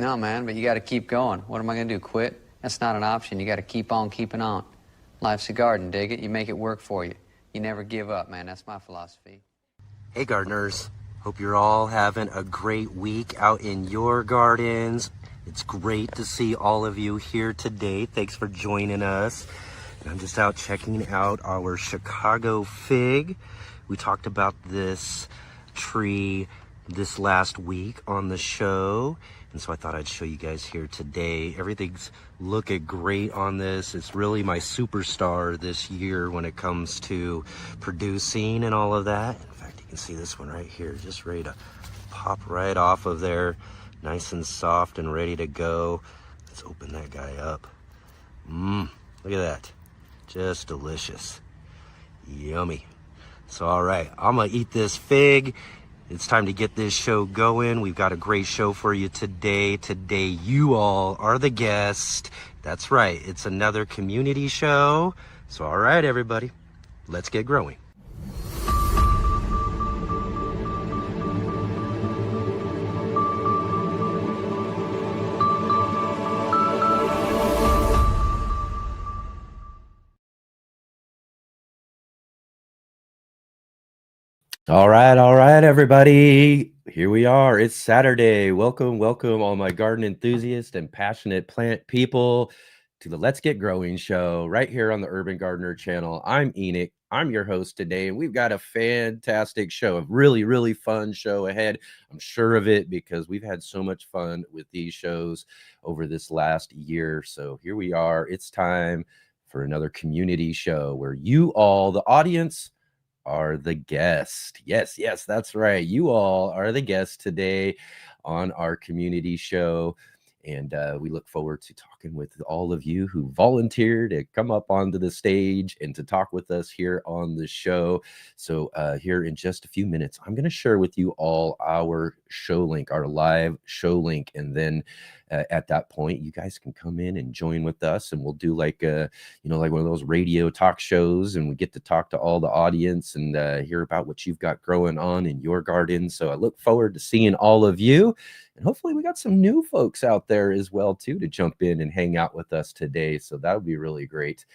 No, man, but you got to keep going. What am I going to do, quit? That's not an option. You got to keep on keeping on. Life's a garden, dig it? You make it work for you. You never give up, man. That's my philosophy. Hey gardeners, hope you're all having a great week out in your gardens. It's great to see all of you here today. Thanks for joining us. And I'm just out checking out our Chicago fig. We talked about this tree this last week on the show, and so I thought I'd show you guys here today. Everything's looking great on this. It's really my superstar this year when it comes to producing and all of that. In fact, you can see this one right here, just ready to pop right off of there, nice and soft and ready to go. Let's open that guy up. Look at that, just delicious, yummy. So all right, I'm gonna eat this fig. It's time to get this show going. We've got a great show for you today. Today, you all are the guest. That's right, it's another community show. So all right, everybody, let's get growing. All right, everybody. Here we are. It's Saturday. Welcome, all my garden enthusiasts and passionate plant people to the Let's Get Growing show right here on the Urban Gardener channel. I'm Enoch. I'm your host today, and we've got a fantastic show, a really, really fun show ahead. I'm sure of it because we've had so much fun with these shows over this last year. So here we are. It's time for another community show where you all, the audience, are the guest. Yes, that's right. You all are the guest today on our community show. And we look forward to talking with all of you who volunteered to come up onto the stage and to talk with us here on the show. So here in just a few minutes, I'm going to share with you all our show link, our live show link. And then at that point, you guys can come in and join with us, and we'll do like like one of those radio talk shows, and we get to talk to all the audience and hear about what you've got growing on in your garden. So I look forward to seeing all of you, and hopefully we got some new folks out there as well too to jump in and hang out with us today. So that would be really great.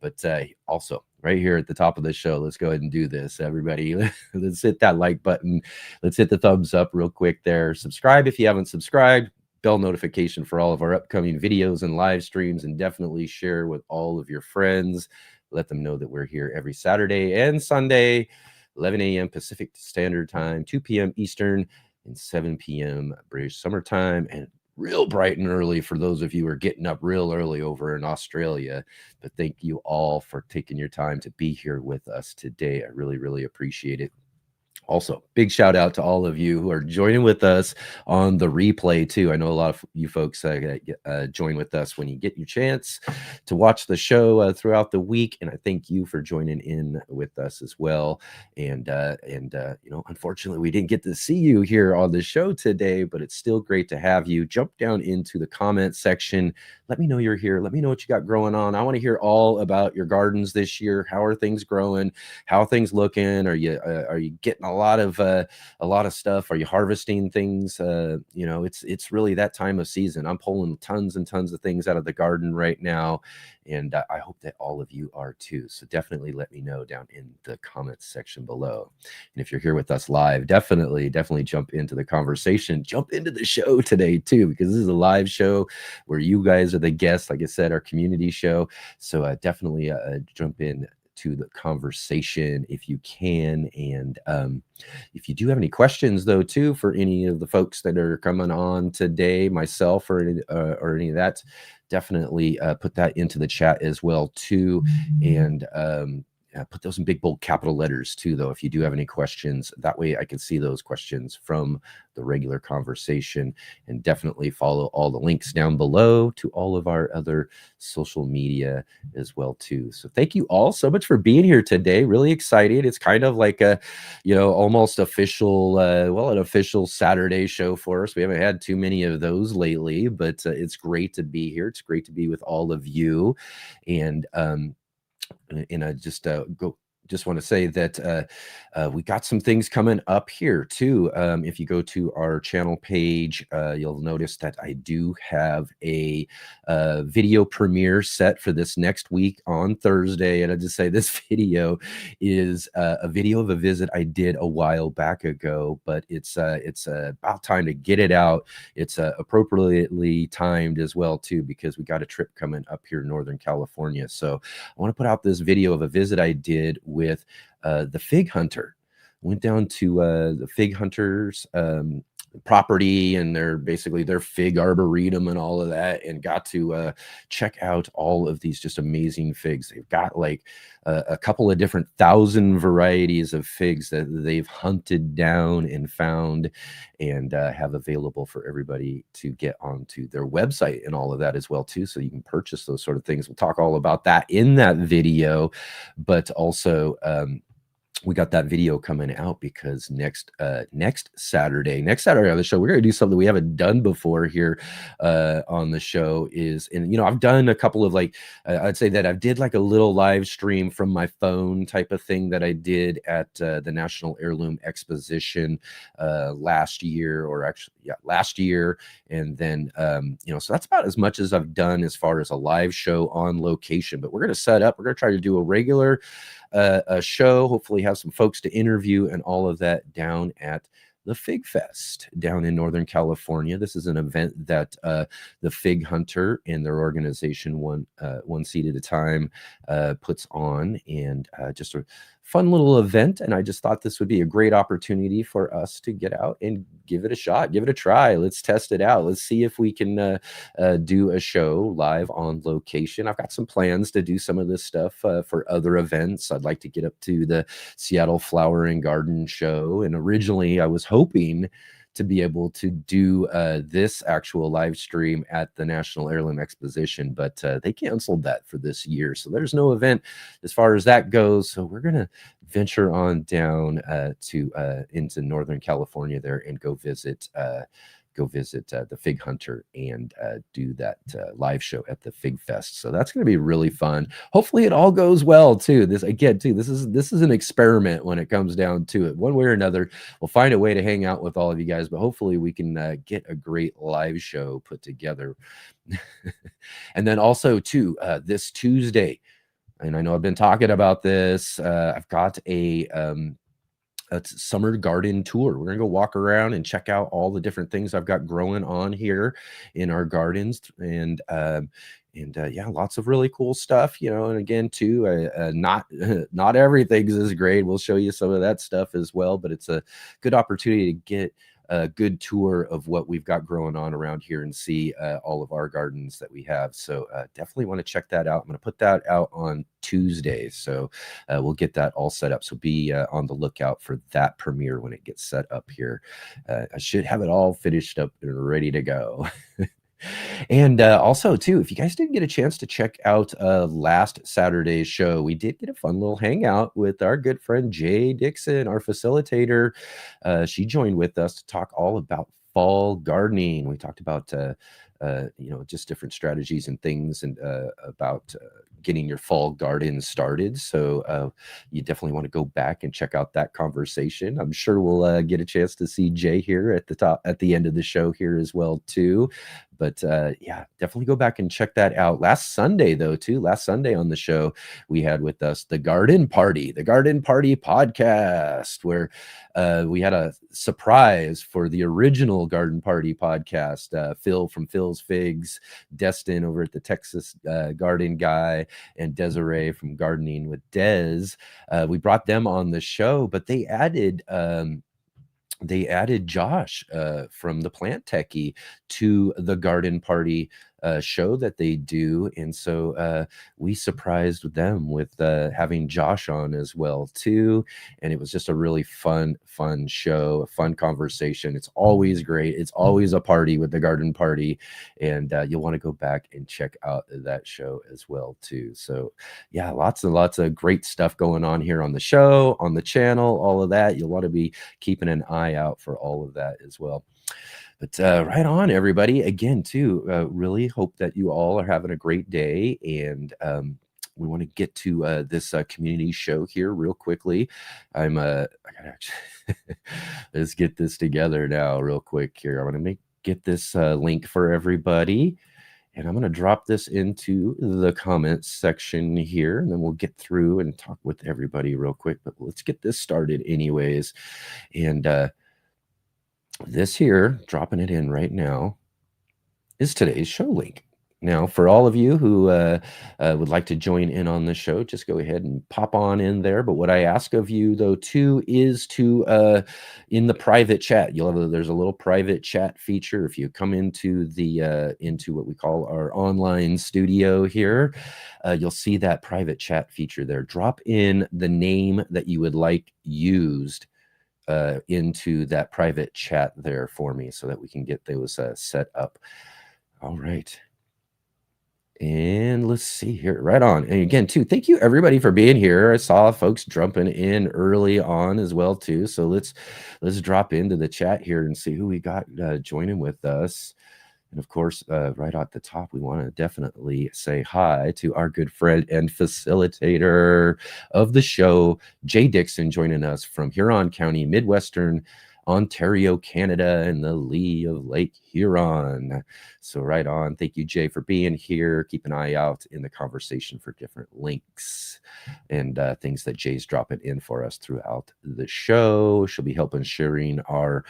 But also right here at the top of the show, let's go ahead and do this, everybody. Let's hit that like button. Let's hit the thumbs up real quick there. Subscribe if you haven't subscribed. Bell notification for all of our upcoming videos and live streams, and definitely share with all of your friends. Let them know that we're here every Saturday and Sunday, 11 a.m. Pacific Standard Time, 2 p.m. Eastern, and 7 p.m. British Summertime, and real bright and early for those of you who are getting up real early over in Australia. But thank you all for taking your time to be here with us today. I really, really appreciate it. Also, big shout out to all of you who are joining with us on the replay too. I know a lot of you folks join with us when you get your chance to watch the show throughout the week, and I thank you for joining in with us as well. And unfortunately, we didn't get to see you here on the show today, but it's still great to have you. Jump down into the comment section. Let me know you're here. Let me know what you got growing on. I want to hear all about your gardens this year. How are things growing? How are things looking? Are you getting a lot of stuff? Are you harvesting things? It's really that time of season. I'm pulling tons and tons of things out of the garden right now, and I hope that all of you are too. So definitely let me know down in the comments section below. And if you're here with us live, definitely jump into the conversation, jump into the show today too, because this is a live show where you guys are the guests. Like I said, our community show. So definitely jump in to the conversation if you can. And if you do have any questions though too for any of the folks that are coming on today, myself or any of that, definitely put that into the chat as well too. And put those in big bold capital letters too though if you do have any questions. That way I can see those questions from the regular conversation. And definitely follow all the links down below to all of our other social media as well too. So thank you all so much for being here today. Really excited. It's kind of like a almost official an official Saturday show for us. We haven't had too many of those lately, but it's great to be here. It's great to be with all of you. And I just just want to say that we got some things coming up here too. If you go to our channel page, you'll notice that I do have a video premiere set for this next week on Thursday. And I just say this video is a video of a visit I did a while back ago, but it's about time to get it out. It's appropriately timed as well too, because we got a trip coming up here in Northern California. So I want to put out this video of a visit I did with the Fig Hunter. Went down to the Fig Hunter's property and their fig arboretum and all of that, and got to check out all of these just amazing figs. They've got like a couple of different 1,000 varieties of figs that they've hunted down and found and have available for everybody to get onto their website and all of that as well too, so you can purchase those sort of things. We'll talk all about that in that video, but also we got that video coming out because next Saturday on the show, we're going to do something we haven't done before here on the show. And I've done a couple of I'd say that I did like a little live stream from my phone type of thing that I did at the National Heirloom Exposition last year. And then, so that's about as much as I've done as far as a live show on location. But we're going to try to do a regular a show, hopefully have some folks to interview and all of that down at the Fig Fest down in Northern California. This is an event that the Fig Hunter and their organization, One Seed at a Time, puts on, and just a fun little event. And I just thought this would be a great opportunity for us to get out and give it a shot, give it a try. Let's test it out. Let's see if we can do a show live on location. I've got some plans to do some of this stuff for other events. I'd like to get up to the Seattle Flower and Garden Show. And originally I was hoping to be able to do this actual live stream at the National Heirloom Exposition, but they canceled that for this year. So there's no event as far as that goes. So we're going to venture on down into Northern California there and go visit the Fig Hunter and do that live show at the Fig Fest. So that's going to be really fun. Hopefully it all goes well too. This is an experiment when it comes down to it. One way or another, we'll find a way to hang out with all of you guys, but hopefully we can get a great live show put together. And then also too, this Tuesday, and I know I've been talking about this, I've got a summer garden tour. We're gonna go walk around and check out all the different things I've got growing on here in our gardens, and lots of really cool stuff, and again too, not everything is great. We'll show you some of that stuff as well, but it's a good opportunity to get a good tour of what we've got growing on around here and see all of our gardens that we have. So definitely want to check that out. I'm going to put that out on Tuesday, so we'll get that all set up. So be on the lookout for that premiere when it gets set up here. I should have it all finished up and ready to go. And also too, if you guys didn't get a chance to check out last Saturday's show, we did get a fun little hangout with our good friend Jay Dixon, our facilitator. She joined with us to talk all about fall gardening. We talked about just different strategies and things, and about getting your fall garden started. So you definitely want to go back and check out that conversation. I'm sure we'll get a chance to see Jay here at the end of the show here as well too. But definitely go back and check that out. Last Sunday on the show, we had with us the Garden Party podcast, where we had a surprise for the original Garden Party podcast. Phil from Phil's Figs, Destin over at the Texas Garden Guy, and Desiree from Gardening with Des. We brought them on the show, but they added Josh from the Plant Techie to the Garden Party show that they do, and so we surprised them with having Josh on as well too, and it was just a really fun show, a fun conversation. It's always great. It's always a party with the Garden Party, and you'll want to go back and check out that show as well too. So yeah, lots and lots of great stuff going on here on the show, on the channel, all of that. You'll want to be keeping an eye out for all of that as well. But right on, everybody. Again, too, really hope that you all are having a great day. And we want to get to this community show here real quickly. I gotta actually let's get this together now real quick here. I'm gonna get this link for everybody, and I'm gonna drop this into the comments section here, and then we'll get through and talk with everybody real quick. But let's get this started anyways. And this here, dropping it in right now, is today's show link. Now, for all of you who would like to join in on the show, just go ahead and pop on in there. But what I ask of you, though, too, is to in the private chat. There's a little private chat feature. If you come into the into what we call our online studio here, you'll see that private chat feature there. Drop in the name that you would like used into that private chat there for me, so that we can get those set up. All right. And let's see here. Right on. And again, too, thank you everybody for being here. I saw folks jumping in early on as well, too. So let's drop into the chat here and see who we got joining with us. And of course, right at the top, we want to definitely say hi to our good friend and facilitator of the show, Jay Dixon, joining us from Huron County, Midwestern Ontario, Canada, in the lee of Lake Huron. So right on. Thank you, Jay, for being here. Keep an eye out in the conversation for different links and things that Jay's dropping in for us throughout the show. She'll be helping sharing our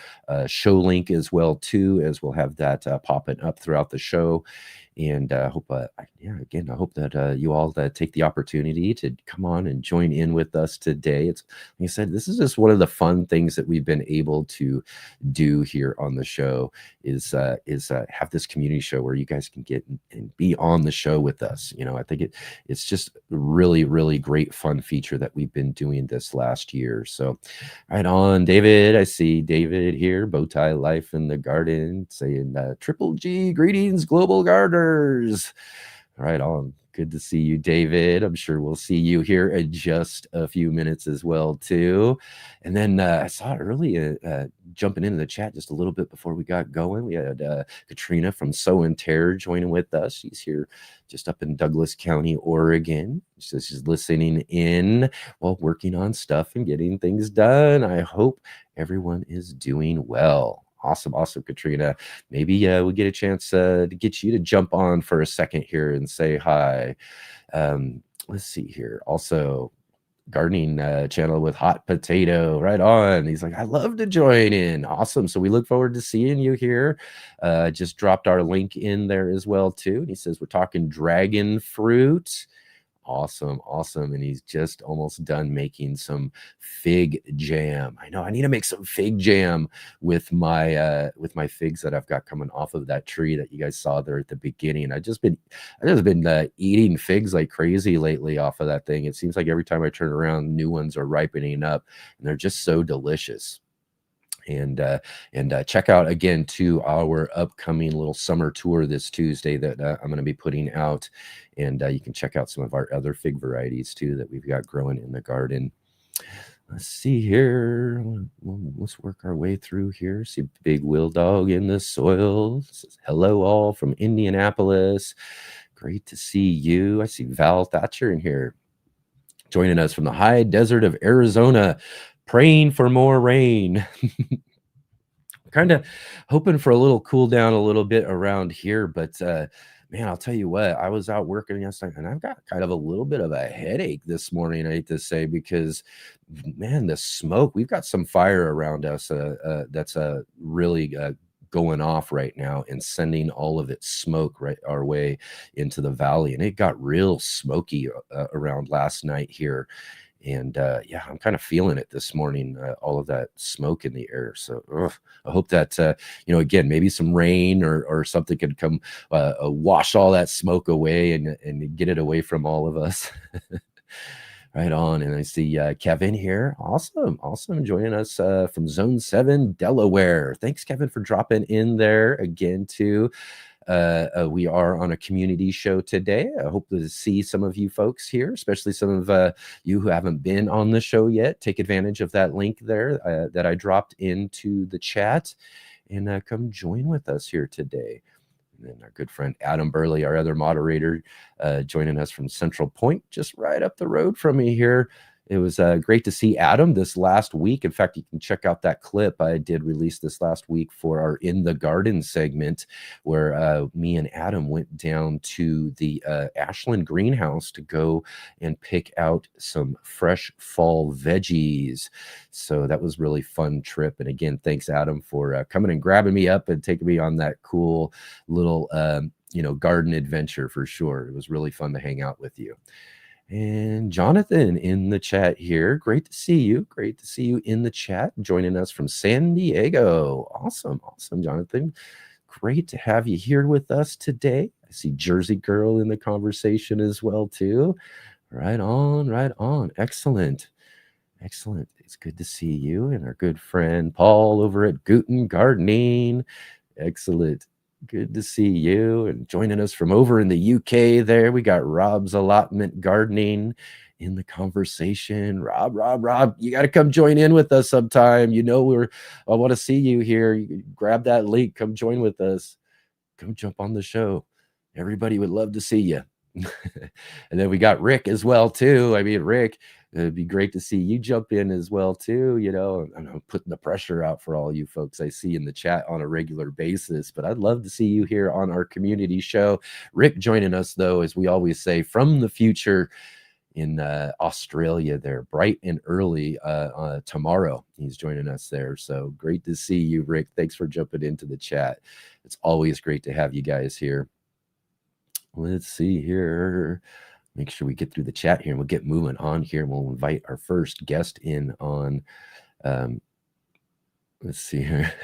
show link as well, too, as we'll have that popping up throughout the show. And I hope that you all take the opportunity to come on and join in with us today. It's, like I said, this is just one of the fun things that we've been able to do here on the show is have this community show where you guys can get and be on the show with us. I think it's just a really, really great fun feature that we've been doing this last year. So right on, David. I see David here, Bowtie Life in the Garden, saying Triple G, greetings, Global Gardeners. Right on. Good to see you, David. I'm sure we'll see you here in just a few minutes as well, too. And then I saw early jumping into the chat just a little bit before we got going. We had Katrina from Sow and Tear joining with us. She's here just up in Douglas County, Oregon. So she's listening in while working on stuff and getting things done. I hope everyone is doing well. Awesome, Katrina. Maybe we'll get a chance to get you to jump on for a second here and say hi. Let's see here. Also, gardening channel with Hot Potato. Right on. He's like, I love to join in. Awesome. So we look forward to seeing you here. Just dropped our link in there as well, too. And he says we're talking dragon fruit. Awesome. And he's just almost done making some fig jam. I know I need to make some fig jam with my figs that I've got coming off of that tree that you guys saw there at the beginning. I've just been eating figs like crazy lately off of that thing. It seems like every time I turn around, new ones are ripening up, and they're just so delicious. And check out again to our upcoming little summer tour this Tuesday that I'm going to be putting out, and you can check out some of our other fig varieties too that we've got growing in the garden. Let's see here. Let's work our way through here. See Big Will Dog in the soil. Says, hello all from Indianapolis. Great to see you. I see Val Thatcher in here joining us from the high desert of Arizona. Praying for more rain. Kind of hoping for a little cool down a little bit around here, but man, I'll tell you what, I was out working yesterday and I've got kind of a little bit of a headache this morning, I hate to say, because man, the smoke, we've got some fire around us that's really going off right now and sending all of its smoke right our way into the valley. And it got real smoky around last night here. And yeah, I'm kind of feeling it this morning, all of that smoke in the air. So I hope that, again, maybe some rain or something could come wash all that smoke away and get it away from all of us. Right on. And I see Kevin here. Awesome. Joining us from Zone 7, Delaware. Thanks, Kevin, for dropping in there again, too. We are on a community show today. I hope to see some of you folks here, especially some of you who haven't been on the show yet. Take advantage of that link there that I dropped into the chat and come join with us here today. And then our good friend Adam Burley, our other moderator, joining us from Central Point, just right up the road from me here. It was great to see Adam this last week. In fact, you can check out that clip I did release this last week for our In the Garden segment, where me and Adam went down to the Ashland greenhouse to go and pick out some fresh fall veggies. So that was really fun trip. And again, thanks, Adam, for coming and grabbing me up and taking me on that cool little garden adventure for sure. It was really fun to hang out with you. And Jonathan in the chat here. Great to see you. Great to see you in the chat, joining us from San Diego. Awesome, Jonathan. Great to have you here with us today. I see Jersey Girl in the conversation as well, too. Right on. Excellent. It's good to see you and our good friend Paul over at Guten Gardening. Excellent. Good to see you. And joining us from over in the UK there, we got Rob's Allotment Gardening in the conversation. Rob, you got to come join in with us sometime. I want to see you here. You grab that link, come join with us. Come jump on the show. Everybody would love to see you. And then we got Rick as well, too. I mean, Rick, it'd be great to see you jump in as well, too. I'm putting the pressure out for all you folks I see in the chat on a regular basis, but I'd love to see you here on our community show. Rick joining us, though, as we always say, from the future in Australia there, bright and early tomorrow. He's joining us there. So great to see you, Rick. Thanks for jumping into the chat. It's always great to have you guys here. Let's see here. Make sure we get through the chat here and we'll get moving on here. We'll invite our first guest in on, let's see here.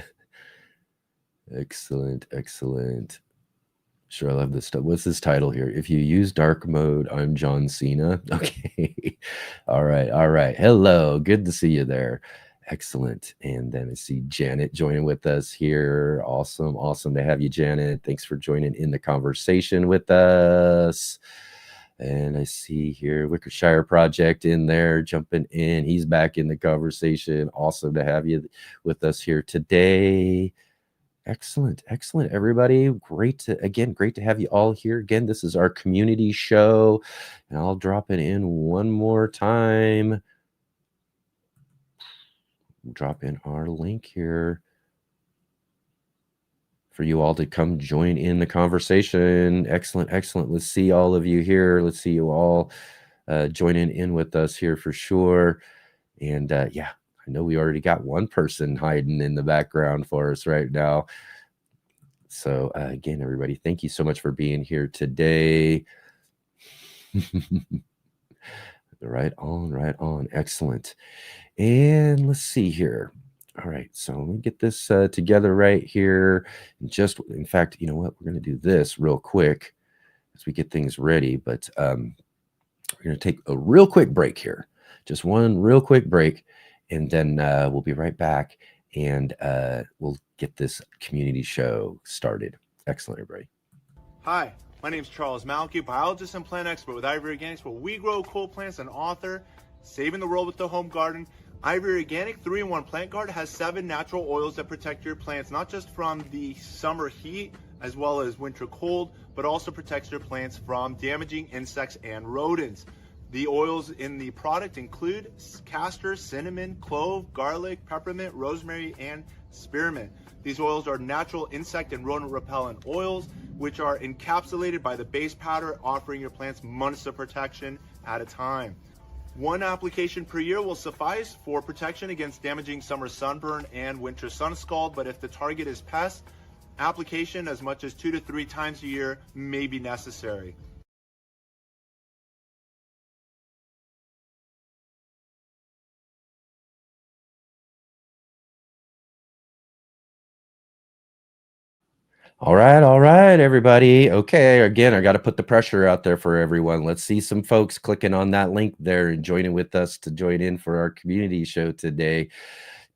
Excellent. Sure, I love this stuff. What's this title here? If you use dark mode, I'm John Cena. Okay. All right. Hello. Good to see you there. Excellent. And then I see Janet joining with us here. Awesome to have you, Janet. Thanks for joining in the conversation with us. And I see here Wickershire Project in there jumping in. He's back in the conversation. Awesome to have you with us here today. Excellent, everybody. Great to have you all here. Again, this is our community show. And I'll drop it in one more time. Drop in our link here for you all to come join in the conversation. Excellent. Let's see all of you here. Let's see you all joining in with us here for sure. And I know we already got one person hiding in the background for us right now. So again, everybody, thank you so much for being here today. Right on. Excellent. And let's see here. All right, so let me get this together right here. In fact, you know what? We're going to do this real quick as we get things ready. But we're going to take a real quick break here. Just one real quick break. And then we'll be right back. And we'll get this community show started. Excellent, everybody. Hi, my name is Charles Malky, biologist and plant expert with Ivory Organics, where we grow cool plants and author Saving the World with the Home Garden. Ivory Organic 3-in-1 Plant Guard has 7 natural oils that protect your plants, not just from the summer heat as well as winter cold, but also protects your plants from damaging insects and rodents. The oils in the product include castor, cinnamon, clove, garlic, peppermint, rosemary, and spearmint. These oils are natural insect and rodent repellent oils, which are encapsulated by the base powder, offering your plants months of protection at a time. One application per year will suffice for protection against damaging summer sunburn and winter sun scald, but if the target is pests, application as much as 2 to 3 times a year may be necessary. All right, everybody. Okay, again, I got to put the pressure out there for everyone. Let's see some folks clicking on that link there and joining with us to join in for our community show today.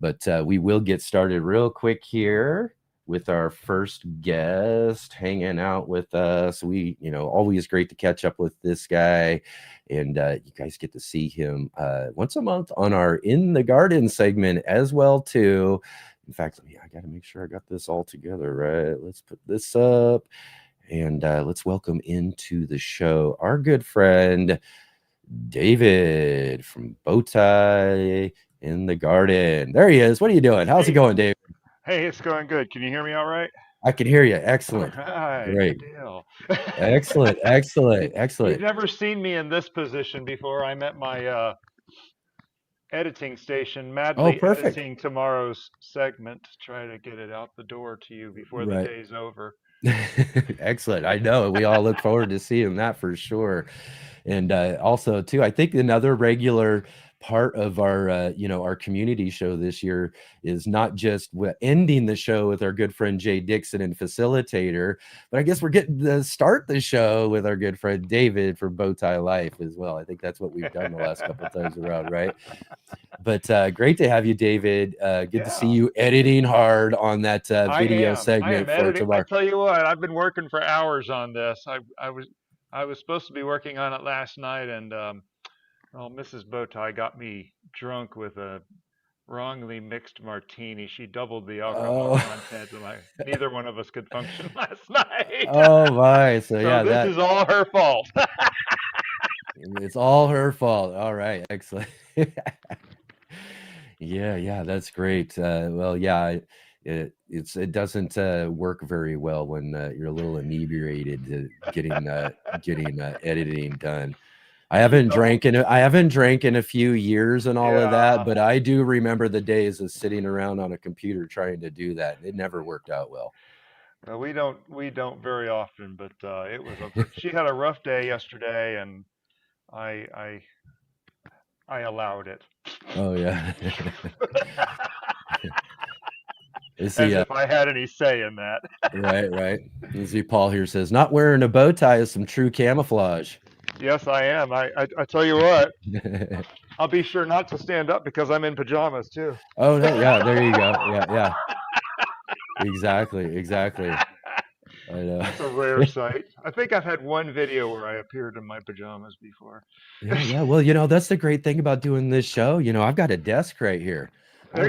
But we will get started real quick here with our first guest hanging out with us. Always great to catch up with this guy. And you guys get to see him once a month on our In the Garden segment as well, too. In fact, I got to make sure I got this all together, right? Let's put this up and let's welcome into the show our good friend David from Bowtie in the Garden. There he is. What are you doing? How's it going, Dave? Hey, it's going good. Can you hear me all right? I can hear you. Excellent. All right. Great. Good deal. Excellent. You've never seen me in this position before. I'm at my editing station, madly perfect. editing tomorrow's segment to try to get it out the door to you before the Right. day's over. Excellent. I know. We all look forward to seeing that for sure. And also, too, I think another regular part of our our community show this year is not just ending the show with our good friend Jay Dixon and facilitator, but I guess we're getting to start the show with our good friend David from Bowtie Life as well. I think that's what we've done the last couple of times around, right? But great to have you, David. Good to see you editing hard on that video segment for tomorrow. I tell you what, I've been working for hours on this. I was supposed to be working on it last night, and Mrs. Bowtie got me drunk with a wrongly mixed martini. She doubled the alcohol content, and neither one of us could function last night. Oh my! So yeah, this is all her fault. It's all her fault. All right, excellent. Yeah, that's great. Well, yeah, it doesn't work very well when you're a little inebriated getting editing done. I haven't drank in a few years and all of that, but I do remember the days of sitting around on a computer trying to do that. It never worked out well. Well, we don't very often, but she had a rough day yesterday, and I allowed it. Oh yeah. As if I had any say in that. Right. You see Paul here says, not wearing a bow tie is some true camouflage. Yes, I am. I tell you what, I'll be sure not to stand up because I'm in pajamas too. Oh no, yeah, there you go. Yeah. Exactly. I know. It's a rare sight. I think I've had one video where I appeared in my pajamas before. Yeah. Well, that's the great thing about doing this show. I've got a desk right here. I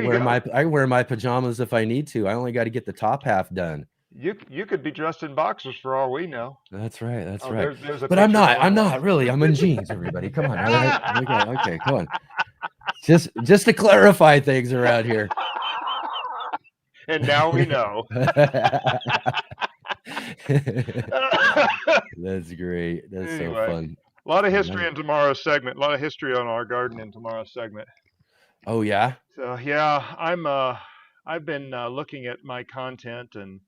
wear my pajamas if I need to. I only got to get the top half done. You could be dressed in boxers for all we know. That's right. Right. But I'm not really. I'm in jeans, everybody. Come on. All right. Okay, come on. Just to clarify things around here. And now we know. That's great. That's anyway, so fun. A lot of history in tomorrow's segment. A lot of history on our garden in tomorrow's segment. Oh yeah. So yeah, I've been looking at my content and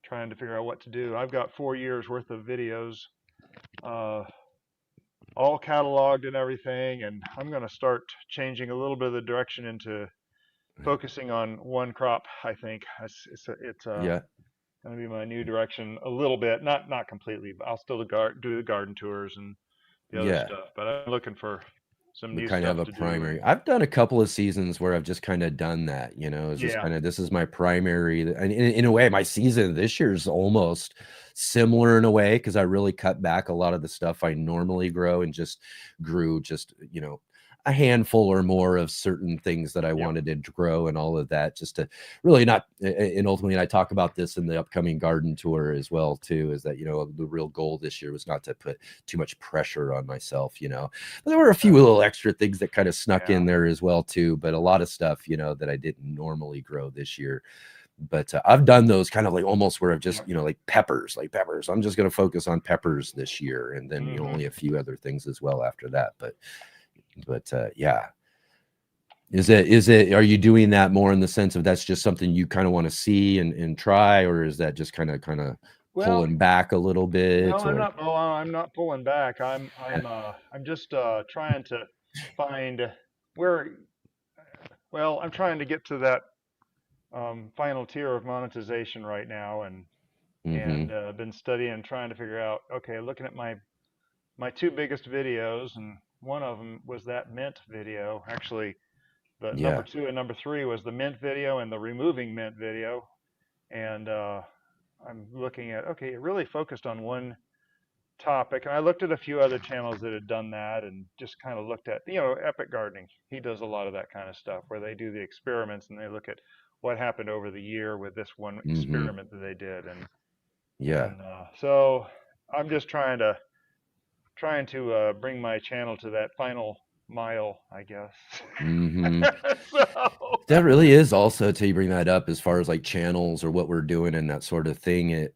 trying to figure out what to do. I've got 4 years worth of videos, all cataloged and everything, and I'm going to start changing a little bit of the direction into focusing on one crop. I think it's going to be my new direction a little bit, not completely, but I'll still do the garden tours and the other stuff. But I'm looking for some new kind stuff of a to primary. do. I've done a couple of seasons where I've just kind of done that. It's just kind of, this is my primary. And in a way, my season this year is almost similar in a way because I really cut back a lot of the stuff I normally grow and just grew a handful or more of certain things that I wanted to grow and all of that, just to really not. And ultimately, and I talk about this in the upcoming garden tour as well, too, is that, the real goal this year was not to put too much pressure on myself, but there were a few little extra things that kind of snuck in there as well, too. But a lot of stuff, that I didn't normally grow this year. But I've done those kind of like almost where I've just, like peppers. I'm just going to focus on peppers this year. And then only a few other things as well after that. But yeah, are you doing that more in the sense of that's just something you kind of want to see and try, or is that just kind of pulling back a little bit? No, I'm not pulling back. I'm just trying to find where. Well, I'm trying to get to that final tier of monetization right now, and been studying and trying to figure out. Okay, looking at my 2 biggest videos, and one of them was that mint video. Actually, the number 2 and number 3 was the mint video and the removing mint video. And I'm looking at, okay, it really focused on one topic, and I looked at a few other channels that had done that, and just kind of looked at, Epic Gardening. He does a lot of that kind of stuff where they do the experiments and they look at what happened over the year with this one Mm-hmm. experiment that they did, Yeah. and so I'm just trying to bring my channel to that final mile, I guess. Mm-hmm. So That really is also, till you bring that up, as far as like channels or what we're doing and that sort of thing, it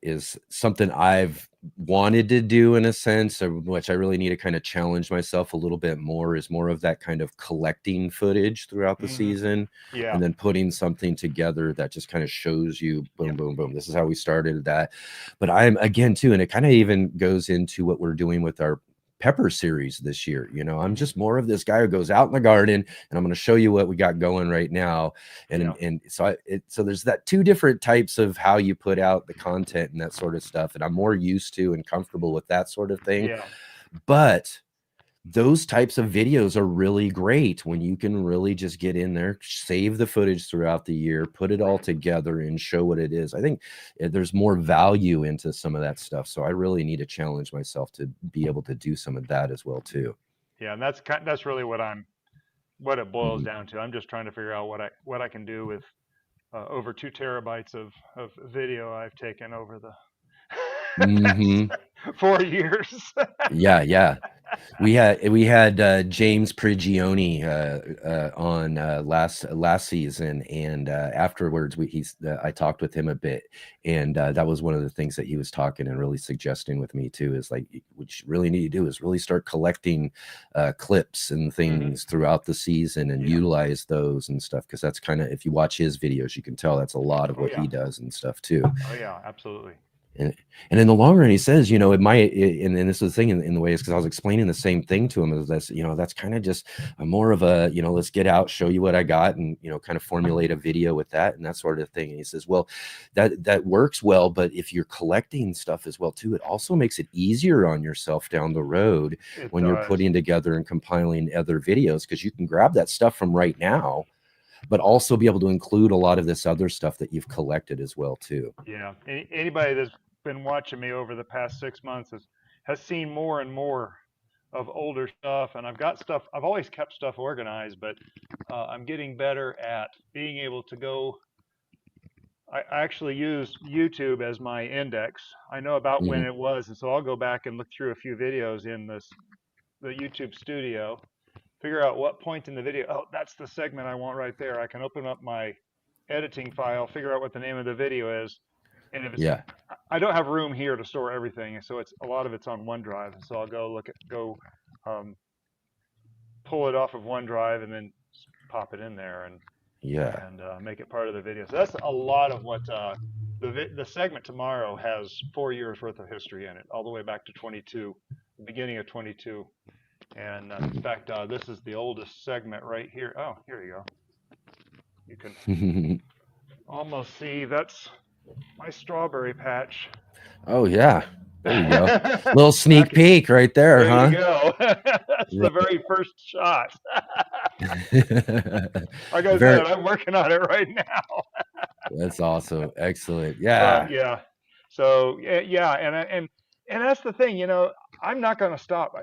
is something I've wanted to do in a sense, which I really need to kind of challenge myself a little bit more, is more of that kind of collecting footage throughout the season yeah, and then putting something together that just kind of shows you boom, boom, boom. This is how we started that. But I'm again too, and it kind of even goes into what we're doing with our pepper series this year. I'm just more of this guy who goes out in the garden and I'm going to show you what we got going right now. And so so there's that two different types of how you put out the content and that sort of stuff. And I'm more used to and comfortable with that sort of thing. yeah. But those types of videos are really great when you can really just get in there, save the footage throughout the year, put it all together and show what it is. I think there's more value into some of that stuff. So I really need to challenge myself to be able to do some of that as well too. Yeah, and that's really what it boils down to. I'm just trying to figure out what I can do with over 2 terabytes of video I've taken over the Mm-hmm. 4 years. Yeah. We had James Prigioni on last season, and afterwards I talked with him a bit, and that was one of the things that he was talking and really suggesting with me too, is like what you really need to do is really start collecting clips and things throughout the season and utilize those and stuff, because that's kind of, if you watch his videos, you can tell that's a lot of what he does and stuff too. Oh yeah, absolutely. And in the long run, he says, it might, and this is the thing in the way is because I was explaining the same thing to him, is this, that's kind of just more of a, let's get out, show you what I got, and, kind of formulate a video with that and that sort of thing. And he says, well, that works well, but if you're collecting stuff as well too, it also makes it easier on yourself down the road when you're putting together and compiling other videos, because you can grab that stuff from right now, but also be able to include a lot of this other stuff that you've collected as well too. Yeah. Anybody that's been watching me over the past 6 months has seen more and more of older stuff, and I've always kept stuff organized, but I'm getting better at being able to go. I actually use YouTube as my index. I know about when it was, and so I'll go back and look through a few videos in the YouTube studio, figure out what point in the video, oh, that's the segment I want right there. I can open up my editing file, figure out what the name of the video is. And if it's, I don't have room here to store everything, so a lot of it's on OneDrive. And so I'll go pull it off of OneDrive and then pop it in there and make it part of the video. So that's a lot of what the segment tomorrow has 4 years worth of history in it, all the way back to 22, the beginning of 22. And in fact, this is the oldest segment right here. Oh, here you go. You can almost see that's my strawberry patch. Oh yeah, there you go. Little sneak peek right there, There you go. That's the very first shot. Like I said, I'm working on it right now. That's awesome. Excellent. Yeah. Yeah. So yeah, and that's the thing. I'm not going to stop.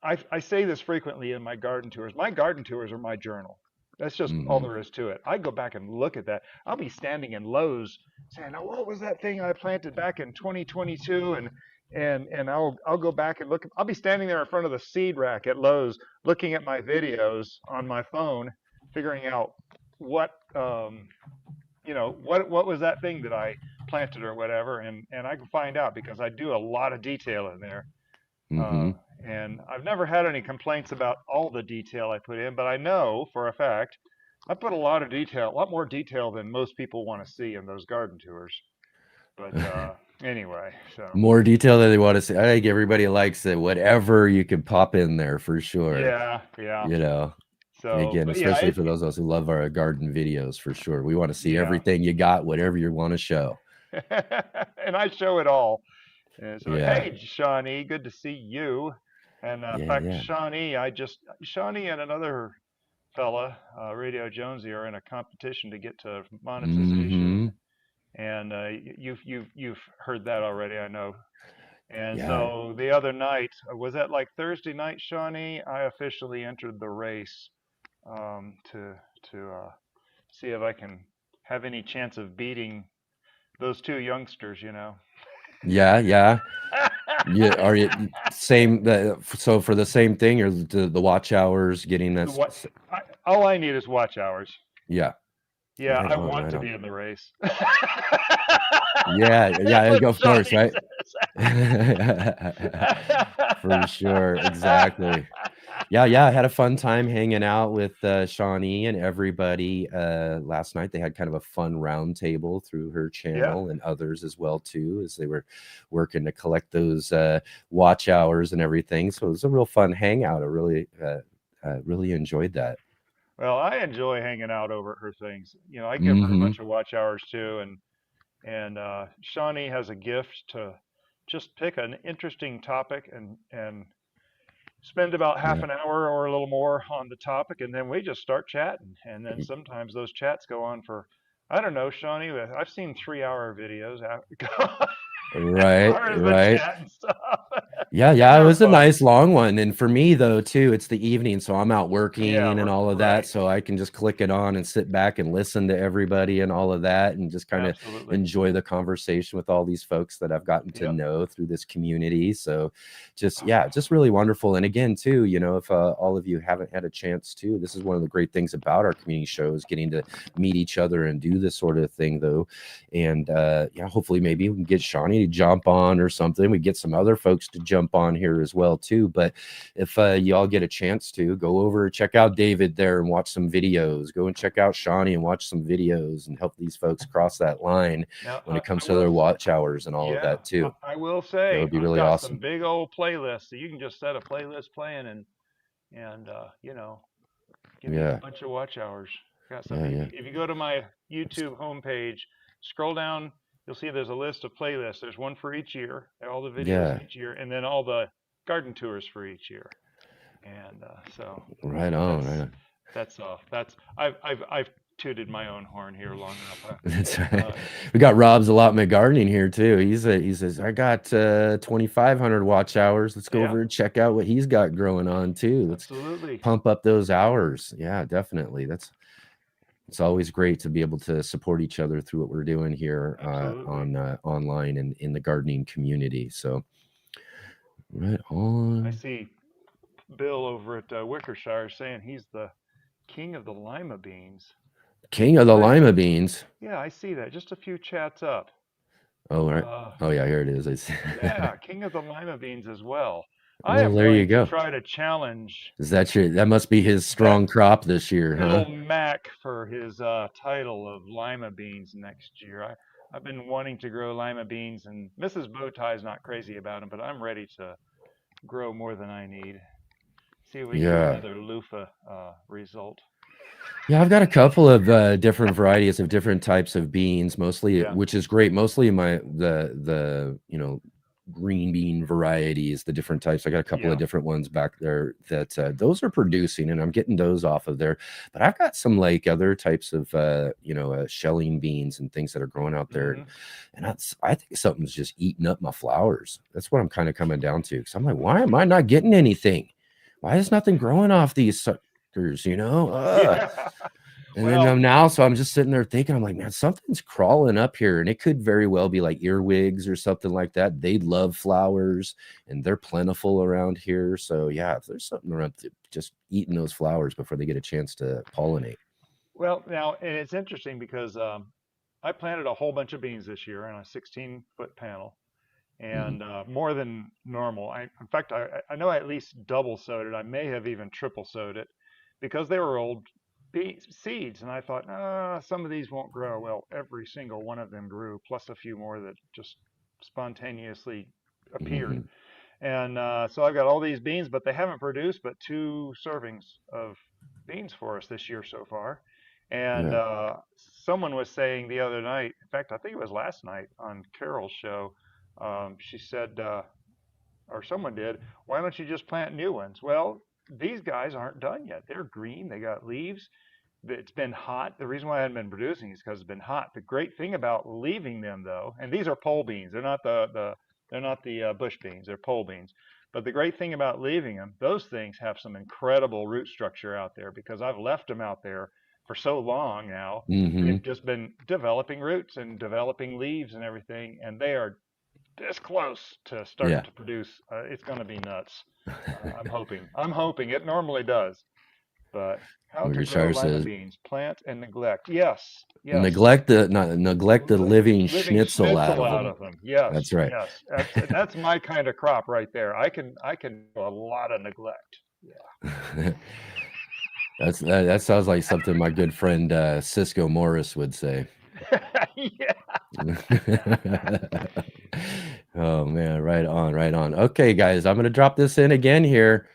I say this frequently in my garden tours. My garden tours are my journal. That's just all there is to it. I go back and look at that. I'll be standing in Lowe's saying, "Oh, what was that thing I planted back in 2022?" And I'll go back and look. I'll be standing there in front of the seed rack at Lowe's, looking at my videos on my phone, figuring out what was that thing that I planted or whatever, and I can find out because I do a lot of detail in there. And I've never had any complaints about all the detail I put in, but I know for a fact I put a lot more detail than most people want to see in those garden tours. But anyway, so more detail than they want to see. I think everybody likes it. Whatever you can pop in there for sure. Yeah. So again, especially for those of us who love our garden videos, for sure, we want to see everything you got, whatever you want to show. And I show it all. And so, hey, Shawnee, good to see you. And in fact, Shawnee and another fella, Radio Jonesy, are in a competition to get to monetization. and you've heard that already, I know. And Yeah. so the other night, was that like Thursday night, Shawnee? I officially entered the race to see if I can have any chance of beating those two youngsters, you know. Yeah, yeah. Yeah, are you same so for the same thing or the watch hours getting The that what? All I need is watch hours. yeah. Yeah, Right I on, want right to on. be in the race. Yeah, That's yeah, what of course, Shawnee right? says. For sure, exactly. Yeah, yeah, I had a fun time hanging out with Shawnee and everybody last night. They had kind of a fun round table through her Yeah. channel and others as well too, as they were working to collect those watch hours and everything. So it was a real fun hangout. I really enjoyed that. Well, I enjoy hanging out over at her things. You know, I give her a Hmm. bunch of watch hours too, and Shawnee has a gift to just pick an interesting topic and spend about half Yeah. an hour or a little more on the topic, and then we just start chatting. And then sometimes those chats go on for, I don't know, Shawnee. I've seen 3 hour videos as Right, far as the right. chat and stuff, Yeah, and yeah, it they're was a fun. nice long one. And for me though, too, it's the evening, so I'm out Yeah, working and all of that. right. So I can just click it on and sit back and listen to everybody and all of that and just kind of Absolutely. enjoy the conversation with all these folks that I've gotten to Yep. know through this community. So just yeah, just really wonderful. And again, too, if all of you haven't had a chance to, this is one of the great things about our community shows, getting to meet each other and do this sort of thing though. And yeah, hopefully maybe we can get Shawnee to jump on or something. We get some other folks to jump on here as well too. But if y'all get a chance to go over, check out David there and watch some videos. Go and check out Shawnee and watch some videos and help these folks cross that line Now, when it I comes to their will. watch hours and all of Yeah, that too. I will That say would be I've really got some awesome. big old playlists, so you can just set a playlist playing and give me a Yeah, bunch of watch hours. Got some. yeah, yeah, If you go to my YouTube homepage, scroll down, you'll see there's a list of playlists. There's one for each year, all the videos yeah. each year, and then all the garden tours for each year. And so Right on, right that's on. that's I've tooted my own horn here long enough. That's right. Uh, We got Rob's allotment gardening here too. He says, I got 2,500 watch hours. Let's go yeah, over and check out what he's got growing on too. Let's absolutely, pump up those hours. Yeah, definitely. It's always great to be able to support each other through what we're doing here absolutely. on online and in the gardening community. So right I on. see Bill over at Wickershire saying he's the king of the lima beans. King of the I lima beans. Yeah, I see that. Just a few chats up. Oh, right. Uh, Oh yeah, here it is. I see. yeah, king of the lima beans as well. I Well, am there you going to go. try to challenge That must be his that strong crop this year, huh? Bill Mack for his title of lima beans next year. I've been wanting to grow lima beans, and Mrs. Bowtie's not crazy about them, but I'm ready to grow more than I need. See if we can get Yeah. another loofah result. Yeah, I've got a couple of different varieties of different types of beans, mostly, Yeah, which is great. Mostly the green bean varieties, the different types. I got a couple of yeah. different ones back there that those are producing, and I'm getting those off of there. But I've got some like other types of shelling beans and things that are growing out there, Hmm. and I think something's just eating up my flowers. That's what I'm kind of coming down to. Because I'm like, why am I not getting anything? Why is nothing growing off these suckers? Yeah. And then Well, now, so I'm just sitting there thinking, I'm like, man, something's crawling up here, and it could very well be like earwigs or something like that. They love flowers, and they're plentiful around here. So yeah, if there's something around just eating those flowers before they get a chance to pollinate. well, now, and it's interesting because I planted a whole bunch of beans this year on a 16-foot panel, Hmm. and more than normal. In fact, I know I at least double sowed it. I may have even triple sowed it because they were old seeds, and I thought, some of these won't grow. Well, every single one of them grew, plus a few more that just spontaneously appeared. Hmm. And so I've got all these beans, but they haven't produced but 2 servings of beans for us this year so far. And Yeah. someone was saying the other night, in fact, I think it was last night on Carol's show, she said, or someone did, why don't you just plant new ones? Well, these guys aren't done yet. They're green, they got leaves, it's been hot. The reason why I hadn't been producing is because it's been hot. The great thing about leaving them, though, and these are pole beans. They're not the bush beans. They're pole beans. But the great thing about leaving them, those things have some incredible root structure out there because I've left them out there for so long now. Mm-hmm. They've just been developing roots and developing leaves and everything, and they are this close to starting Yeah. to produce. It's going to be nuts. I'm hoping. I'm hoping. It normally does. But how to Roger grow Shire lima says, beans, plant and neglect. Yes, yes. neglect the living Living schnitzel out of them. out of them. Yes, That's right. yes. That's my kind of crop right there. I can do a lot of neglect. Yeah. That sounds like something my good friend Cisco Morris would say. Yeah. Oh man, right on, right on. Okay, guys, I'm gonna drop this in again here.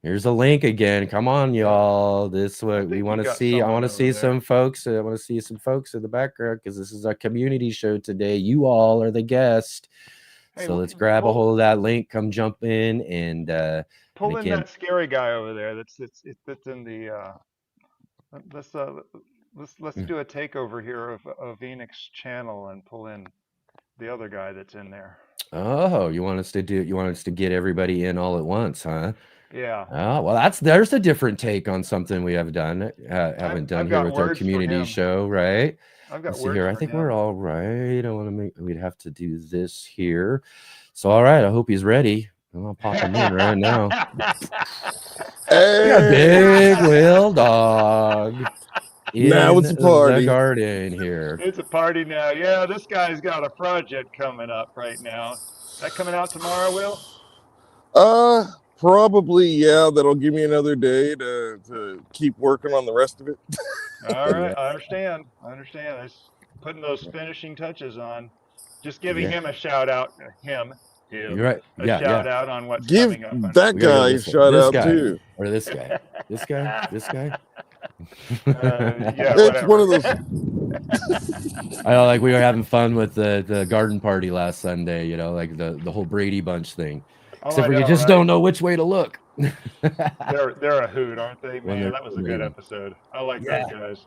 Here's a link again. Come on, y'all. This what we think want you to got see. I someone want to over see there. some folks. I want to see some folks in the background because this is a community show today. You all are the guest. Hey, So let's grab a pull- hold of that link. Come jump in and Pull in again- that scary guy over there. That's in the. Let's do a takeover here of Enix's channel and pull in the other guy that's in there. oh, you want us to get everybody in all at once, huh? Yeah. Oh, well, there's a different take on something we haven't done I've here got with our words for community him. show, right? I've got Let's see words here. for I think him. we're all right. We'd have to do this here. So, all right. I hope he's ready. I'm gonna pop him in right now. We got Big Will Dog. Now it's a party. The garden here. It's a party now. Yeah, this guy's got a project coming up right now. That coming out tomorrow, Will? Probably, yeah. That'll give me another day to keep working on the rest of it. All right, I understand. It's putting those finishing touches on. Just giving him a shout out. Him. You're right. A shout out on what's Give coming up. that We gotta go guy a this way. shout This out guy. too. Or this guy. This guy. This guy. Yeah, It's one of those. I know, like we were having fun with the garden party last Sunday, you know, like the whole Brady Bunch thing. Except for you just don't know which way to look. They're a hoot, aren't they? When Man, they're that was a good episode. I like those guys.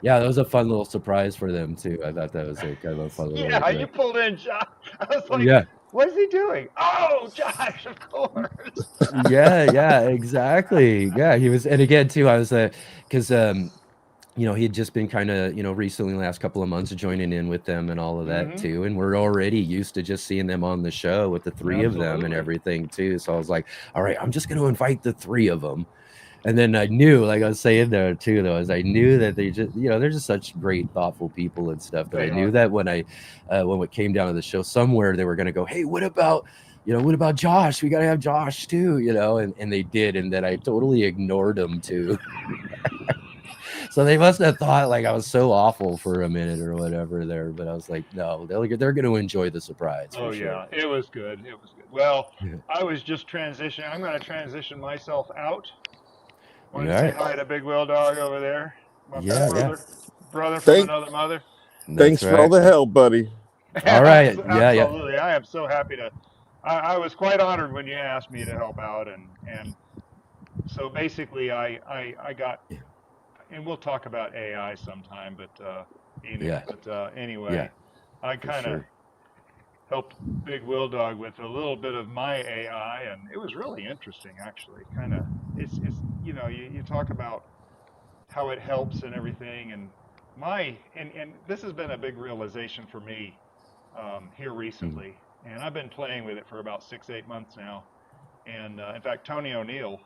Yeah, that was a fun little surprise for them too. I thought that was a kind of a fun little. Yeah, you pulled in Josh. I was like, yeah. What is he doing? Oh, Josh, of course. yeah, exactly. Yeah, he was, and again too, I was because you know, he had just been kind of, you know, recently last couple of months joining in with them and all of that too, and we're already used to just seeing them on the show with the three of them and everything too. So I was like, all right, I'm just going to invite the three of them. And then I knew, like I was saying there too, though, is I knew that they just, you know, they're just such great, thoughtful people and stuff. That I knew that when when it came down to the show, somewhere they were going to go, hey, what about Josh? We got to have Josh too, you know, and they did. And then I totally ignored them too. So they must have thought like I was so awful for a minute or whatever there. But I was like, no, they're going to enjoy the surprise. Oh, yeah. It was good. It was good. Well, I was just transitioning. I'm going to transition myself out. Want to say hi to Big Will Dog over there? My brother from another mother. Thanks for all the help, buddy. All right. Absolutely. I am so happy to. I was quite honored when you asked me to help out, and so basically I got, and we'll talk about AI sometime, but anyway, I kind of helped Big Will Dog with a little bit of my AI, and it was really interesting actually. Kind of, it's you know, you talk about how it helps and everything, and and this has been a big realization for me here recently, and I've been playing with it for about 6-8 months now, and in fact Tony O'Neill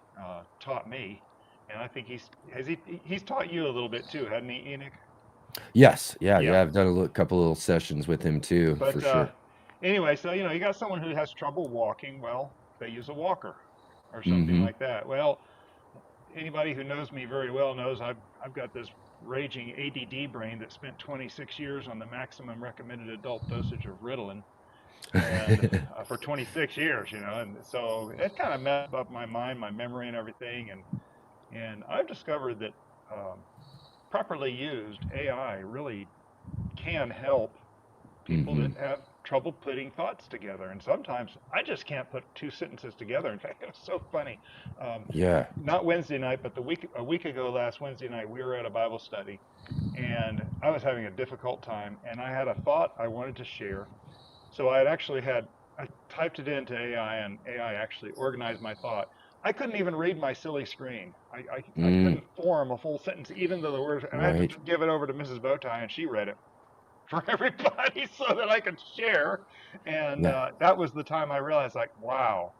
taught me, and I think he's taught you a little bit too, hadn't he, Enoch? Yes, yeah. I've done a couple little sessions with him too, but, for sure. Anyway, so you know, you got someone who has trouble walking. Well, they use a walker or something like that. Well, anybody who knows me very well knows I've got this raging ADD brain that spent 26 years on the maximum recommended adult dosage of Ritalin, and for 26 years, you know, and so it kind of messed up my mind, my memory, and everything. And I've discovered that properly used, AI really can help people Mhm. that have trouble putting thoughts together, and sometimes I just can't put two sentences together. In fact, it was so funny. Yeah. Not Wednesday night, but a week ago, last Wednesday night, we were at a Bible study, and I was having a difficult time, and I had a thought I wanted to share. So I typed it into AI, and AI actually organized my thought. I couldn't even read my silly screen. I Mm, couldn't form a full sentence, even though the words, and I had right. to give it over to Mrs. Bowtie, and she read it for everybody so that I could share. And Yeah. that was the time I realized, like, wow,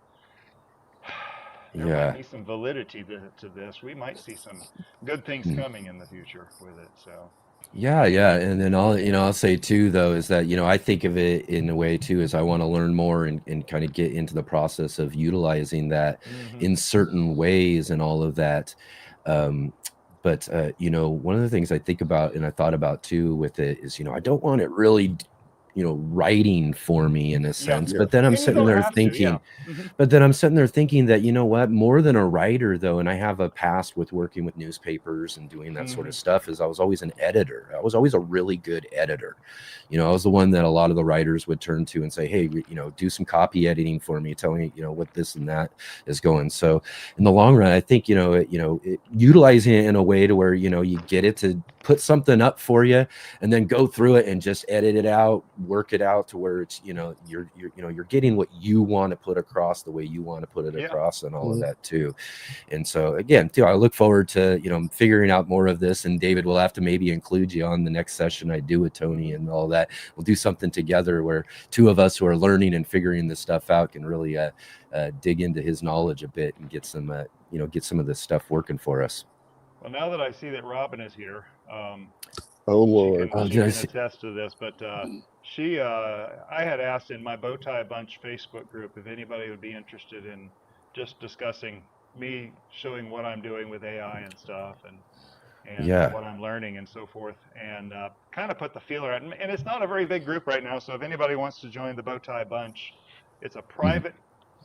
there might Yeah. be some validity to this. We might see some good things Mm. coming in the future with it. So, Yeah, yeah. And then I'll say too, though, is that, I think of it in a way too, is I want to learn more and kind of get into the process of utilizing that hmm in certain ways and all of that. Um, but, one of the things I think about and I thought about too with it is, I don't want it really, writing for me in a yeah. sense. Yeah. But then I'm And you sitting don't there have to, yeah. thinking, hmm that, you know what, more than a writer though, and I have a past with working with newspapers and doing that sort hmm of stuff, is I was always an editor. I was always a really good editor. I was the one that a lot of the writers would turn to and say, hey, do some copy editing for me, tell me, what this and that is going. So in the long run, I think, utilizing it in a way to where, you get it to put something up for you and then go through it and just edit it out, work it out to where it's, you're getting what you want to put across the way you want to put it Yeah. across and all of Mhm. that too. And so again, too, I look forward to, figuring out more of this, and David will have to maybe include you on the next session I do with Tony and all that. We'll do something together where two of us who are learning and figuring this stuff out can really dig into his knowledge a bit and get some of this stuff working for us. Well, now that I see that Robin is here, Oh she Lord. can Oh, she can just attest to this. But I had asked in my Bowtie Bunch Facebook group if anybody would be interested in just discussing me showing what I'm doing with AI and stuff, and yeah. what I'm learning and so forth, and kind of put the feeler out. And it's not a very big group right now, so if anybody wants to join the Bowtie Bunch, it's a Mhm. private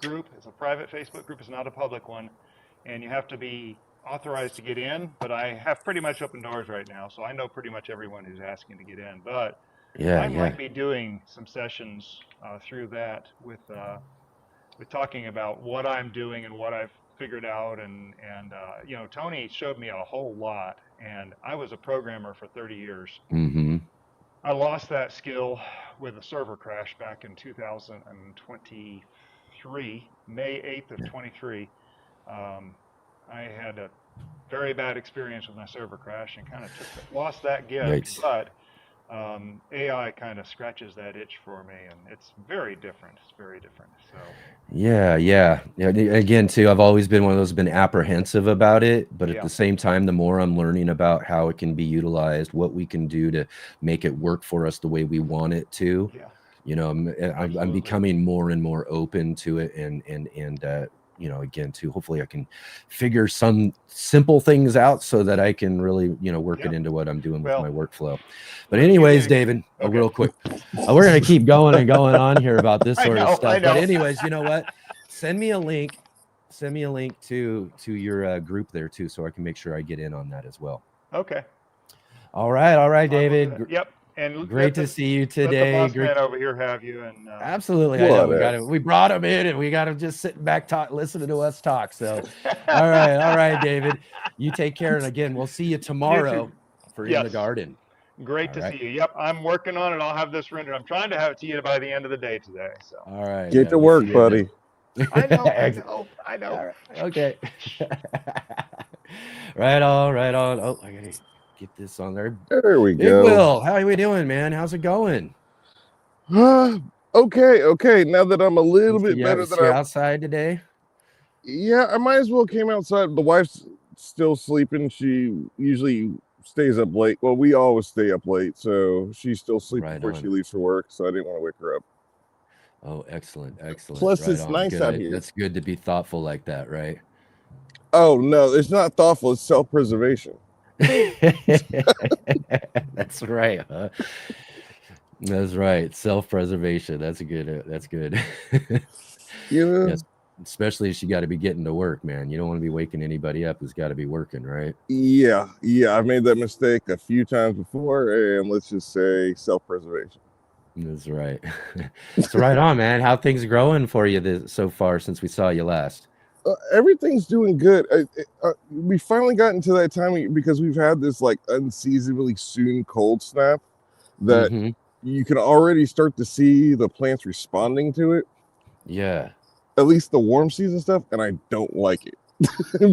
group. It's a private Facebook group. It's not a public one, and you have to be authorized to get in. But I have pretty much open doors right now, so I know pretty much everyone who's asking to get in. But Yeah, I yeah. might be doing some sessions through that with talking about what I'm doing and what I've figured out, and Tony showed me a whole lot, and I was a programmer for 30 years. Mm-hmm. I lost that skill with a server crash back in 2023, May 8th of 23. I had a very bad experience with my server crash and kind of lost that gift, Right. but AI kind of scratches that itch for me, and it's very different. It's very different. So, Yeah, yeah. Yeah. Again, too, I've always been one of those been apprehensive about it, but at yeah, the same time, the more I'm learning about how it can be utilized, what we can do to make it work for us the way we want it to, yeah, I'm absolutely. becoming more and more open to it, and again, too, hopefully I can figure some simple things out so that I can really, work Yeah. it into what I'm doing with Well, my workflow. But let me give you anyways, an David, okay. real quick, we're gonna keep going and going on here about this I sort of know, I stuff. But know. anyways, you know what? Send me a link. Send me a link to your group there too, so I can make sure I get in on that as well. Okay, All I right, will do David. that. Yep, and Great to see you let the today. boss Great. man over here have you. And Absolutely, I know. Whatever. We brought him in, and we got him just sitting back, listening to us talk. So, all right, David. You take care, and again, we'll see you you tomorrow too. for In the Yes, Garden. great All to right, see you. Yep, I'm working on it. I'll have this rendered. I'm trying to have it to you by the end of the day today. So all right. Get Yeah, to we'll work, see you buddy. then. I know, I All know. right. Okay. Right on, right on. Oh, I gotta get this on there. There we Big go. Will, how are we doing, man? How's it going? Okay. Now that I'm a little bit Yeah, better than you're I, outside today. yeah, I might as well came outside. The wife's still sleeping. She usually stays up late. Well, we always stay up late, so she's still asleep Right before on. she leaves for work. So I didn't want to wake her up. Oh, excellent. Plus, Right it's on. nice out Good. here. That's good to be thoughtful like that, right? Oh no, it's not thoughtful. It's self-preservation. That's right. Huh? That's right. Self-preservation. That's good. That's good. Yes. Especially if you got to be getting to work, man. You don't want to be waking anybody up who's got to be working, right? Yeah. I've made that mistake a few times before, and let's just say self-preservation. That's right. So right on, man. How things growing for you so far since we saw you last? Everything's doing good. We finally got into that time because we've had this like unseasonably soon cold snap that Mm-hmm. you can already start to see the plants responding to it, Yeah. at least the warm season stuff, and I don't like it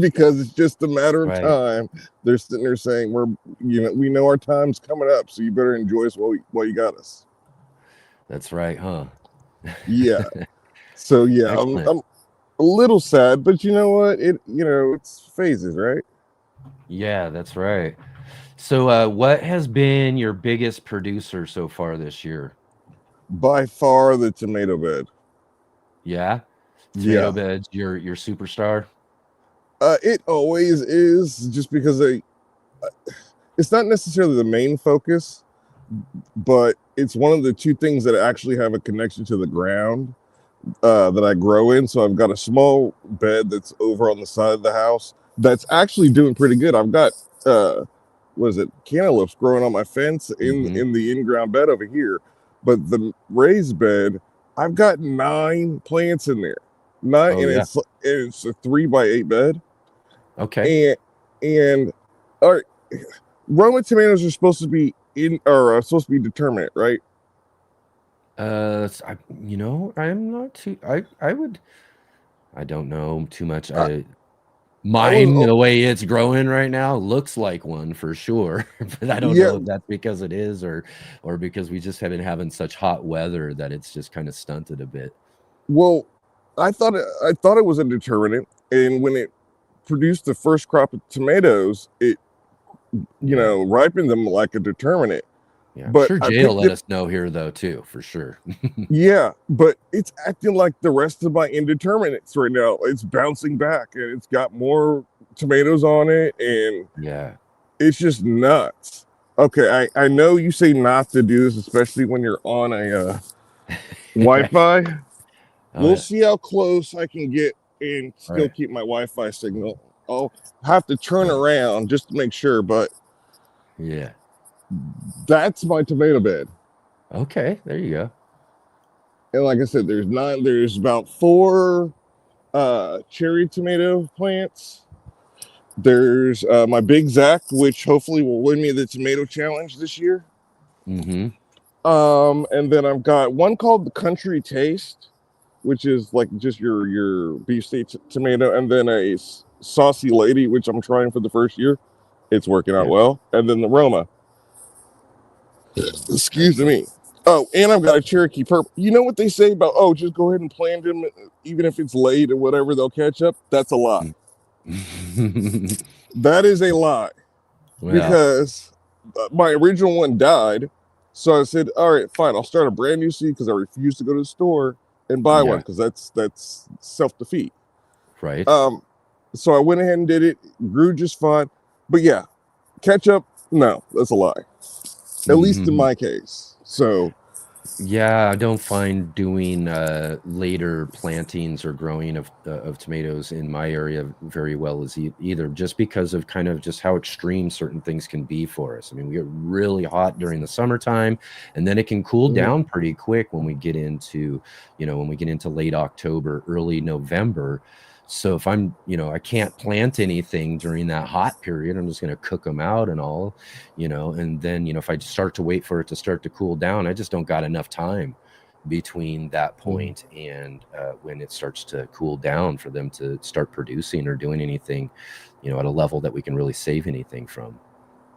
because it's just a matter of Right. time. They're sitting there saying we know our time's coming up, so you better enjoy us while you got us. That's right, huh? Yeah. So yeah, Excellent. I'm a little sad, but you know what? It's phases, right? Yeah, that's right. So what has been your biggest producer so far this year? By far the tomato bed. Yeah? Yeah. Tomato beds, your superstar? It always is, just because it's not necessarily the main focus, but it's one of the two things that actually have a connection to the ground that I grow in. So I've got a small bed that's over on the side of the house that's actually doing pretty good. I've got what is it, cantaloupes growing on my fence in the in-ground bed over here, but the raised bed, I've got 9 plants in there. Nine, Oh, and yeah. it's a 3x8 bed. Okay. And all right, Roma tomatoes are supposed to be determinate, right? I'm not too. I don't know too much. I Mine, was the way it's growing right now, looks like one for sure, but I don't Yeah, know if that's because it is or because we just have been having such hot weather that it's just kind of stunted a bit. well, I thought it was a determinant, and when it produced the first crop of tomatoes, it Yeah. ripened them like a determinant. Yeah. I'm But sure I Jay will picked let it, us know here though too, for sure. yeah, but it's acting like the rest of my indeterminates right now. It's bouncing back, and it's got more tomatoes on it, and Yeah. it's just nuts. Okay, I know you say not to do this, especially when you're on a Wi-Fi. Oh, We'll yeah. see how close I can get and All still right. keep my Wi-Fi signal. I'll have to turn around just to make sure, but Yeah. that's my tomato bed. Okay. There you go. And like I said, there's about 4 cherry tomato plants. There's my Big Zack, which hopefully will win me the tomato challenge this year. Mm-hmm. And then I've got one called the Country Taste, which is like just your beefsteak tomato, and then a Saucy Lady, which I'm trying for the first year. It's working out Yeah. well. And then the Roma. Excuse Excellent. me. Oh, and I've got a Cherokee Purple. You know what they say about, oh, just go ahead and plant them, even if it's late or whatever, they'll catch up? That's a lie. That is a lie, Well, because my original one died. So I said, all right, fine, I'll start a brand new seed, because I refuse to go to the store and buy one, yeah, because that's self-defeat. right. So I went ahead and did it, grew just fine. But yeah, catch up, no, that's a lie. At least in my case. So Yeah, I don't find doing later plantings or growing of tomatoes in my area very well as either, just because of kind of just how extreme certain things can be for us. I mean, we get really hot during the summertime, and then it can cool down pretty quick when we get into, late October, early November. So if I can't plant anything during that hot period, I'm just going to cook them out and all, and then, if I start to wait for it to start to cool down, I just don't got enough time between that point and when it starts to cool down for them to start producing or doing anything, at a level that we can really save anything from.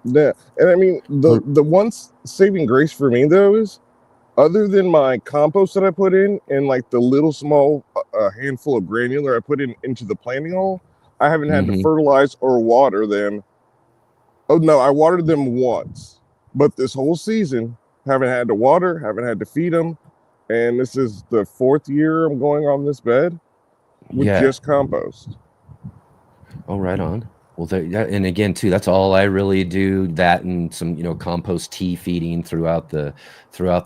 yeah, and I mean, the one saving grace for me though is, other than my compost that I put in and like the little small handful of granular I put into the planting hole, I haven't had to fertilize or water them. Oh no, I watered them once, but this whole season haven't had to water, haven't had to feed them, and this is the 4th year I'm going on this bed with just compost. Oh, right on. Well, and again, too, that's all I really do. That and some, compost tea feeding throughout the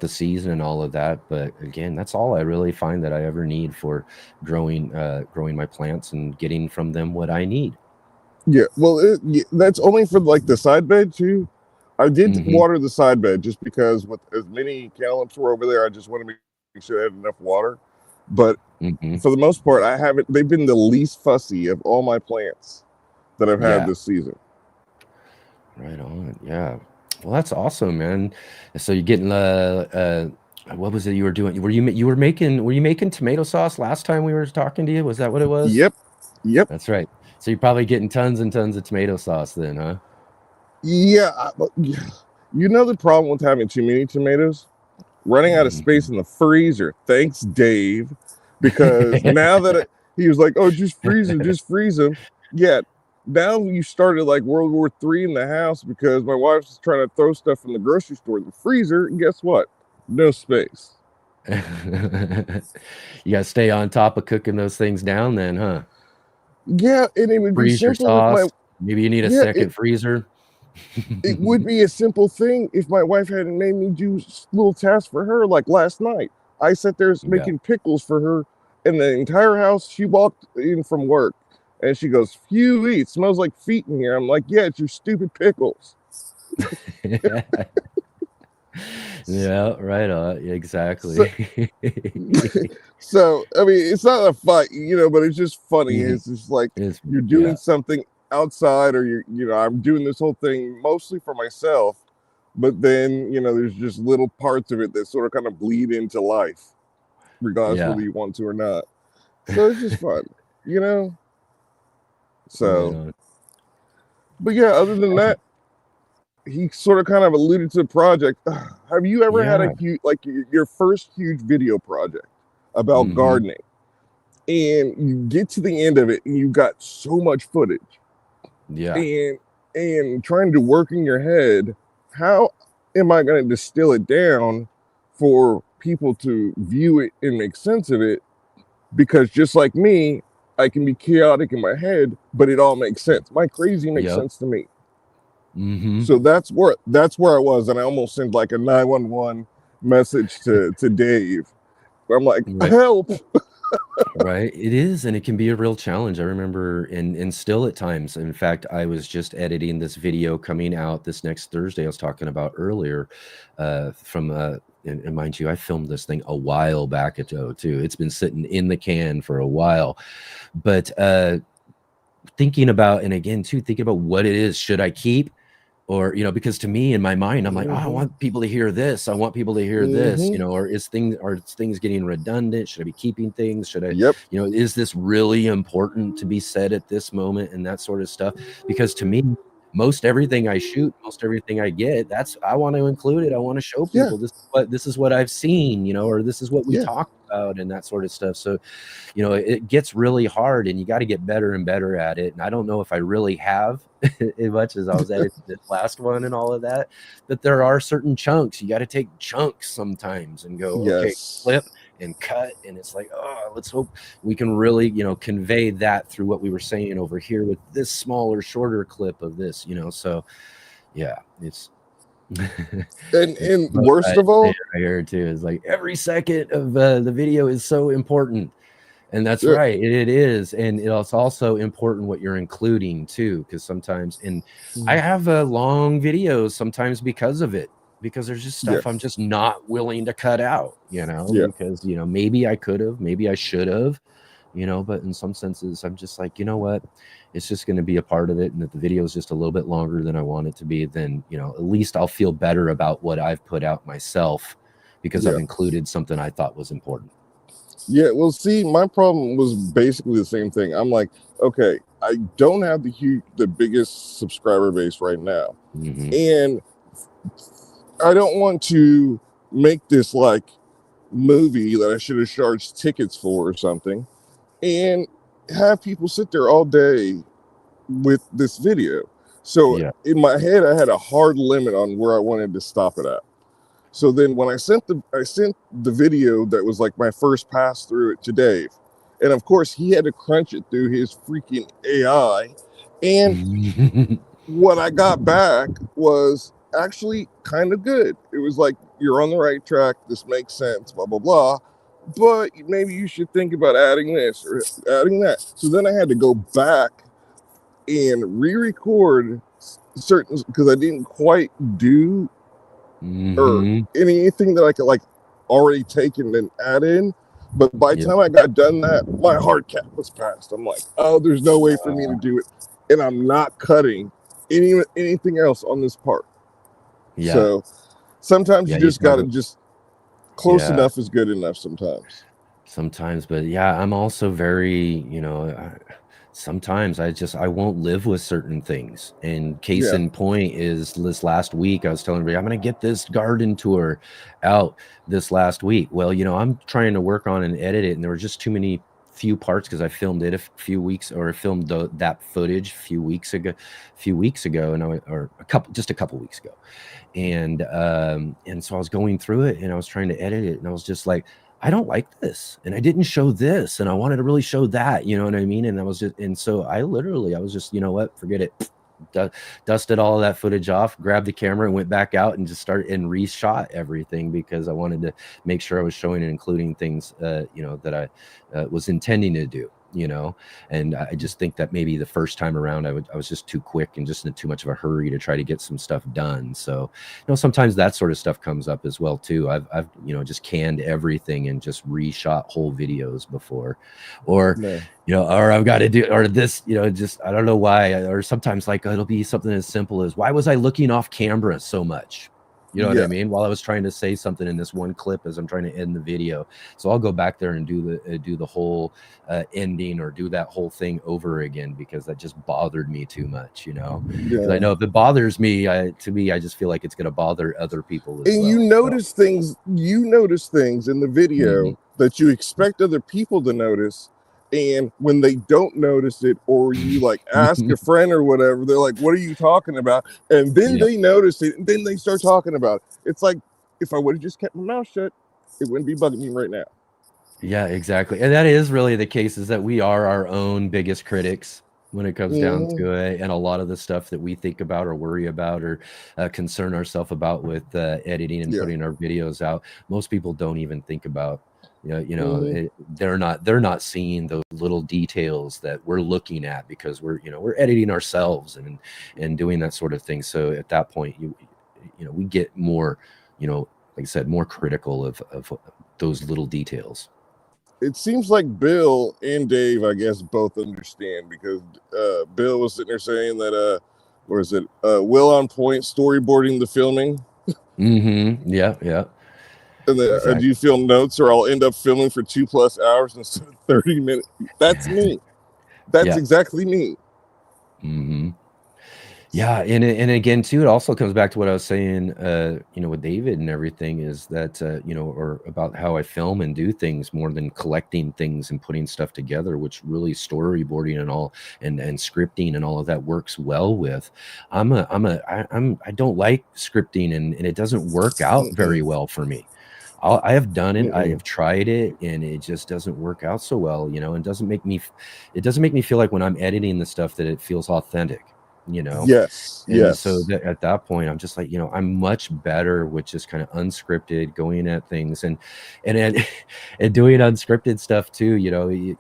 season and all of that. But again, that's all I really find that I ever need for growing my plants and getting from them what I need. Yeah, well, that's only for like the side bed too. I did Mhm. water the side bed just because with as many cantaloupes were over there, I just want to make sure I had enough water. But Mhm. for the most part, I haven't. They've been the least fussy of all my plants that I've had Yeah. this season. Right on. Yeah. Well, that's awesome, man. So you're getting what was it you were doing? Were you making tomato sauce last time we were talking to you? Was that what it was? Yep, yep, That's right. So you're probably getting tons and tons of tomato sauce then, huh? yeah. You know the problem with having too many tomatoes? Running out of space Mhm. in the freezer. Thanks, Dave. Because now that he was like, "Oh, just freeze them." Yeah. Now you started like World War III in the house because my wife's trying to throw stuff from the grocery store in the freezer, and guess what? No space. You gotta stay on top of cooking those things down then, huh? Yeah, and it would be Freeze your simple if sauce. Maybe you need a yeah, second freezer. it would be a simple thing if my wife hadn't made me do little tasks for her. Like last night, I sat there Yeah. making pickles for her, and the entire house. She walked in from work, and she goes, "Phew, it smells like feet in here." I'm like, "Yeah, it's your stupid pickles." Yeah, right on. So, Exactly. so I mean, it's not a fight, but it's just funny. Mhm. It's just like It's you're doing yeah. something outside, or I'm doing this whole thing mostly for myself, but then there's just little parts of it that sort of kind of bleed into life, regardless Yeah. whether you want to or not. So it's just fun, you know. Right So, on. but yeah, other than Awesome. that, he sort of kind of alluded to the project. Have you ever had Yeah. a huge, like your first huge video project about Mhm. gardening, and you get to the end of it and you got so much footage, Yeah. and trying to work in your head, how am I going to distill it down for people to view it and make sense of it? Because just like me, I can be chaotic in my head, but it all makes sense. My crazy makes Yep. sense to me. Mhm. So that's where I was, and I almost sent like a 911 message to Dave. I'm like, Right. help. Right. It is, and it can be a real challenge. I remember and still at times. In fact, I was just editing this video coming out this next Thursday I was talking about earlier, from and mind you, I filmed this thing a while back ago too. It's been sitting in the can for a while. But thinking about, and again too, thinking about what it is, should I keep? Or, because to me in my mind, I'm like, oh, I Hmm. want people to hear this. I want people to hear this, Hmm. or are things getting redundant? Should I be keeping things? Should I, Yep. is this really important to be said at this moment and that sort of stuff? Because to me, most everything I shoot, most everything I get, I want to include it. I want to show Yeah. people this is what I've seen, or this is what we Yeah. talked about and that sort of stuff. So, it gets really hard and you got to get better and better at it. And I don't know if I really have as much as I was editing this last one and all of that, but there are certain chunks. You got to take chunks sometimes and go, okay, Yes. flip and cut. And it's like, oh, let's hope we can really, convey that through what we were saying over here with this smaller, shorter clip of this, so yeah, it's And what worst I of all, hear too is like every second of the video is so important. And that's right. It is. And it's also important what you're including too, because sometimes, and I have long videos sometimes because of it, because there's just stuff I'm yes. just not willing to cut out, Yeah. because, maybe I could have, maybe I should have, but in some senses, I'm just like, you know what? It's just going to be a part of it. And if the video is just a little bit longer than I want it to be, then, at least I'll feel better about what I've put out myself because Yeah. I've included something I thought was important. Yeah, well, see, my problem was basically the same thing. I'm like, okay, I don't have the biggest subscriber base right now, Mhm. and I don't want to make this like movie that I should have charged tickets for or something, and have people sit there all day with this video. So Yeah. in my head, I had a hard limit on where I wanted to stop it at. So then when I sent the video that was like my first pass through it to Dave, and of course he had to crunch it through his freaking AI, and what I got back was actually kind of good. It was like, you're on the right track, this makes sense, blah blah blah, but maybe you should think about adding this or adding that. So then I had to go back and re-record certain, because I didn't quite do or Mhm. anything that I could like already take and then add in. But by the Yep. time I got done that, my hard cap was passed. I'm like, oh, there's no way for me to do it, and I'm not cutting anything else on this part. Yeah. So sometimes Yeah, you you just gotta talk just close Yeah. enough is good enough sometimes. Sometimes, but yeah, I'm also very, sometimes I won't live with certain things. And case Yeah. in point is this last week, I was telling everybody I'm going to get this garden tour out this last week. Well, I'm trying to work on and edit it, and there were just too many few parts because I filmed it a few weeks, or I filmed that footage a few weeks ago, and or just a couple weeks ago. And so I was going through it and I was trying to edit it, and I was just like, I don't like this, and I didn't show this, and I wanted to really show that, you know what I mean? And so I was just, you know what, forget it. Dusted all of that footage off, grabbed the camera and went back out and just started and reshot everything, because I wanted to make sure I was showing and including things that I was intending to do. And I just think that maybe the first time around I was just too quick and just in too much of a hurry to try to get some stuff done. So sometimes that sort of stuff comes up as well too. I've just canned everything and just reshot whole videos before, or No. or I've got to do, or this, just I don't know why. Or sometimes like it'll be something as simple as, why was I looking off camera so much? You know what I Yeah. mean? While I was trying to say something in this one clip as I'm trying to end the video. So I'll go back there and do the whole ending, or do that whole thing over again, because that just bothered me too much, because I know if it bothers me, I just feel like it's going to bother other people as And well. you notice things in the video that you expect other people to notice, and when they don't notice it, or you like ask a friend or whatever, they're like, what are you talking about? And then they notice it, and then they start talking about it. It's like, if I would have just kept my mouth shut, it wouldn't be bugging me right now. Yeah, exactly. And that is really the case, is that we are our own biggest critics when it comes down to it. And a lot of the stuff that we think about or worry about or concern ourselves about with editing and putting our videos out, most people don't even think about. They're not seeing those little details that we're looking at, because we're editing ourselves and doing that sort of thing. So at that point, we get more, like I said, more critical of those little details. It seems like Bill and Dave, I guess, both understand, because Bill was sitting there saying that Will on Point storyboarding the filming. Yeah. And then Exactly. do you film notes, or I'll end up filming for 2+ hours instead of 30 minutes? That's me. That's exactly me. Yeah, and again too, it also comes back to what I was saying, with David and everything, is that or about how I film and do things more than collecting things and putting stuff together, which really storyboarding and all and scripting and all of that works well with. I don't like scripting, and it doesn't work out very well for me. I have done it. I have tried it, and it just doesn't work out so well, and doesn't make me feel like when I'm editing the stuff that it feels authentic. Yes. So at that point, I'm just like, I'm much better with just kind of unscripted, going at things and doing unscripted stuff too. You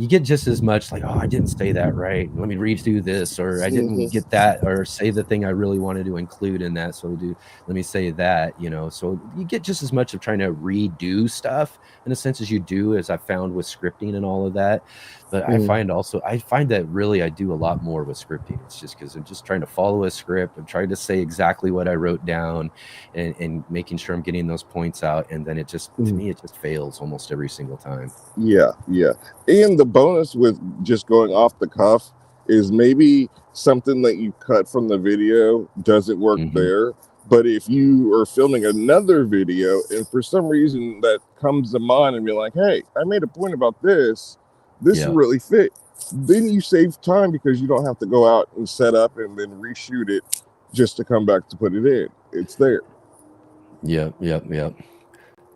get just as much like, oh, I didn't say that right, let me redo this, or I didn't get that, or say the thing I really wanted to include in that, so let me say that. So you get just as much of trying to redo stuff in a sense as you do, as I found with scripting and all of that. But I find that really I do a lot more with scripting. It's just because I'm just trying to follow a script. I'm trying to say exactly what I wrote down, and making sure I'm getting those points out. And then it just, to me, it just fails almost every single time. Yeah. And the bonus with just going off the cuff is maybe something that you cut from the video doesn't work there. But if you are filming another video and for some reason that comes to mind and be like, hey, I made a point about this really fit, then you save time, because you don't have to go out and set up and then reshoot it just to come back to put it in. It's there. Yeah.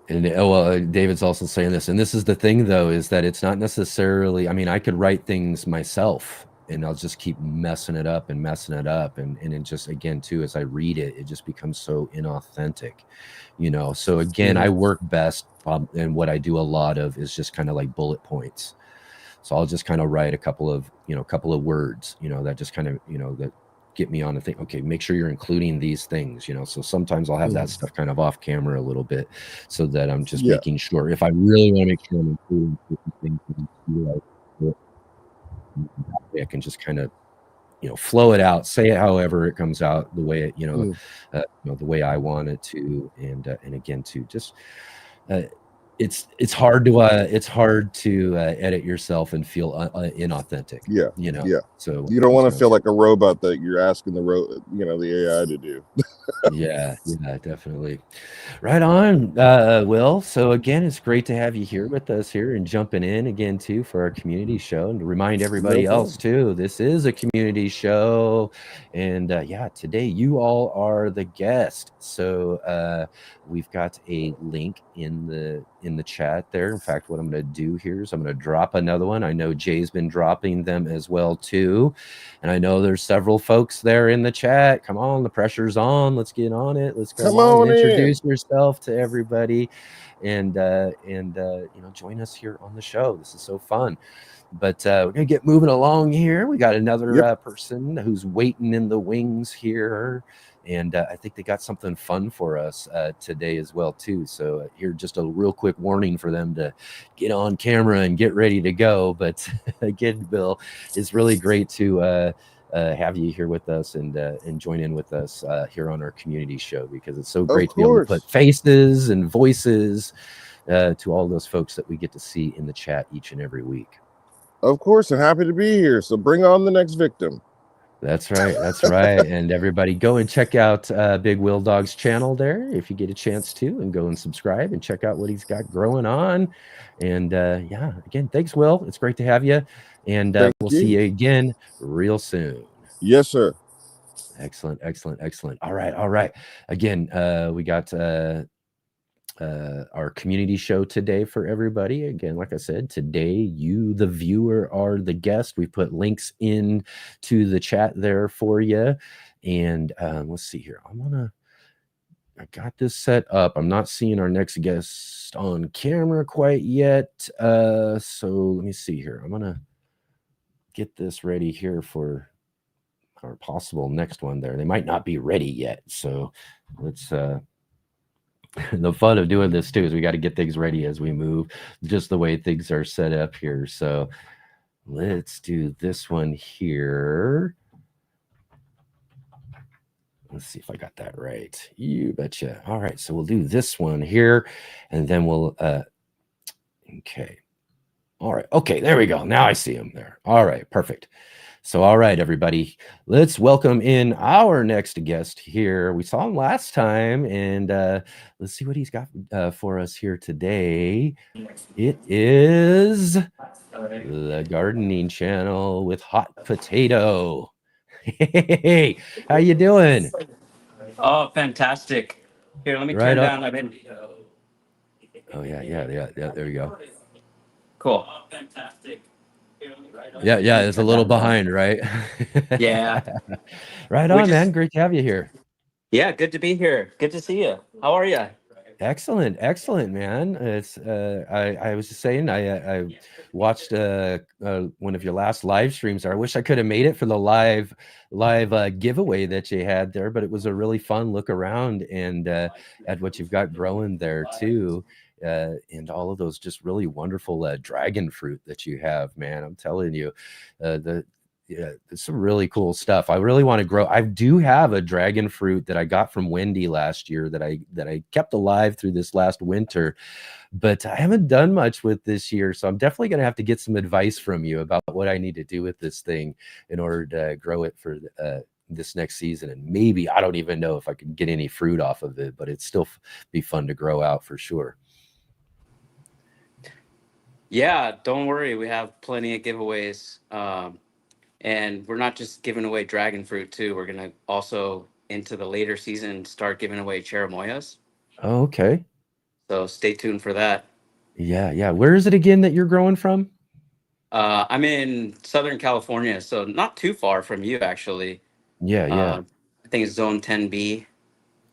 And David's also saying this, and this is the thing though, is that it's not necessarily, I could write things myself and I'll just keep messing it up, and it just, again too, as I read it, it just becomes so inauthentic, so again, I work best, and what I do a lot of is just kind of like bullet points. So I'll just kind of write a couple of words, that just kind of, that get me on to think, okay, make sure you're including these things, you know. So sometimes I'll have that stuff kind of off camera a little bit, so that I'm just making sure, if I really want to make sure I'm including certain things, I can just kind of, you know, flow it out, say it however it comes out, the way it, you know, the way I want it to. And again, to just it's hard to edit yourself and feel inauthentic. Yeah, you know. yeah. So You don't want to feel like a robot that you're asking the AI to do. yeah, definitely. Right on, Will. So again, it's great to have you here with us here and jumping in again too for our community show. And to remind everybody else too, this is a community show, and yeah, today you all are the guest. So we've got a link in the chat there. In fact, what I'm going to do here is I'm going to drop another one. I know Jay's been dropping them as well too, and I know there's several folks there in the chat. Come on, the pressure's on. Let's get on it. Let's go on. Introduce yourself to everybody, and you know, join us here on the show. This is so fun. But we're gonna get moving along here. We got another person who's waiting in the wings here, and I think they got something fun for us today as well too. So here, just a real quick warning for them to get on camera and get ready to go. But again, Bill, it's really great to have you here with us and join in with us here on our community show, because it's so great to be able to put faces and voices to all those folks that we get to see in the chat each and every week. Of course, I'm happy to be here. So bring on the next victim. That's right. That's right. And everybody go and check out Big Will Dog's channel there if you get a chance to, and go and subscribe and check out what he's got growing on. And yeah, again, thanks, Will. It's great to have you. And we'll see you again real soon. Yes, sir. Excellent. All right. Again, we got our community show today for everybody. Again, like I said, today you, the viewer, are the guest. We put links in to the chat there for you. And let's see here. I got this set up. I'm not seeing our next guest on camera quite yet. So let me see here. I'm gonna get this ready here for our possible next one there. They might not be ready yet. So let's the fun of doing this too is we got to get things ready as we move, just the way things are set up here. So let's do this one here. Let's see if I got that right. You betcha. All right, so we'll do this one here, and then we'll okay. All right. Okay, there we go. Now I see him there. All right, perfect. So, all right, everybody, let's welcome in our next guest here. We saw him last time, and let's see what he's got for us here today. It is the Gardening Channel with Hot Potato. Hey, how you doing? Oh, fantastic. Here, let me turn down. Oh, yeah. There you go. Cool. Oh, fantastic. Yeah, it's a little behind, right? Yeah. Right on, man. Great to have you here. Yeah, good to be here. Good to see you. How are you? Excellent, man. It's I was just saying, I watched one of your last live streams. I wish I could have made it for the live giveaway that you had there, but it was a really fun look around and at what you've got growing there too. And all of those just really wonderful dragon fruit that you have, man. I'm telling you, it's some really cool stuff. I really want to grow. I do have a dragon fruit that I got from Wendy last year that I kept alive through this last winter, but I haven't done much with this year. So I'm definitely going to have to get some advice from you about what I need to do with this thing in order to grow it for this next season. And maybe, I don't even know if I can get any fruit off of it, but it'd still be fun to grow out for sure. Yeah, don't worry. We have plenty of giveaways. And we're not just giving away dragon fruit too. We're going to also, into the later season, start giving away cherimoyas. Oh, okay. So stay tuned for that. Yeah. Where is it again that you're growing from? I'm in Southern California, so not too far from you, actually. Yeah. I think it's Zone 10B.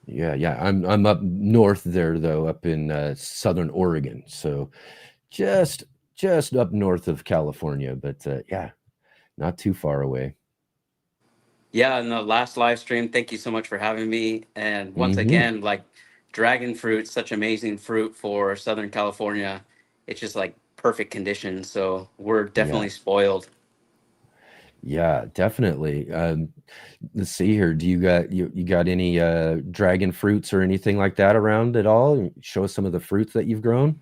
Yeah. I'm up north there though, up in Southern Oregon. So just up north of California, but yeah, not too far away. Yeah, in the last live stream, thank you so much for having me. And once Hmm. again, like dragon fruit, such amazing fruit for Southern California. It's just like perfect conditions. So we're Yeah. definitely spoiled. Yeah, definitely. Let's see here. Do you got any dragon fruits or anything like that around at all? Show us some of the fruits that you've grown.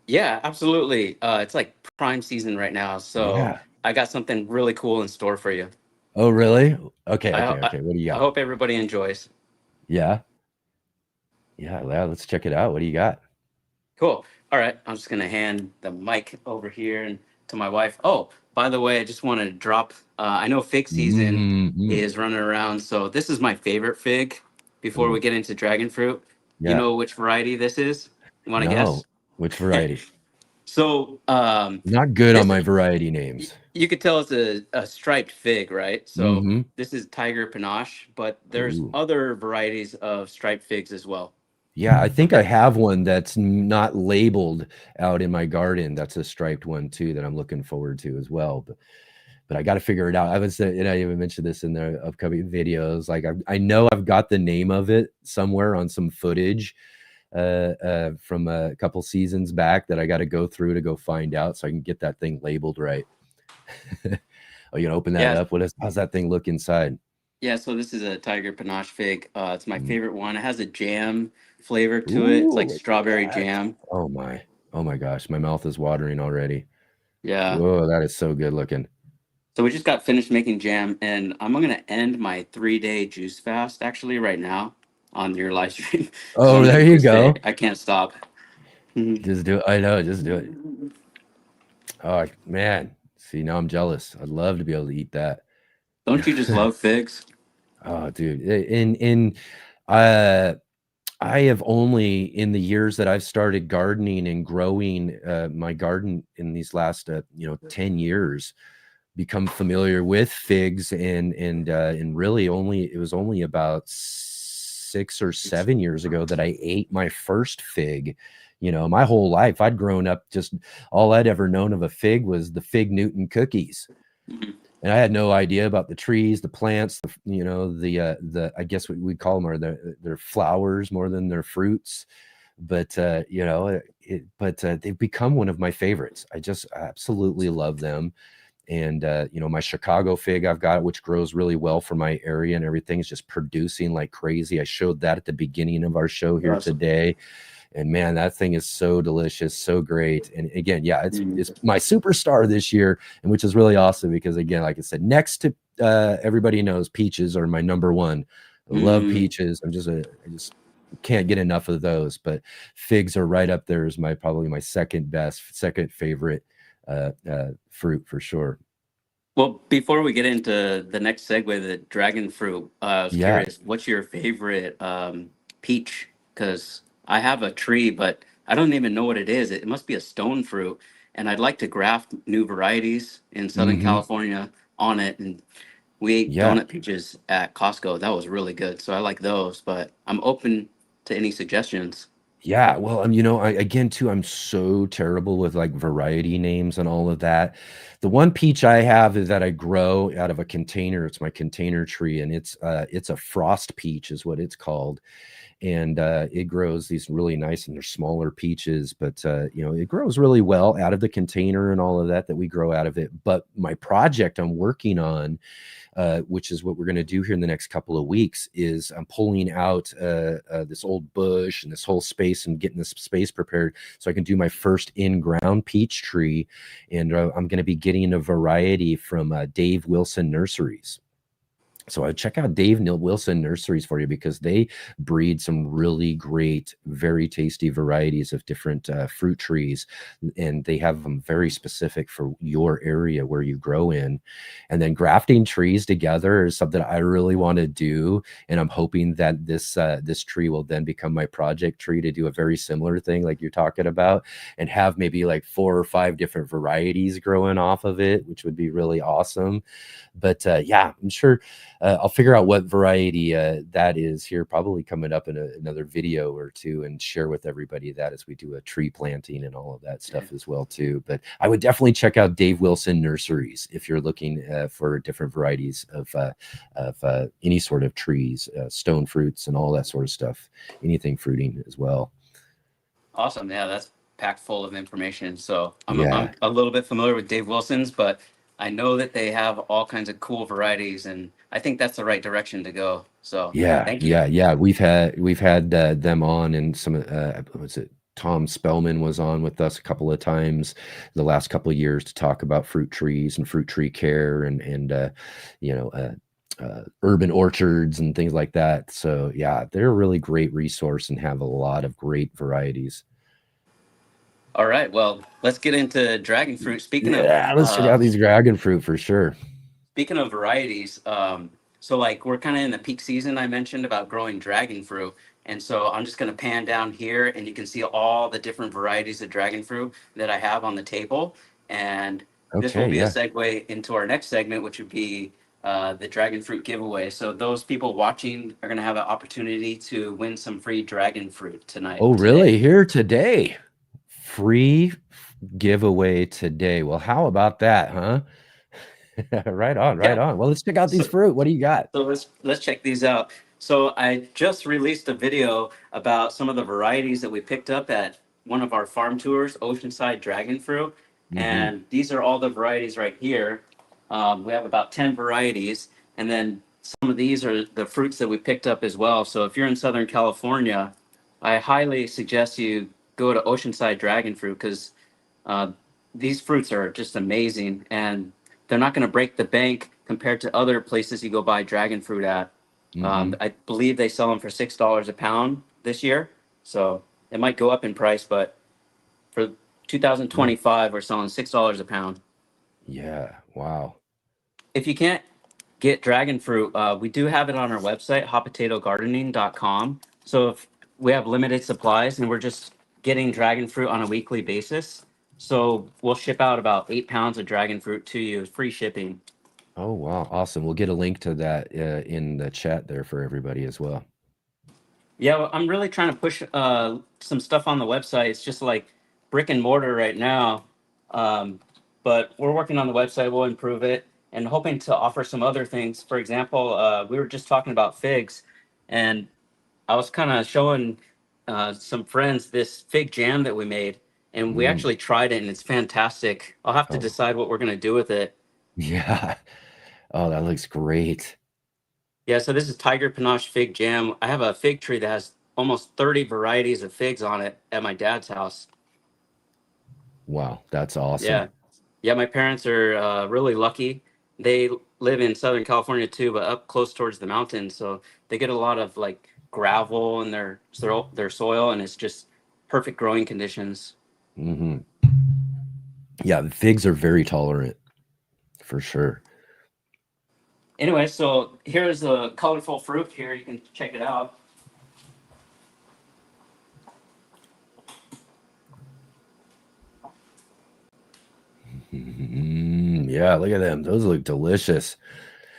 Yeah, absolutely. It's like prime season right now. So Yeah. I got something really cool in store for you. Oh, really? Okay, I, okay, ho- I, okay. What do you I got? hope everybody enjoys. Yeah. Yeah, yeah, let's check it out. What do you got? Cool. All right. I'm just going to hand the mic over here and to my wife. Oh, by the way, I just want to drop. I know fig season Mm-hmm. is running around. So this is my favorite fig before we Ooh, get into dragon fruit. You yeah. know which variety this is? You want to No. guess? Which variety? So Not good on this my is, variety names. you could tell it's a striped fig, right? So Mm-hmm. this is Tiger Panache, but there's Ooh. other varieties of striped figs as well. Yeah, I think I have one that's not labeled out in my garden. That's a striped one too that I'm looking forward to as well. But I got to figure it out. I was, and I even mentioned this in the upcoming videos. Like I know I've got the name of it somewhere on some footage from a couple seasons back that I got to go through to go find out so I can get that thing labeled right. Oh, you gonna open that Yeah. up? How's that thing look inside? Yeah, so this is a Tiger Panache fig. It's my Mm. favorite one. It has a jam flavor to it. It's Ooh, like look at strawberry that. jam. Oh my gosh, my mouth is watering already. Yeah. Whoa, that is so good looking. So we just got finished making jam, and I'm gonna end my 3-day juice fast actually right now on your live stream. So Oh, I'm there gonna you juice today. go. I can't stop. Mhm. Just do it. I know, just do it. Oh man. See, now I'm jealous. I'd love to be able to eat that. Don't you just love figs? Oh, dude. Uh I have only in the years that I've started gardening and growing my garden in these last 10 years become familiar with figs and really only it was only about 6 or 7 years ago that I ate my first fig. My whole life I'd grown up just all I'd ever known of a fig was the Fig Newton cookies. Mhm. And I had no idea about the trees, the plants, the I guess what we call them are their flowers more than their fruits. But they've become one of my favorites. I just absolutely love them. And my Chicago fig I've got, which grows really well for my area and everything, is just producing like crazy. I showed that at the beginning of our show here Awesome. today. And man, that thing is so delicious, so great. And again, yeah, it's Mhm. my superstar this year, and which is really awesome because again, like I said, next to everybody knows peaches are my number one. I love Mm. peaches. I just can't get enough of those. But figs are right up there as probably my second favorite fruit for sure. Well, before we get into the next segue, the dragon fruit, I was Yeah. curious, what's your favorite peach? Because I have a tree, but I don't even know what it is. It must be a stone fruit, and I'd like to graft new varieties in Southern Hmm. California on it. And we ate Yeah. donut peaches at Costco. That was really good. So I like those, but I'm open to any suggestions. Yeah, well, I again too, I'm so terrible with like variety names and all of that. The one peach I have is that I grow out of a container. It's my container tree, and it's a frost peach, is what it's called. And it grows these really nice, and they're smaller peaches, but it grows really well out of the container and all of that we grow out of it. But my project I'm working on, which is what we're going to do here in the next couple of weeks, is I'm pulling out this old bush and this whole space and getting this space prepared so I can do my first in-ground peach tree. And I'm going to be getting a variety from Dave Wilson Nurseries. So I check out Dave Wilson Nurseries for you because they breed some really great, very tasty varieties of different fruit trees, and they have them very specific for your area where you grow in. And then grafting trees together is something I really want to do, and I'm hoping that this tree will then become my project tree to do a very similar thing like you're talking about, and have maybe like 4 or 5 different varieties growing off of it, which would be really awesome. But yeah, I'm sure I'll figure out what variety that is here, probably coming up in another video or two, and share with everybody that as we do a tree planting and all of that stuff as well too. But I would definitely check out Dave Wilson Nurseries if you're looking for different varieties of any sort of trees, stone fruits, and all that sort of stuff. Anything fruiting as well. Awesome. Yeah, that's packed full of information. So I'm Yeah. a little bit familiar with Dave Wilson's, but I know that they have all kinds of cool varieties, and I think that's the right direction to go. So Yeah, thank you. yeah. We've had them on, and some was it Tom Spellman was on with us a couple of times the last couple of years to talk about fruit trees and fruit tree care and urban orchards and things like that. So yeah, they're a really great resource and have a lot of great varieties. All right. Well, let's get into dragon fruit. Yeah, let's check out these dragon fruit for sure. Speaking of varieties, so like we're kind of in the peak season. I mentioned about growing dragon fruit, and so I'm just going to pan down here, and you can see all the different varieties of dragon fruit that I have on the table. And this will Okay, be yeah. a segue into our next segment, which would be the dragon fruit giveaway. So those people watching are going to have an opportunity to win some free dragon fruit tonight. Oh, today. really? Here today? Free giveaway today. Well, how about that, huh? Right on. Well, let's check out these fruit. What do you got? So let's check these out. So I just released a video about some of the varieties that we picked up at one of our farm tours, Oceanside Dragon Fruit. And these are all the varieties right here. We have about 10 varieties. And then some of these are the fruits that we picked up as well. So if you're in Southern California, I highly suggest you go to Oceanside Dragon Fruit because these fruits are just amazing. And they're not going to break the bank compared to other places you go buy dragon fruit at. I believe they sell them for $6 a pound this year. So it might go up in price, but for 2025, we're selling $6 a pound. Yeah. Wow. If you can't get dragon fruit, we do have it on our website, hotpotatogardening.com. So if we have limited supplies and we're just getting dragon fruit on a weekly basis, so we'll ship out about 8 pounds of dragon fruit to you, free shipping. Oh, wow. Awesome. We'll get a link to that in the chat there for everybody as well. Yeah, well, I'm really trying to push some stuff on the website. It's just like brick and mortar right now. But we're working on the website. We'll improve it and hoping to offer some other things. For example, we were just talking about figs, and I was kind of showing some friends this fig jam that we made, and we actually tried it, and it's fantastic. I'll have to decide what we're going to do with it. Yeah. Oh, that looks great. Yeah, so this is Tiger Panache fig jam. I have a fig tree that has almost 30 varieties of figs on it at my dad's house. Wow, that's awesome. Yeah, my parents are really lucky. They live in Southern California too, but up close towards the mountains, so they get a lot of like gravel in their soil, and it's just perfect growing conditions. Yeah, the figs are very tolerant, for sure. Anyway, so here's the colorful fruit here. You can check it out. Yeah, look at them. Those look delicious.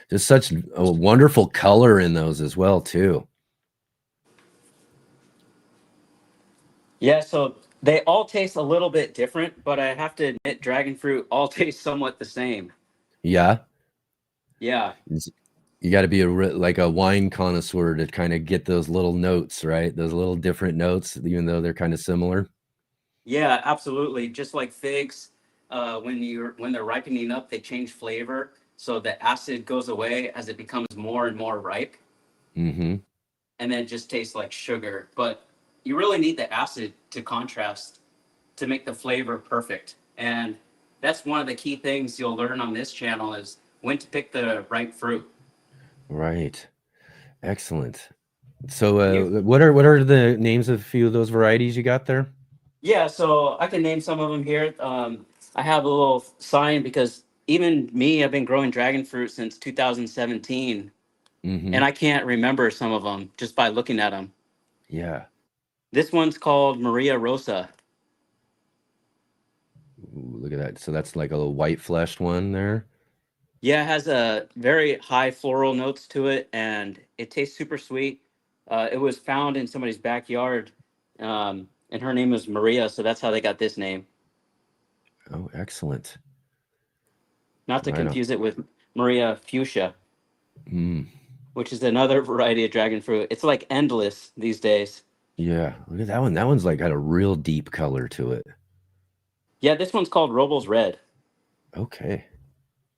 Just such a wonderful color in those as well, too. Yeah, so they all taste a little bit different, but I have to admit, dragon fruit all taste somewhat the same. Yeah. Yeah. You got to be like a wine connoisseur to kind of get those little notes, right? Those little different notes, even though they're kind of similar. Yeah, absolutely. Just like figs, when they're ripening up, they change flavor, so the acid goes away as it becomes more and more ripe, and then it just tastes like sugar. But you really need the acid to contrast to make the flavor perfect, and that's one of the key things you'll learn on this channel is when to pick the right fruit. Right. Excellent. So what are the names of a few of those varieties you got there? Yeah, so I can name some of them here. I have a little sign because even me, I've been growing dragon fruit since 2017, and I can't remember some of them just by looking at them. Yeah. This one's called Maria Rosa. Ooh, look at that. So that's like a little white fleshed one there. Yeah, it has a very high floral notes to it, and it tastes super sweet. It was found in somebody's backyard, and her name was Maria, so that's how they got this name. Oh, excellent. Not to Right on. confuse it with Maria fuchsia, Mm, which is another variety of dragon fruit. It's like endless these days. yeah, look at that one. That one's like got a real deep color to it. Yeah, this one's called Robles Red, Okay.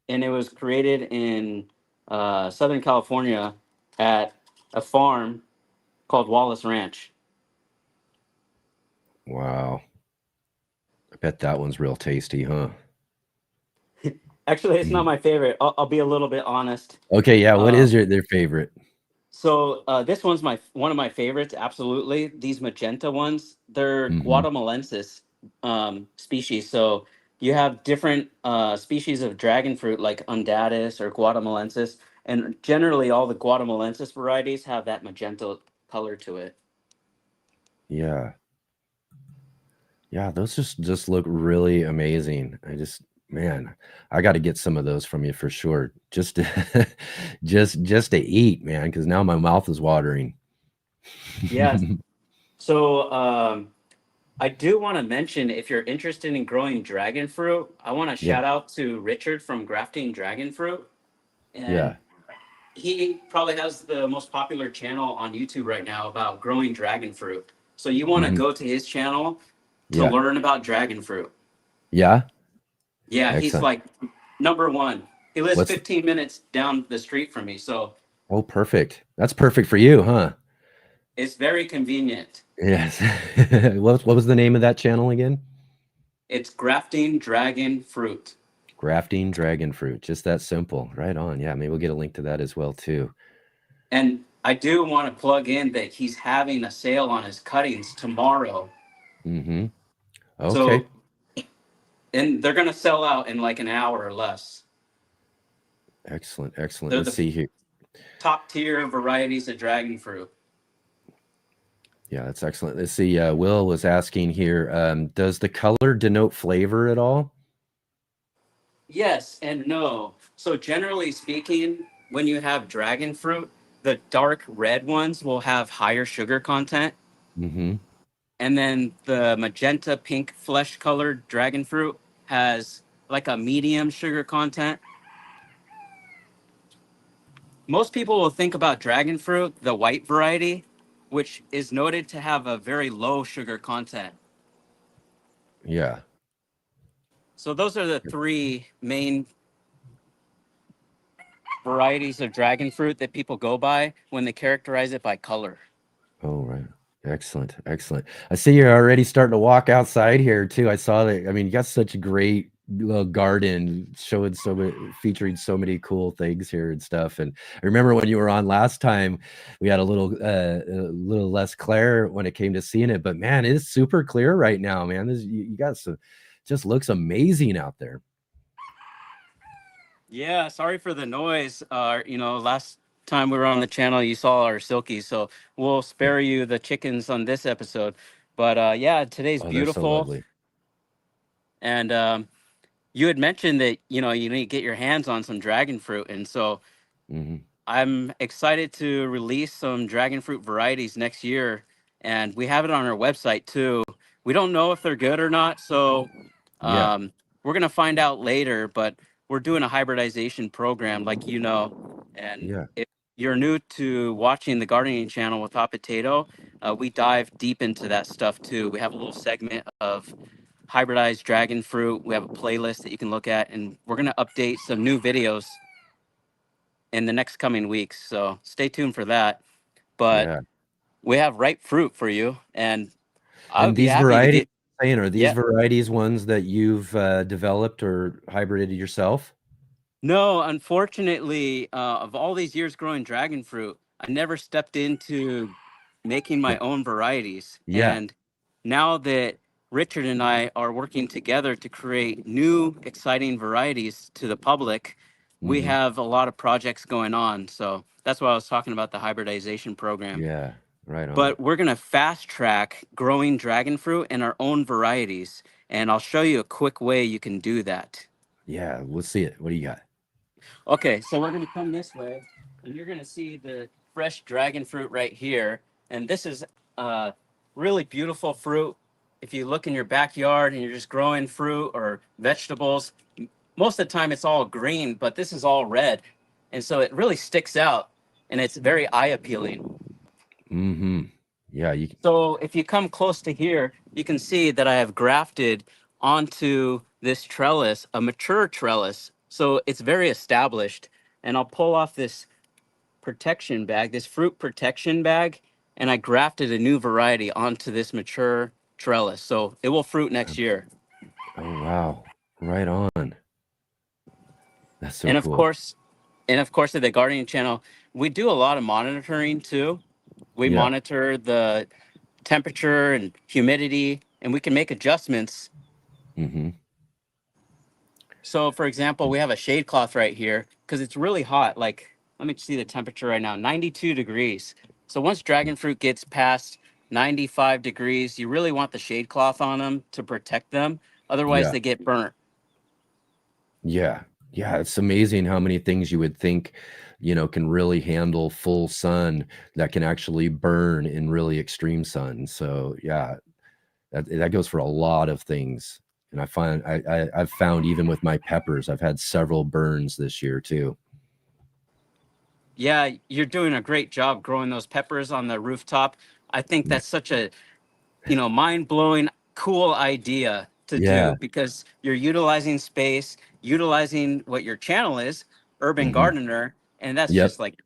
and it was created in Southern California at a farm called Wallace Ranch. Wow. I bet that one's real tasty, huh? Actually, it's not Mm. my favorite. I'll be a little bit honest. Okay, yeah. What Uh, is their favorite? So this one's one of my favorites. Absolutely, these magenta ones. They're Hmm. Guatemalensis species. So you have different species of dragon fruit like Undatus or Guatemalensis, and generally all the Guatemalensis varieties have that magenta color to it. Yeah. Yeah, those just look really amazing. Man, I got to get some of those from you for sure. Just to, just to eat, man, because now my mouth is watering. Yeah. So I do want to mention if you're interested in growing dragon fruit, I want to Yeah, shout out to Richard from Grafting Dragon Fruit. yeah. And he probably has the most popular channel on YouTube right now about growing dragon fruit. So you want to Hmm. go to his channel to Yeah, learn about dragon fruit. yeah. Yeah, he's Excellent. like number one. He lives What's 15 minutes down the street from me, so Oh, perfect. That's perfect for you, huh? it's very convenient. Yes. What was the name of that channel again? It's Grafting Dragon Fruit. Grafting Dragon Fruit. Just that simple. Right on. Yeah, maybe we'll get a link to that as well too. And I do want to plug in that he's having a sale on his cuttings tomorrow. Mm-hmm. Okay. So, and they're going to sell out in like an hour or less. Excellent. Excellent. They're Let's the see here. top tier varieties of dragon fruit. Yeah, that's excellent. Let's see. Will was asking here, does the color denote flavor at all? Yes and no. So generally speaking, when you have dragon fruit, the dark red ones will have higher sugar content. Mm-hmm. And then the magenta pink flesh colored dragon fruit has like a medium sugar content. Most people will think about dragon fruit, the white variety, which is noted to have a very low sugar content. Yeah. So those are the three main varieties of dragon fruit that people go by when they characterize it by color. Oh, right. Excellent. Excellent. I see you're already starting to walk outside here too. I saw that. I mean, you got such a great little garden showing featuring so many cool things here and stuff. And I remember when you were on last time, we had a little less clear when it came to seeing it, but man, it's super clear right now, man. You got some, just looks amazing out there. Yeah, sorry for the noise. Last time we were on the channel, you saw our silkies, so we'll spare you the chickens on this episode. But yeah, today's Oh, they're so beautiful. lovely. And you had mentioned that, you need to get your hands on some dragon fruit. And so Hmm. I'm excited to release some dragon fruit varieties next year. And we have it on our website too. We don't know if they're good or not. So Yeah. we're going to find out later. But we're doing a hybridization program, like you know. And Yeah. if you're new to watching the gardening channel with Hot Potato, we dive deep into that stuff too. We have a little segment of hybridized dragon fruit. We have a playlist that you can look at. And we're going to update some new videos in the next coming weeks. So stay tuned for that. But Yeah. we have ripe fruit for you. And I And would be these happy to varieties, get, are these yeah. varieties ones that you've developed or hybridated yourself? No, unfortunately, of all these years growing dragon fruit, I never stepped into making my Yeah. own varieties. Yeah. And now that Richard and I are working together to create new, exciting varieties to the public, we Hmm. have a lot of projects going on. So that's why I was talking about the hybridization program. Yeah. Right on. But we're going to fast track growing dragon fruit in our own varieties. And I'll show you a quick way you can do that. Yeah. Let's see it. What do you got? Okay, so we're gonna come this way, and you're gonna see the fresh dragon fruit right here. And this is really beautiful fruit. If you look in your backyard and you're just growing fruit or vegetables, most of the time it's all green, but this is all red. And so it really sticks out and it's very eye appealing. Mm-hmm. Yeah, you So if you come close to here, you can see that I have grafted onto this trellis, a mature trellis. So it's very established. And I'll pull off this protection bag, this fruit protection bag, and I grafted a new variety onto this mature trellis. So it will fruit next year. oh wow. Right on. That's so And of cool. course, at the gardening channel, we do a lot of monitoring too. We Yeah. monitor the temperature and humidity, and we can make adjustments. Mm-hmm. So for example, we have a shade cloth right here because it's really hot. Like, let me see the temperature right now, 92 degrees. So once dragon fruit gets past 95 degrees, you really want the shade cloth on them to protect them. Otherwise Yeah. they get burnt. Yeah. Yeah. It's amazing how many things you would think, can really handle full sun that can actually burn in really extreme sun. So yeah, that goes for a lot of things. And I've found even with my peppers, I've had several burns this year too. Yeah, you're doing a great job growing those peppers on the rooftop. I think that's such a, mind-blowing, cool idea to Yeah. do because you're utilizing space, utilizing what your channel is, Urban Mhm. Gardener, and that's Yep. just like,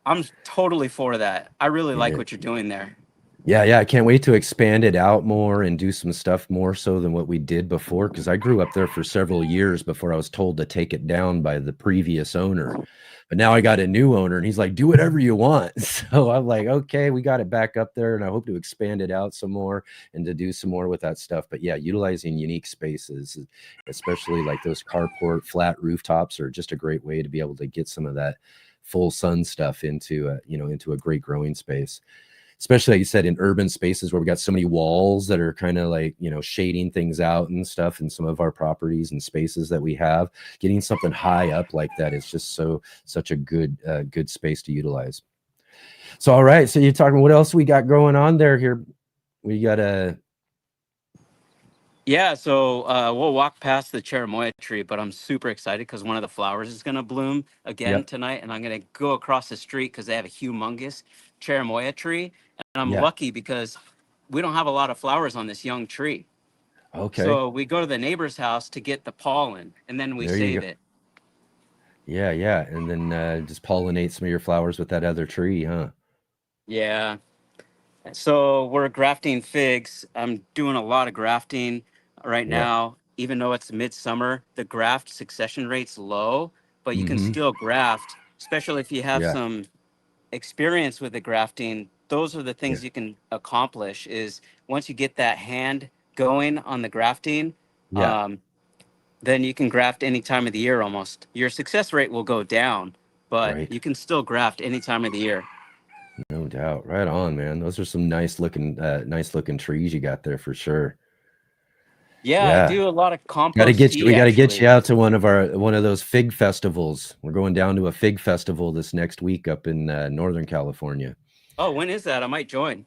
I'm totally for that. I really like Yeah. what you're doing there. Yeah, I can't wait to expand it out more and do some stuff more so than what we did before, because I grew up there for several years before I was told to take it down by the previous owner. But now I got a new owner and he's like, do whatever you want. So I'm like, okay, we got it back up there and I hope to expand it out some more and to do some more with that stuff. But yeah, utilizing unique spaces, especially like those carport flat rooftops, are just a great way to be able to get some of that full sun stuff into a great growing space. Especially like you said, in urban spaces where we got so many walls that are kind of like, shading things out and stuff in some of our properties and spaces that we have. Getting something high up like that is just such a good space to utilize. So, all right. So you're talking, what else we got going on there here? We got Yeah, so we'll walk past the cherimoya tree, but I'm super excited because one of the flowers is going to bloom again Yep. tonight, and I'm going to go across the street because they have a humongous cherimoya tree, and I'm Yeah. lucky because we don't have a lot of flowers on this young tree. Okay. So we go to the neighbor's house to get the pollen, and then we There you save go. it. Yeah. And then just pollinate some of your flowers with that other tree, huh? Yeah. So we're grafting figs. I'm doing a lot of grafting right Yeah. now. Even though it's midsummer, the graft succession rate's low, but you can Mhm. still graft, especially if you have Yeah. some experience with the grafting. Those are the things Yeah. you can accomplish is once you get that hand going on the grafting, Yeah. then you can graft any time of the year almost. Your success rate will go down, but Right. you can still graft any time of the year. No doubt. Right on, man. Those are some nice looking trees you got there for sure. Yeah, I Yeah. do a lot of We compost gotta get tea, you out to one of those fig festivals. We're going down to a fig festival this next week up in Northern California. Oh, when is that? I might join.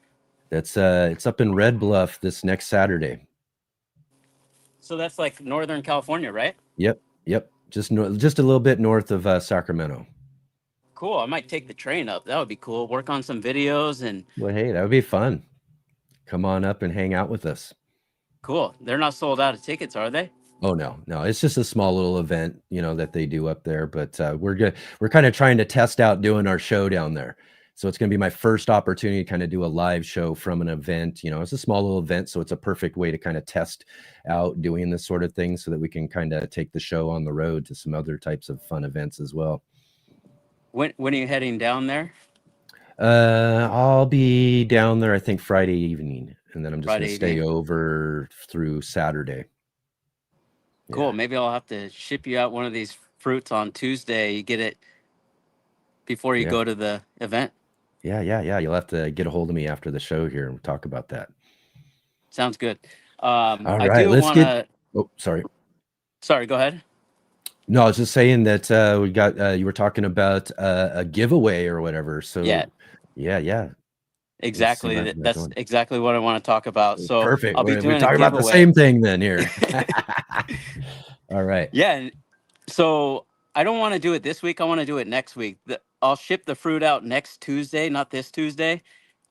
It's up in Red Bluff this next Saturday. So that's like Northern California, right? Yep. Just a little bit north of Sacramento. Cool. I might take the train up. That would be cool. Work on some videos and Well, hey, that would be fun. Come on up and hang out with us. cool. They're not sold out of tickets, are they? Oh no, it's just a small little event, that they do up there. But we're kind of trying to test out doing our show down there. So it's going to be my first opportunity to kind of do a live show from an event. It's a small little event, so it's a perfect way to kind of test out doing this sort of thing, so that we can kind of take the show on the road to some other types of fun events as well. When are you heading down there? I'll be down there, I think Friday evening, and then I'm just going to Friday stay evening. over through Saturday. Cool. Yeah. Maybe I'll have to ship you out one of these fruits on Tuesday. You get it before you Yeah. go to the event. Yeah. You'll have to get a hold of me after the show here and talk about that. Sounds good. All I right, do let's want get. to. Oh, sorry. Sorry, go ahead. No, I was just saying that we got you were talking about a giveaway or whatever. So Yeah, yeah. Let's see exactly. what we got That's going. exactly what I want to talk about. So Perfect. I'll be We're doing a talking about the giveaway. same thing then here. All right. Yeah. So I don't want to do it this week. I want to do it next week. I'll ship the fruit out next Tuesday, not this Tuesday.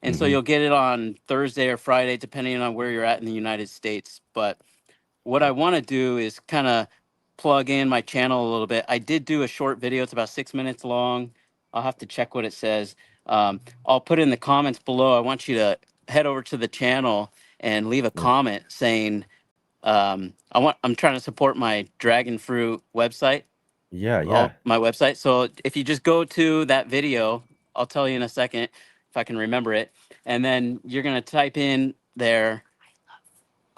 And so Mhm. you'll get it on Thursday or Friday, depending on where you're at in the United States. But what I want to do is kind of plug in my channel a little bit. I did do a short video. It's about 6 minutes long. I'll have to check what it says. I'll put in the comments below. I want you to head over to the channel and leave a Yeah. comment saying, I'm trying to support my dragon fruit website, Yeah. my website. So if you just go to that video, I'll tell you in a second if I can remember it. And then you're going to type in there,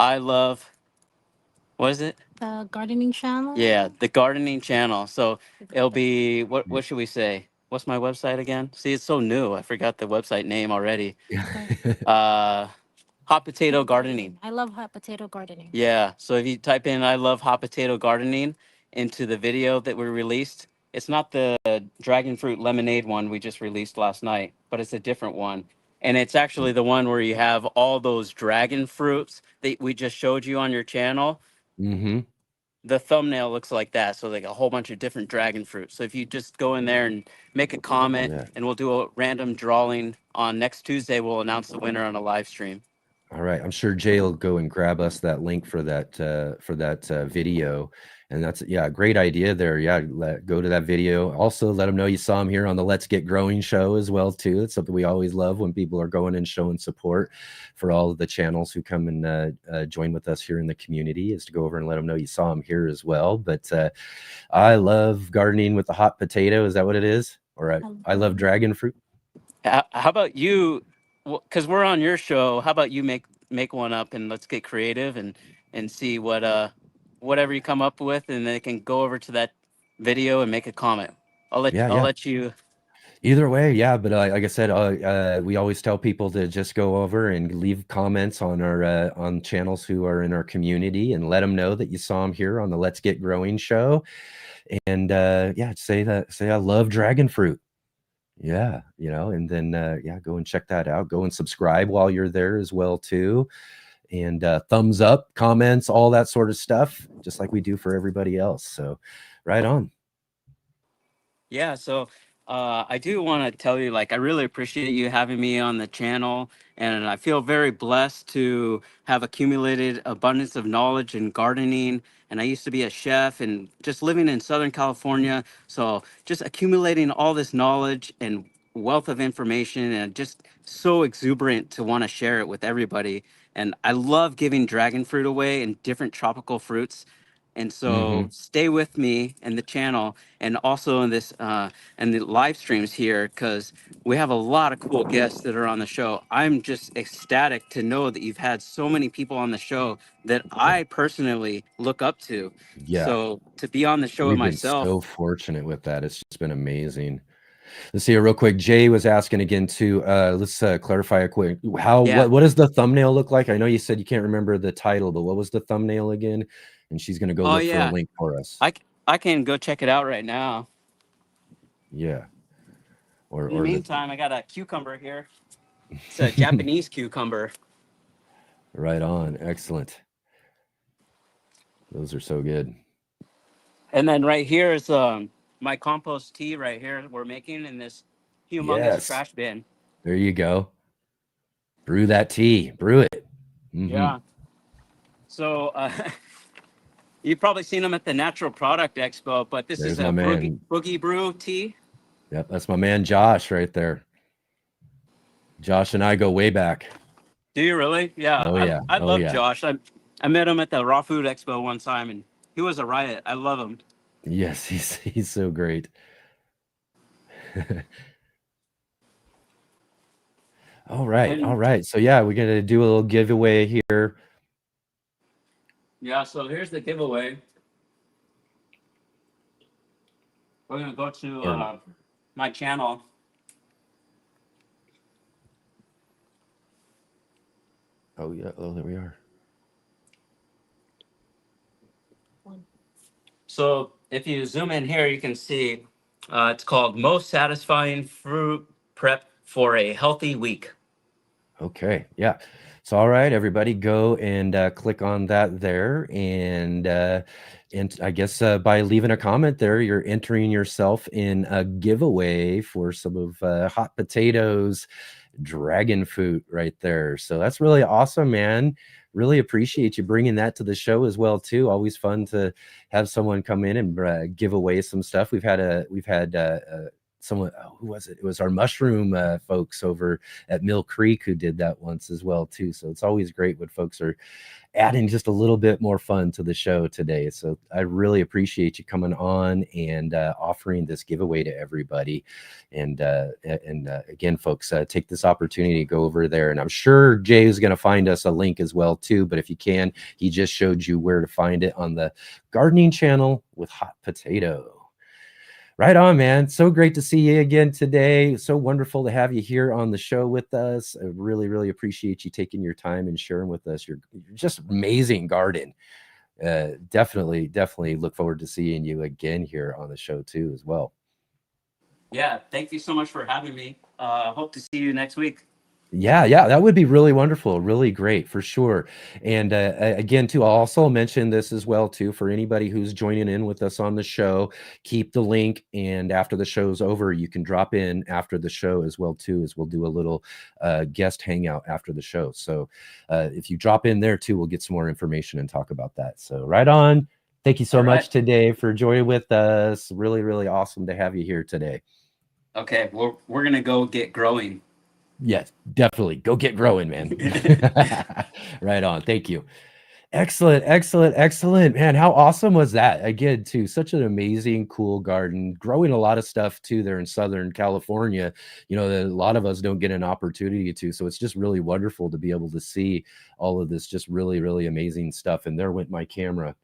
I love, what is it? The gardening channel. Yeah, the gardening channel. So it'll be, what should we say? What's my website again? See, it's so new. I forgot the website name already. Uh, Hot Potato Gardening. I love hot potato gardening. Yeah. So if you type in I love hot potato gardening into the video that we released, it's not the dragon fruit lemonade one we just released last night, but it's a different one. And it's actually the one where you have all those dragon fruits that we just showed you on your channel. Mm-hmm. The thumbnail looks like that. So like a whole bunch of different dragon fruits. So if you just go in there and make a comment, Yeah. and we'll do a random drawing on next Tuesday, we'll announce the winner on a live stream. All right. I'm sure Jay will go and grab us that link for that video. And that's a great idea there. Yeah, go to that video. Also, let them know you saw him here on the Let's Get Growing show as well too. It's something we always love when people are going and showing support for all of the channels who come and join with us here in the community, is to go over and let them know you saw him here as well. But I love gardening with the hot potato. Is that what it is? Or I love dragon fruit. How about you? Because we're on your show. How about you make one up and let's get creative and see whatever you come up with, and they can go over to that video and make a comment. I'll let you. Either way, yeah. But like I said, we always tell people to just go over and leave comments on our on channels who are in our community, and let them know that you saw them here on the Let's Get Growing show. And say I love dragon fruit. Yeah, and then go and check that out. Go and subscribe while you're there as well too. And thumbs up, comments, all that sort of stuff, just like we do for everybody else. So right on. Yeah, so I do want to tell you, like, I really appreciate you having me on the channel, and I feel very blessed to have accumulated abundance of knowledge in gardening. And I used to be a chef and just living in Southern California. So just accumulating all this knowledge and wealth of information, and just so exuberant to want to share it with everybody. And I love giving dragon fruit away and different tropical fruits. And so stay with me and the channel, and also in this and the live streams here, because we have a lot of cool guests that are on the show. I'm just ecstatic to know that you've had so many people on the show that I personally look up to. Yeah. So to be on the show We've myself. been so fortunate with that. It's just been amazing. Let's see here real quick. Jay was asking again too. Let's clarify a quick. What does the thumbnail look like? I know you said you can't remember the title, but what was the thumbnail again? And she's gonna go look for a link for us. I can go check it out right now. Yeah. Or in the meantime, I got a cucumber here. It's a Japanese cucumber. Right on. Excellent. Those are so good. And then right here is my compost tea right here we're making in this humongous trash bin. There you go. Brew that tea. Brew it. Yeah. So you've probably seen them at the Natural Product Expo, but this is a Boogie Brew tea. Yep, that's my man Josh right there. Josh and I go way back. Do you really? Yeah. Oh yeah. I love Josh. I met him at the Raw Food Expo one time, and he was a riot. I love him. Yes, he's so great. All right. So yeah, we're gonna do a little giveaway here. Yeah, so here's the giveaway. We're gonna go to my channel. Oh yeah, there we are. So if you zoom in here, you can see it's called Most Satisfying Fruit Prep for a Healthy Week. Okay, yeah. So all right, everybody, go and click on that there, and I guess by leaving a comment there, you're entering yourself in a giveaway for some of Hot Potatoes dragon fruit right there. So that's really awesome, man. Really appreciate you bringing that to the show as well too. Always fun to have someone come in and give away some stuff. We've had someone, who was it? It was our mushroom folks over at Mill Creek who did that once as well too. So it's always great when folks are adding just a little bit more fun to the show today. So I really appreciate you coming on and offering this giveaway to everybody. And again, folks, take this opportunity to go over there. And I'm sure Jay is going to find us a link as well too. But if you can, he just showed you where to find it on the gardening channel with Hot Potato. Right on, man. So great to see you again today. So wonderful to have you here on the show with us. I really, really appreciate you taking your time and sharing with us your just amazing garden. Definitely look forward to seeing you again here on the show too as well. Yeah, thank you so much for having me. Hope to see you next week. Yeah, that would be really wonderful, really great for sure. And again, too, I'll also mention this as well too for anybody who's joining in with us on the show. Keep the link, and after the show's over, you can drop in after the show as well too, as we'll do a little guest hangout after the show. So if you drop in there too, we'll get some more information and talk about that. So right on. Thank you so much today for joining with us. Really, really awesome to have you here today. Okay, we're gonna go get growing. Yes, definitely. Go get growing, man. Right on. Thank you. Excellent. Man, how awesome was that? Again, too, such an amazing, cool garden, growing a lot of stuff too there in Southern California, that a lot of us don't get an opportunity to. So it's just really wonderful to be able to see all of this just really, really amazing stuff. And there went my camera.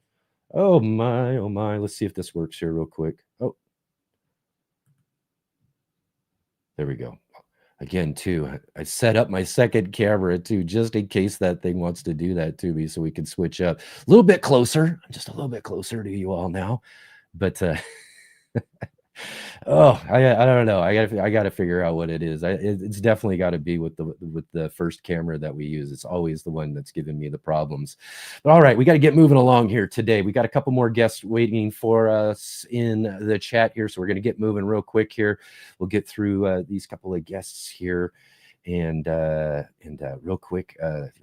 Oh my. Let's see if this works here real quick. Oh, there we go. Again, too, I set up my second camera too, just in case that thing wants to do that to me, so we can switch up a little bit closer, just a little bit closer to you all now. But oh, I don't know. I gotta figure out what it is. It's definitely got to be with the first camera that we use. It's always the one that's giving me the problems. But all right, we got to get moving along here today. We got a couple more guests waiting for us in the chat here, so we're gonna get moving real quick here. We'll get through these couple of guests here. And real quick,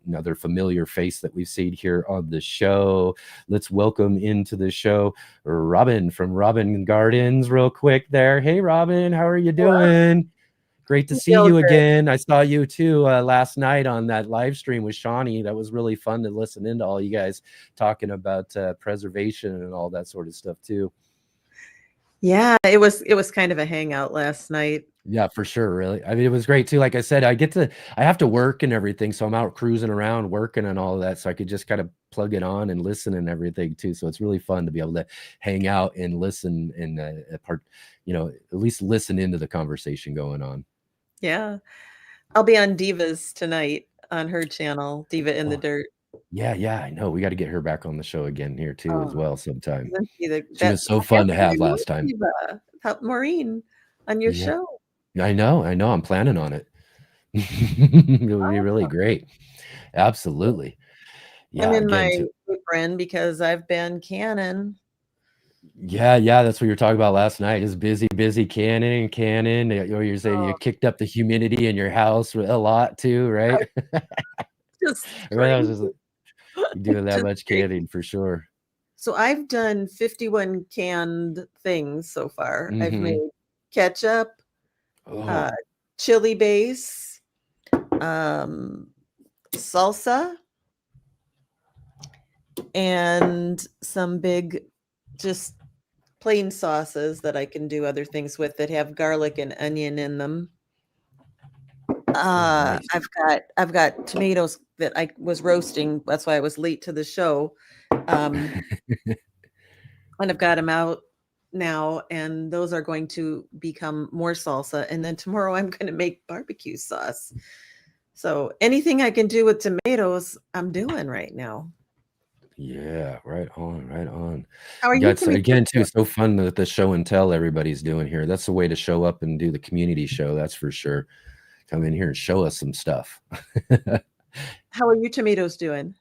another familiar face that we've seen here on the show. Let's welcome into the show Robin from Robin Gardens real quick there. Hey, Robin, how are you doing? Great to see you again. I saw you too last night on that live stream with Shawnee. That was really fun to listen into all you guys talking about preservation and all that sort of stuff too. Yeah, it was kind of a hangout last night. Yeah, for sure. Really. I mean, it was great too. Like I said, I have to work and everything. So I'm out cruising around working and all of that. So I could just kind of plug it on and listen and everything too. So it's really fun to be able to hang out and listen and at least listen into the conversation going on. Yeah. I'll be on Divas tonight on her channel, Diva in the Dirt. Yeah, I know. We got to get her back on the show again here too as well sometime. She That's was so fun to have last time. Diva, help Maureen on your show. I know. I'm planning on it. It'll be really great. Absolutely. Yeah, I'm in my apron because I've been canning. Yeah, that's what you were talking about last night. Just busy canning. Or you're saying you kicked up the humidity in your house a lot too, right? Just doing that much canning for sure. So I've done 51 canned things so far. I've made ketchup, chili base, salsa, and some big just plain sauces that I can do other things with that have garlic and onion in them. Nice. I've got tomatoes that I was roasting. That's why I was late to the show. And I've got them out now, and those are going to become more salsa. And then tomorrow I'm going to make barbecue sauce. So anything I can do with tomatoes, I'm doing right now. Yeah, right on, right on. How are Yeah, you, it's Tamika? again too so fun with the show and tell everybody's doing here. That's the way to show up and do the community show. That's for sure. Come in here and show us some stuff. How are your tomatoes doing?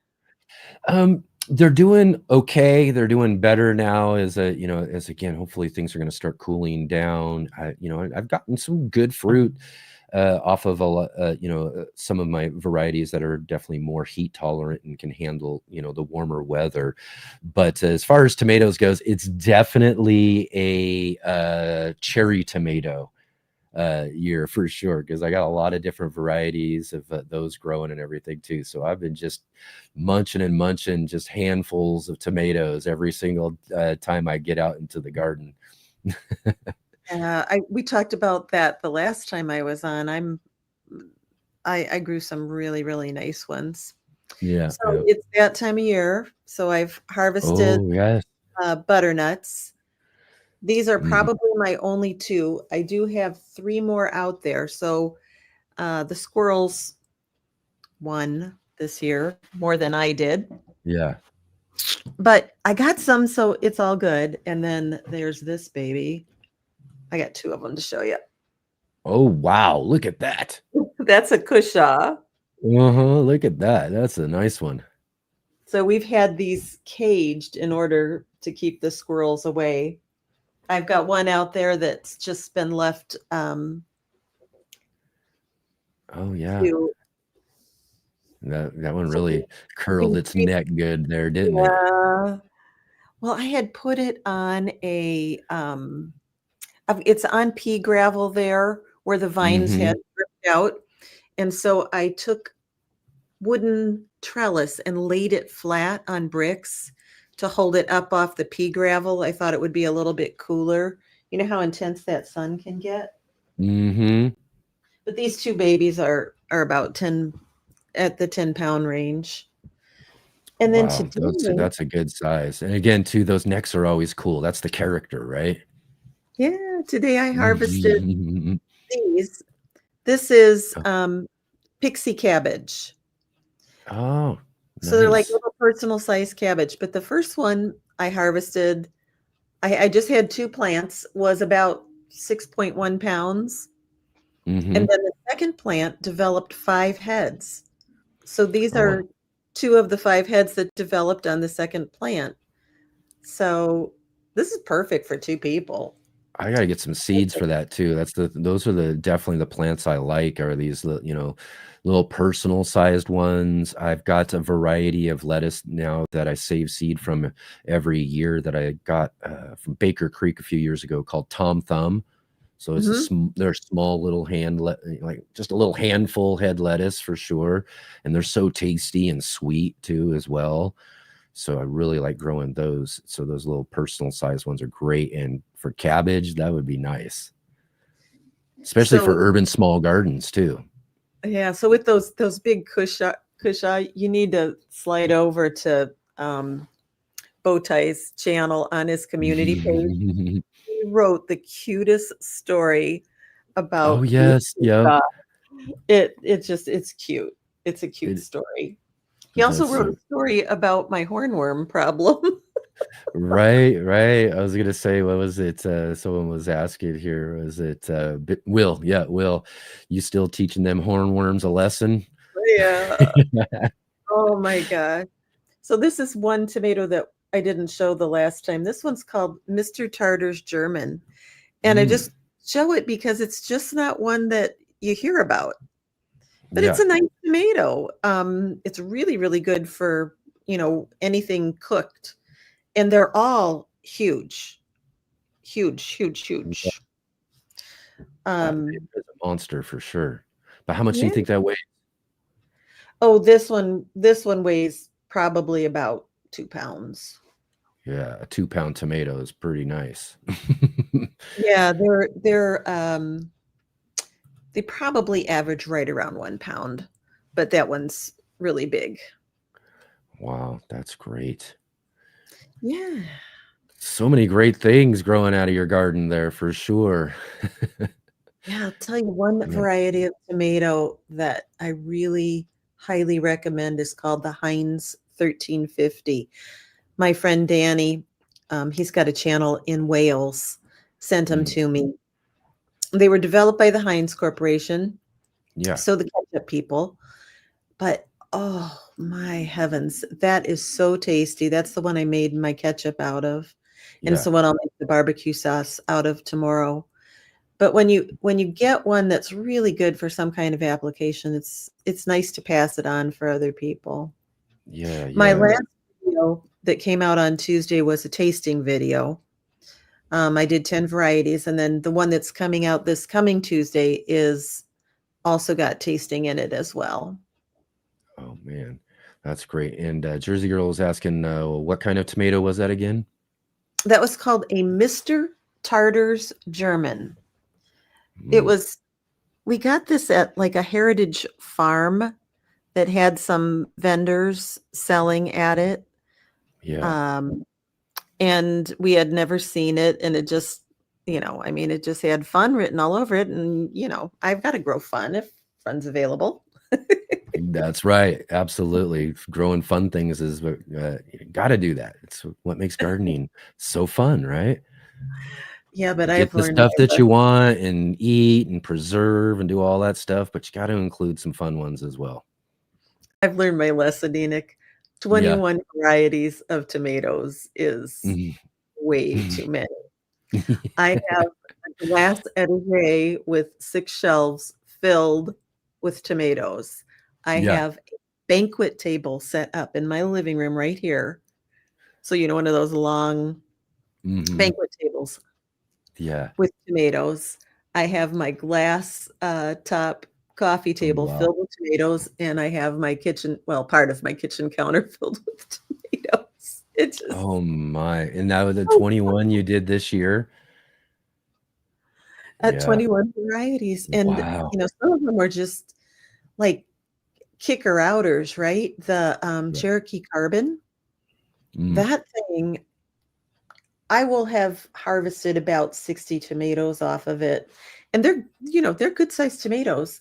They're doing okay. They're doing better now as as again, hopefully things are going to start cooling down. I've gotten some good fruit off of a lot, some of my varieties that are definitely more heat tolerant and can handle, the warmer weather. But as far as tomatoes goes, it's definitely a cherry tomato year for sure, because I got a lot of different varieties of those growing and everything too. So I've been just munching and munching just handfuls of tomatoes every single time I get out into the garden. We talked about that the last time I was on. I grew some really, really nice ones. Yeah. So it's that time of year. So I've harvested Oh, yes. butternuts. These are Mhm. probably my only 2. I do have 3 more out there. So the squirrels won this year more than I did. Yeah. But I got some, so it's all good. And then there's this baby. I got 2 of them to show you. Oh, wow. Look at that. That's a cushaw. Look at that. That's a nice one. So we've had these caged in order to keep the squirrels away. I've got one out there that's just been left Oh, yeah. to That one really curled its neck good there, didn't it? yeah. Well, I had put it on it's on pea gravel there where the vines had ripped out. And so I took wooden trellis and laid it flat on bricks to hold it up off the pea gravel. I thought it would be a little bit cooler. You know how intense that sun can get? But these 2 babies are about 10 at the 10-pound range. And then Wow, today, that's a good size. And again, too, those necks are always cool. That's the character, right? yeah, today I harvested Mhm. these. This is Oh, pixie cabbage. oh, So they're like nice. little personal size cabbage. But the first one I harvested, I just had 2 plants, was about 6.1 pounds. And then Mhm. the second plant developed 5 heads. So these Oh, wow. are 2 of the 5 heads that developed on the second plant. So this is perfect for 2 people. I gotta get some seeds for that too. Those are definitely the plants I like, are these little personal sized ones. I've got a variety of lettuce now that I save seed from every year that I got from Baker Creek a few years ago, called Tom Thumb. So Mhm. they're small little like just a little handful head lettuce for sure, and they're so tasty and sweet too as well. So I really like growing those. So those little personal size ones are great. And for cabbage, that would be nice, especially for So urban small gardens too. yeah, so with those big cushaw, you need to slide over to Bowtie's channel on his community page. He wrote the cutest story Oh about these yes, yeah. cushaw. It's cute. It's a cute It, story. He also that's wrote a story about my hornworm problem. right, right. I was gonna say, what was it? Someone was asking here. Was it Will? Yeah, Will. You still teaching them hornworms a lesson? Yeah. Oh my god. So this is one tomato that I didn't show the last time. This one's called Mr. Tartar's German. And I Mm, just show it because it's just not one that you hear about. But it's yeah. a nice tomato. It's really, really good for, anything cooked. And they're all huge. Huge, huge, Yeah, huge. Um, it's a monster for sure. But how much do you yeah. think that weighs? Oh, this one weighs probably about 2 pounds. Yeah, a 2-pound tomato is pretty nice. Yeah, they probably average right around 1 pound, but that one's really big. Wow, that's great. Yeah. So many great things growing out of your garden there for sure. Yeah, I'll tell you one Yeah. variety of tomato that I really highly recommend is called the Heinz 1350. My friend Danny, he's got a channel in Wales, sent them to me. They were developed by the Heinz Corporation, Yeah. so the ketchup people. But oh my heavens, that is so tasty. That's the one I made my ketchup out of. And Yeah. it's the one I'll make the barbecue sauce out of tomorrow. But when you get one that's really good for some kind of application, it's nice to pass it on for other people. Yeah. My Yeah. last video that came out on Tuesday was a tasting video. I did 10 varieties, and then the one that's coming out this coming Tuesday is also got tasting in it as well. Oh man, that's great. And Jersey Girl is asking, what kind of tomato was that again? That was called a Mr. Tartar's German. It was, we got this at like a heritage farm that had some vendors selling at it. Yeah. And we had never seen it, and it just, I mean, it just had fun written all over it. And, I've got to grow fun if fun's available. That's right. Absolutely. Growing fun things is what you got to do that. It's what makes gardening so fun, right? Yeah, but Get I've the learned stuff my that you want and eat and preserve and do all that stuff, but you got to include some fun ones as well. I've learned my lesson, Enoch. 21 varieties of tomatoes is way too many. I have a glass etagere with 6 shelves filled with tomatoes. I have a banquet table set up in my living room right here. So, one of those long banquet tables. Yeah. With tomatoes. I have my glass top coffee table filled with tomatoes, and I have my kitchen, part of my kitchen counter filled with tomatoes. It's just, oh my. And that was the 21 you did this year? At 21 varieties. And, some of them were just like kicker outers, right? The Cherokee Carbon, that thing, I will have harvested about 60 tomatoes off of it. And they're good sized tomatoes.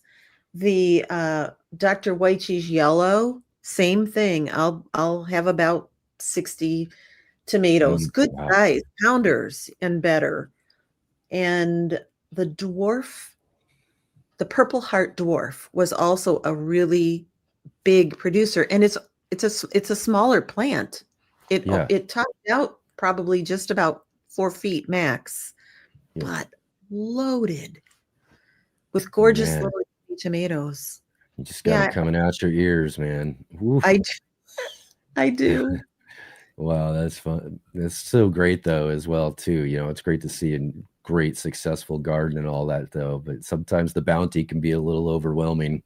The Dr. Wychee's Yellow, same thing. I'll have about 60 tomatoes, good size, pounders and better. And the Purple Heart Dwarf was also a really big producer, and it's a smaller plant. It topped out probably just about 4 feet max, but loaded with gorgeous little tomatoes. You just got it coming out your ears, man. Oof. I do. Wow, that's fun. That's so great though, as well too. It's great to see a great successful garden and all that though, but sometimes the bounty can be a little overwhelming.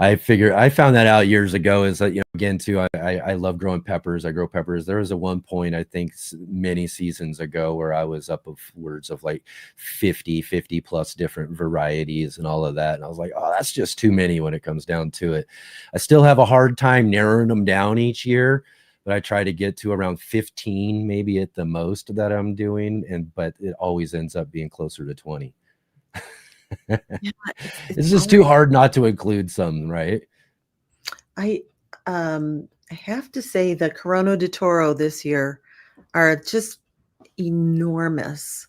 I found that out years ago, is that, again too, I love growing peppers. I grow peppers. There was one point, I think many seasons ago, where I was upwards of like 50 plus different varieties and all of that. And I was like, oh, that's just too many when it comes down to it. I still have a hard time narrowing them down each year, but I try to get to around 15, maybe at the most, that I'm doing. But it always ends up being closer to 20. It's just too hard not to include some, right? I have to say the Corona de Toro this year are just enormous.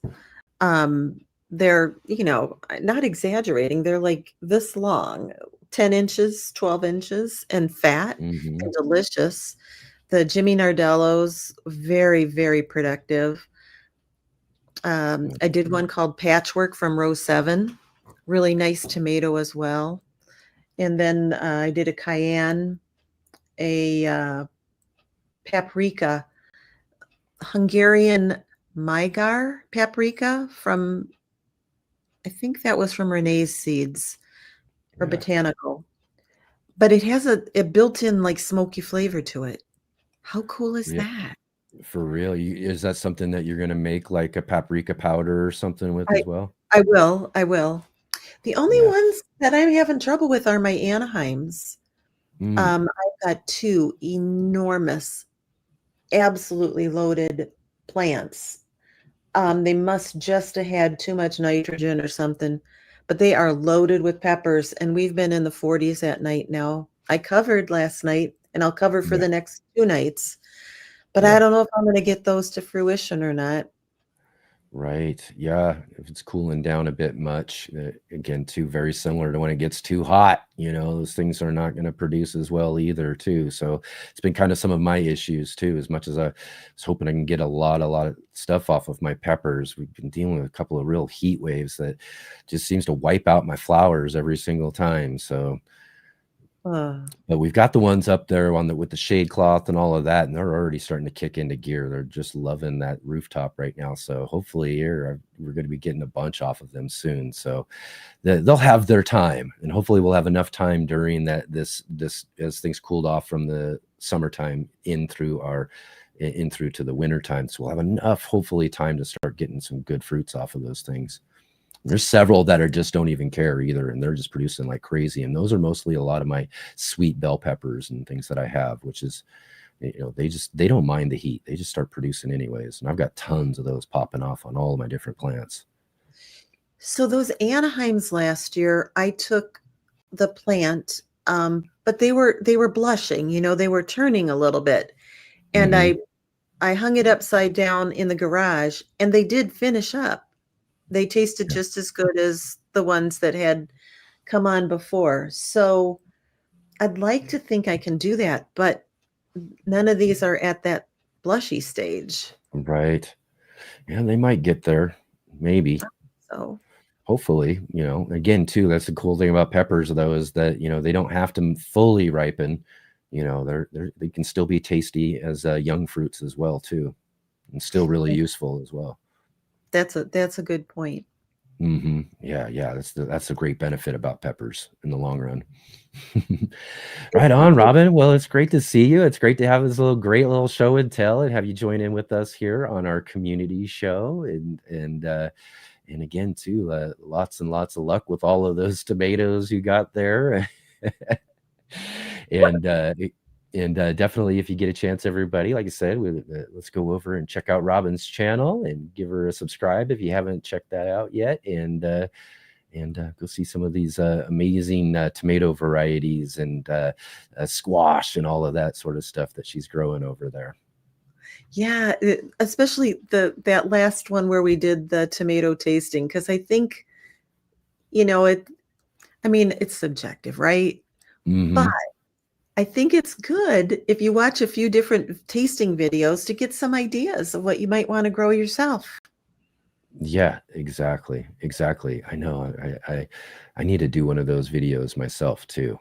They're, not exaggerating. They're like this long, 10 inches, 12 inches, and fat and delicious. The Jimmy Nardellos, very, very productive. I did one called Patchwork from Row 7. Really nice tomato as well. And then I did a cayenne, a paprika, Hungarian Magyar paprika from, I think that was from Renee's Seeds or Botanical. But it has a built-in like smoky flavor to it. How cool is that? For real? Is that something that you're going to make like a paprika powder or something with as well? I will. The only ones that I'm having trouble with are my Anaheims. I've got 2 enormous, absolutely loaded plants. They must just have had too much nitrogen or something, but they are loaded with peppers, and we've been in the 40s at night now. I covered last night and I'll cover for Yeah. the next 2 nights. But Yeah. I don't know if I'm going to get those to fruition or not. Right. Yeah. If it's cooling down a bit much, again, too, very similar to when it gets too hot, those things are not going to produce as well either, too. So it's been kind of some of my issues too, as much as I was hoping I can get a lot of stuff off of my peppers. We've been dealing with a couple of real heat waves that just seems to wipe out my flowers every single time. So, but we've got the ones up there with the shade cloth and all of that, and they're already starting to kick into gear. They're just loving that rooftop right now. So hopefully we're going to be getting a bunch off of them soon. So they'll have their time, and hopefully we'll have enough time during this as things cooled off from the summertime in through to the winter time. So we'll have enough, hopefully, time to start getting some good fruits off of those things. There's several that are just don't even care either, and they're just producing like crazy. And those are mostly a lot of my sweet bell peppers and things that I have, which is, they don't mind the heat. They just start producing anyways. And I've got tons of those popping off on all of my different plants. So those Anaheims last year, I took the plant, but they were blushing, they were turning a little bit. And I hung it upside down in the garage, and they did finish up. They tasted just as good as the ones that had come on before. So I'd like to think I can do that, but none of these are at that blushy stage. Right. Yeah, they might get there. Maybe. So hopefully, again, too, that's the cool thing about peppers, though, is that, they don't have to fully ripen. They can still be tasty as young fruits as well, too, and still really useful as well. That's a good point. Yeah. That's a great benefit about peppers in the long run. Right on, Robin. Well, it's great to see you. It's great to have this great little show and tell and have you join in with us here on our community show. And again, too, lots and lots of luck with all of those tomatoes you got there. And definitely, if you get a chance, everybody, like I said, let's go over and check out Robin's channel and give her a subscribe if you haven't checked that out yet. And go see some of these amazing tomato varieties and squash and all of that sort of stuff that she's growing over there. Yeah, especially that last one where we did the tomato tasting, because I think, it's subjective, right? But I think it's good if you watch a few different tasting videos to get some ideas of what you might want to grow yourself. Yeah, exactly. I know. I need to do one of those videos myself too.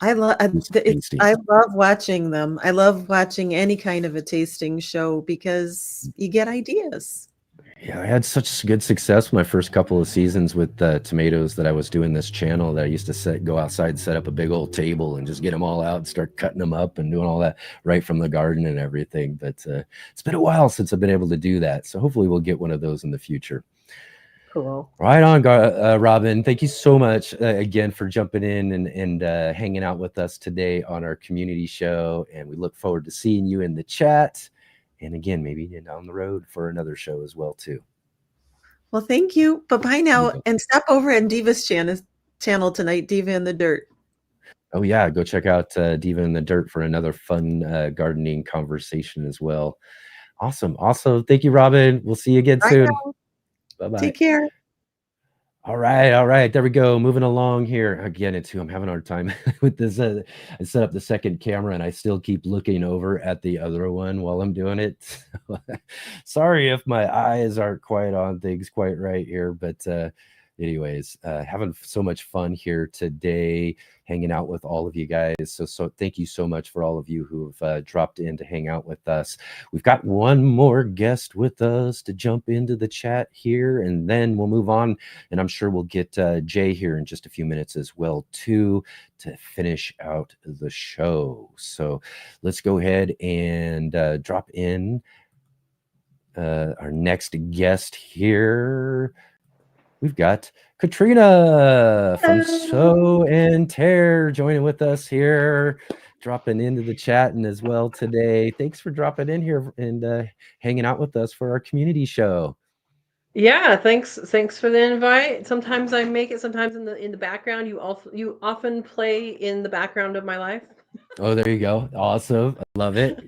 I love watching them. I love watching any kind of a tasting show because you get ideas. Yeah, I had such good success with my first couple of seasons with tomatoes that I was doing this channel that I used to go outside, set up a big old table and just get them all out and start cutting them up and doing all that right from the garden and everything. But it's been a while since I've been able to do that. So hopefully we'll get one of those in the future. Cool. Right on, Robin. Thank you so much again for jumping in and hanging out with us today on our community show. And we look forward to seeing you in the chat. And again, maybe down the road for another show as well, too. Well, thank you. Bye-bye now. And stop over at Diva's channel tonight, Diva in the Dirt. Oh, yeah. Go check out Diva in the Dirt for another fun gardening conversation as well. Awesome. Also, thank you, Robin. We'll see you again soon. Bye-bye. Take care. All right. There we go. Moving along here. Again, I'm having a hard time with this. I set up the second camera and I still keep looking over at the other one while I'm doing it. Sorry if my eyes aren't quite on things quite right here, but anyways, having so much fun here today, hanging out with all of you guys. So thank you so much for all of you who have dropped in to hang out with us. We've got one more guest with us to jump into the chat here, and then we'll move on. And I'm sure we'll get Jay here in just a few minutes as well, too, to finish out the show. So let's go ahead and drop in our next guest here. We've got Katrina from Sow and Tear joining with us here, dropping into the chat and as well today. Thanks for dropping in here and hanging out with us for our community show. Yeah, thanks for the invite. Sometimes I make it, sometimes in the background. You often play in the background of my life. Oh, there you go. Awesome. I love it.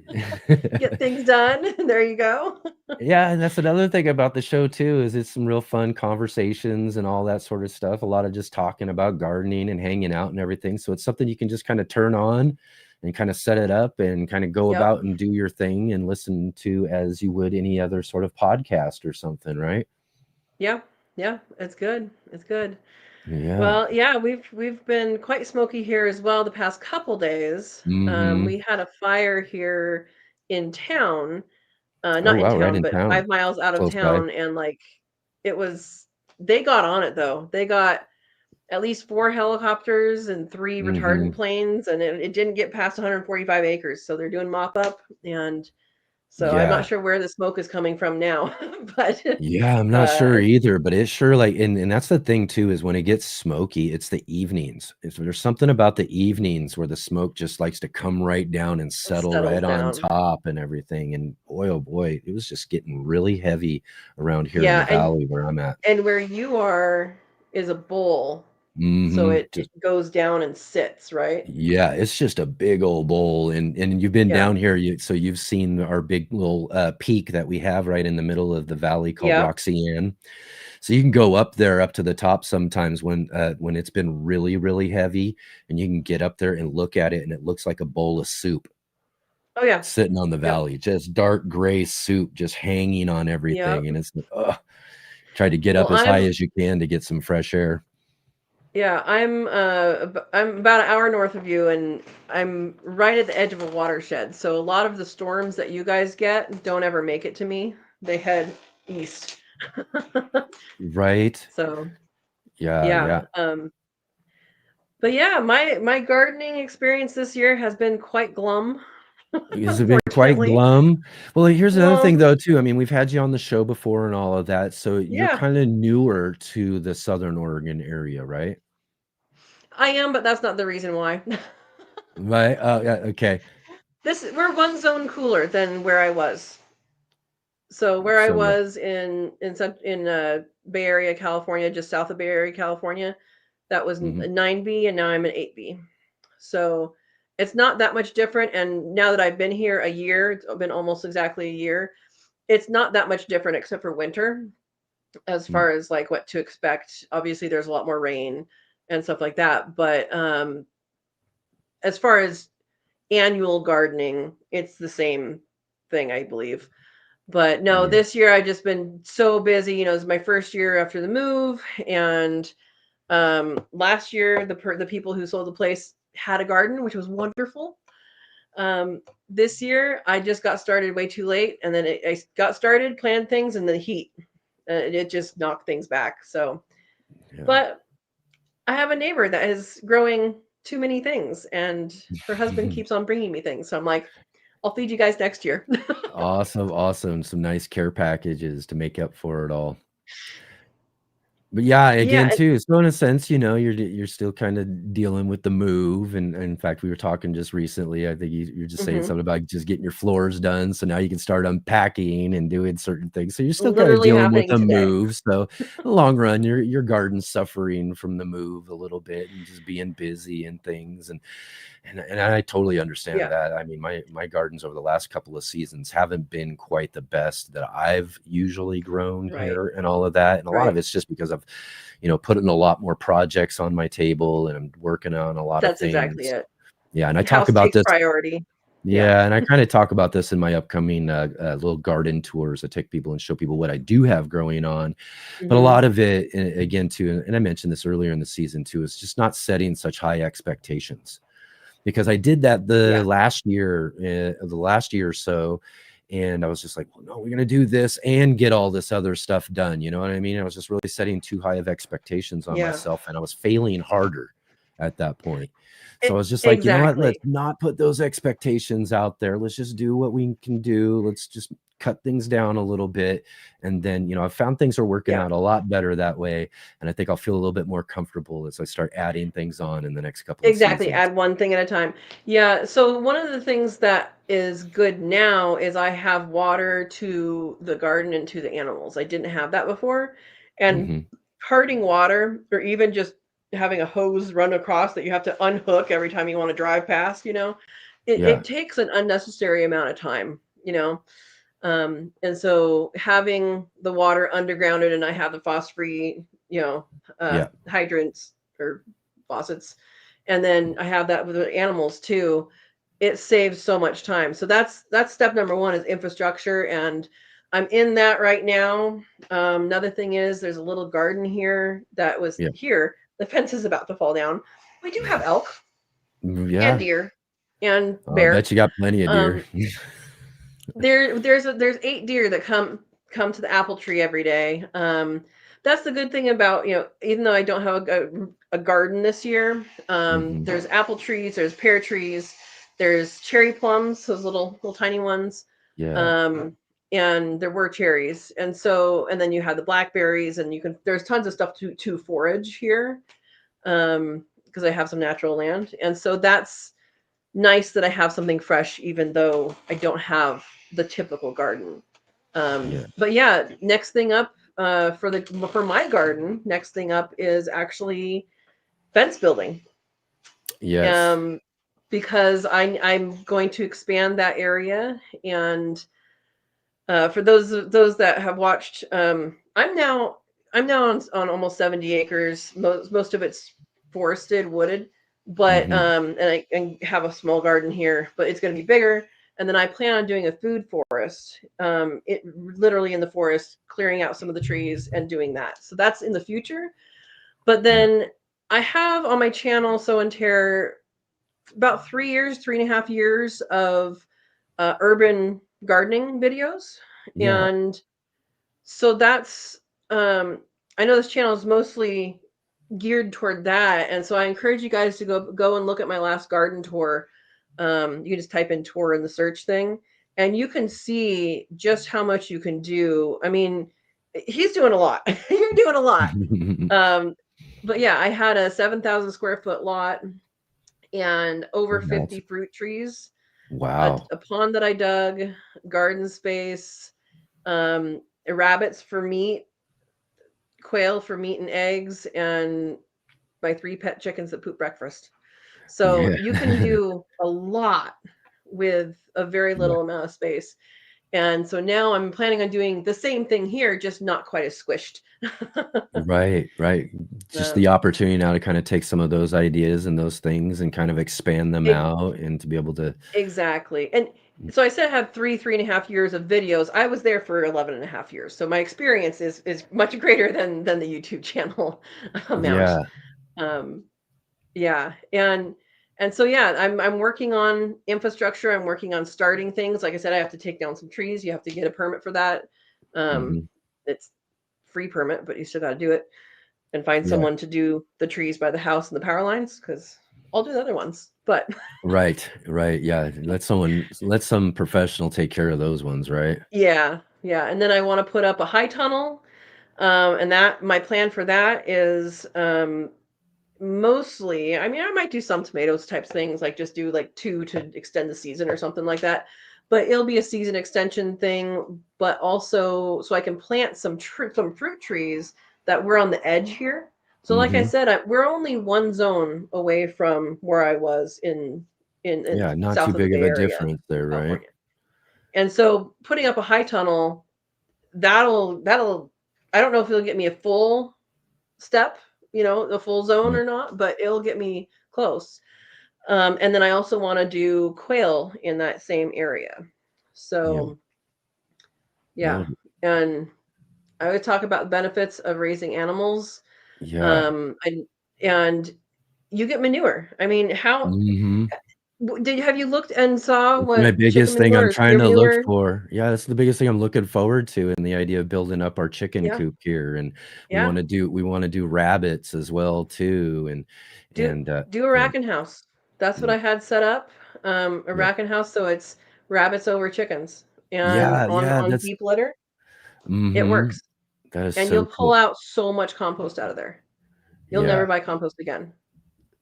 Get things done. There you go. Yeah, and that's another thing about the show too, is it's some real fun conversations and all that sort of stuff. A lot of just talking about gardening and hanging out and everything. So it's something you can just kind of turn on and kind of set it up and kind of go Yep. about and do your thing and listen to as you would any other sort of podcast or something, right? Yeah. Yeah. It's good. It's good. Yeah. Well, yeah, we've been quite smoky here as well the past couple days. Mhm. We had a fire here in town, Oh, not in wow, right town, in but town, 5 miles out of close by. town, and like it was they got on it though. They got at least 4 helicopters and 3 retardant Mhm. planes, and it didn't get past 145 acres. So they're doing mop up, and so I'm not Yeah. sure where the smoke is coming from now, but Yeah, I'm not uh, sure either, but it's sure like and that's the thing too is when it gets smoky, it's the evenings. There's something about the evenings where the smoke just likes to come right down and it settle right settles on down. top and everything. And boy, oh boy, it was just getting really heavy around here in the Yeah, valley where I'm at. and where you are is a bowl, so Mhm. it goes down and sits, right? Yeah, it's just a big old bowl, and you've been Yeah. down here, so you've seen our big little, peak that we have right in the middle of the valley called Yep. Roxy-Ann. So you can go up there up to the top sometimes when it's been really, really heavy, and you can get up there and look at it, and it looks like a bowl of soup Oh, yeah. sitting on the Yep. valley, just dark gray soup just hanging on everything, Yep. and it's like, ugh. Try to get Well, up as high as you can to get some fresh air. I'm about an hour north of you, and I'm right at the edge of a watershed. So a lot of the storms that you guys get don't ever make it to me. They head east. Right? So Yeah, yeah. yeah. But yeah, my gardening experience this year has been quite glum, Has it been quite unfortunately. glum? Well, here's another thing Well, though too, I mean, we've had you on the show before and all of that, so you're yeah, kinda newer to the Southern Oregon area, right? I am, but that's not the reason why. Right? Oh, yeah, okay. We're one zone cooler than where I was. So where I So, yeah. was in Bay Area, California, just south of Bay Area, California, that was Mhm. a 9B, and now I'm an 8B. So it's not that much different. And now that I've been here a year, it's been almost exactly a year. It's not that much different except for winter as Mm, far as like what to expect. Obviously, there's a lot more rain and stuff like that. But as far as annual gardening, it's the same thing, I believe. But no, yeah. this year I've just been so busy. You know, it's my first year after the move, and last year the people who sold the place had a garden, which was wonderful. This year I just got started way too late, and then I got started, planned things, and the heat it just knocked things back. So, Yeah. but I have a neighbor that is growing too many things, and her husband keeps on bringing me things. So I'm like, I'll feed you guys next year. Awesome, awesome. Some nice care packages to make up for it all. But yeah, again Yeah. too, so in a sense, you're still kinda dealing with the move, and in fact, we were talking just recently, I think you're just saying Mhm. something about just getting your floors done, so now you can start unpacking and doing certain things, so you're still kinda Literally dealing with happening the today. move, so in the long run, your garden's suffering from the move a little bit and just being busy and things, and I totally understand Yeah. that. I mean, my gardens over the last couple of seasons haven't been quite the best that I've usually grown Right. here and all of that, and a lot of Right. it's just because I've, putting a lot more projects on my table and I'm working on a lot of That's exactly things. it. Yeah, and I talk House about takes this. priority. Yeah. Yeah, and I kinda talk about this in my upcoming, little garden tours. I take people and show people what I do have growing on, but a Mhm. lot of it, again, too, and I mentioned this earlier in the season too, is just not setting such high expectations. Because I did that Yeah. the last year or so, and I was just like, "Well, no, we're gonna do this and get all this other stuff done," you know what I mean? I was just really setting too high of expectations on Yeah. myself, and I was failing harder at that point. So I was just like, "You know what? Let's Exactly. not put those expectations out there. Let's just do what we can do. Let's just cut things down a little bit." And then, I found things are working Yeah. out a lot better that way, and I think I'll feel a little bit more comfortable as I start adding things on in the next couple of Exactly. seasons. Add one thing at a time. Yeah. So one of the things that is good now is I have water to the garden and to the animals. I didn't have that before. And Mhm. parting water, or even just having a hose run across that you have to unhook every time you want to drive past, it, Yeah. it takes an unnecessary amount of time. And so having the water undergrounded, and I have the phosphorus, Yeah. hydrants or faucets, and then I have that with the animals too. It saves so much time. So that's step number one is infrastructure, and I'm in that right now. Another thing is there's a little garden here that was Yeah. here. The fence is about to fall down. We do have elk and Yeah. deer and I bear. bet you got plenty of deer. There's 8 deer that come to the apple tree every day. That's the good thing about, even though I don't have a garden this year, Mhm. there's apple trees, there's pear trees, there's cherry plums, those little tiny ones. Yeah. And there were cherries. And then you have the blackberries, and there's tons of stuff to forage here. Because I have some natural land. And so that's nice that I have something fresh, even though I don't have the typical garden. Yeah. But yeah, next thing up for my garden, next thing up is actually fence building. Yes. Because I'm going to expand that area, and for those that have watched, I'm now on almost 70 acres. Most of it's forested, wooded, but Mhm. and I have a small garden here, but it's going to be bigger. And then I plan on doing a food forest. It literally in the forest, clearing out some of the trees and doing that. So that's in the future. But Yeah. then I have on my channel Sow and Tear about 3.5 years of urban gardening videos. Yeah. And so that's I know this channel is mostly geared toward that, and so I encourage you guys to go and look at my last garden tour. You just type in tour in the search thing, and you can see just how much you can do. I mean, he's doing a lot. You're doing a lot. But yeah, I had a 7,000 square foot lot and over 50 That's fruit trees, wow. a pond that I dug, garden space, rabbits for meat, quail for meat and eggs, and my 3 pet chickens that poop breakfast. So Yeah. you can do a lot with a very Yeah. little amount of space. And so now I'm planning on doing the same thing here, just not quite as squished. Right, right. Just the um, opportunity now to kind of take some of those ideas and those things and kind of expand them e- out and to be able to exactly. And so I said I had 3.5 years of videos. I was there for 11.5 years. So my experience is much greater than the YouTube channel amount. yeah, Um, Yeah, and so yeah, I'm working on infrastructure. I'm working on starting things. Like I said, I have to take down some trees. You have to get a permit for that. mhm, It's free permit, but you still got to do it and find yeah, someone to do the trees by the house and the power lines because I'll do the other ones. But right, right, yeah, let some professional take care of those ones, right? yeah, yeah, and then I want to put up a high tunnel. And that my plan for that is mostly, I mean, I might do some tomatoes type things, like just do like 2 to extend the season or something like that. But it'll be a season extension thing, but also so I can plant some fruit trees that we're on the edge here. So like I Mhm. said, we're only one zone away from where I was in Yeah, not too south of the big of Bay a Area, difference there, right? California. And so putting up a high tunnel, that'll I don't know if it'll get me a full step, the full zone Yeah, or not, but it'll get me close. And then I also want to do quail in that same area. yeah, So no, yeah, and I would talk about the benefits of raising animals. yeah, And you get manure. I mean, how mhm. have you looked and saw It's my what chicken biggest thing manure I'm or trying deer to look manure? for. Yeah, that's the biggest thing I'm looking forward to, and the idea of building up our chicken Yeah, coop here, and yeah. we wanna do rabbits as well too, Do and, do a you know, racking house. That's what mm, I had set up. A yeah. racking house, so it's rabbits over chickens, and Yeah, yeah, on that's deep litter, it mhm. works. That is And you'll so pull cool. out so much compost out of there. You'll never Yeah, buy compost again.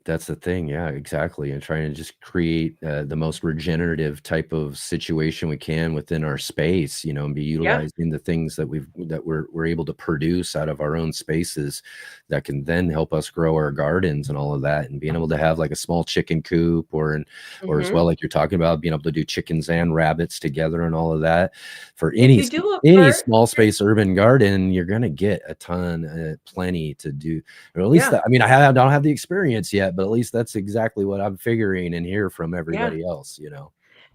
That's the thing. Yeah, exactly. And trying to just create the most regenerative type of situation we can within our space, and be Yeah. utilizing the things that we're able to produce out of our own spaces that can then help us grow our gardens and all of that. And being able to have like a small chicken coop or as Hmm. well, like you're talking about, being able to do chickens and rabbits together and all of that for If you do a any part, small space urban garden, you're gonna get a ton, plenty to do. Or at least yeah, that, I mean, don't have the experience yet, but at least that's exactly what I'm figuring and hear from yeah. everybody else,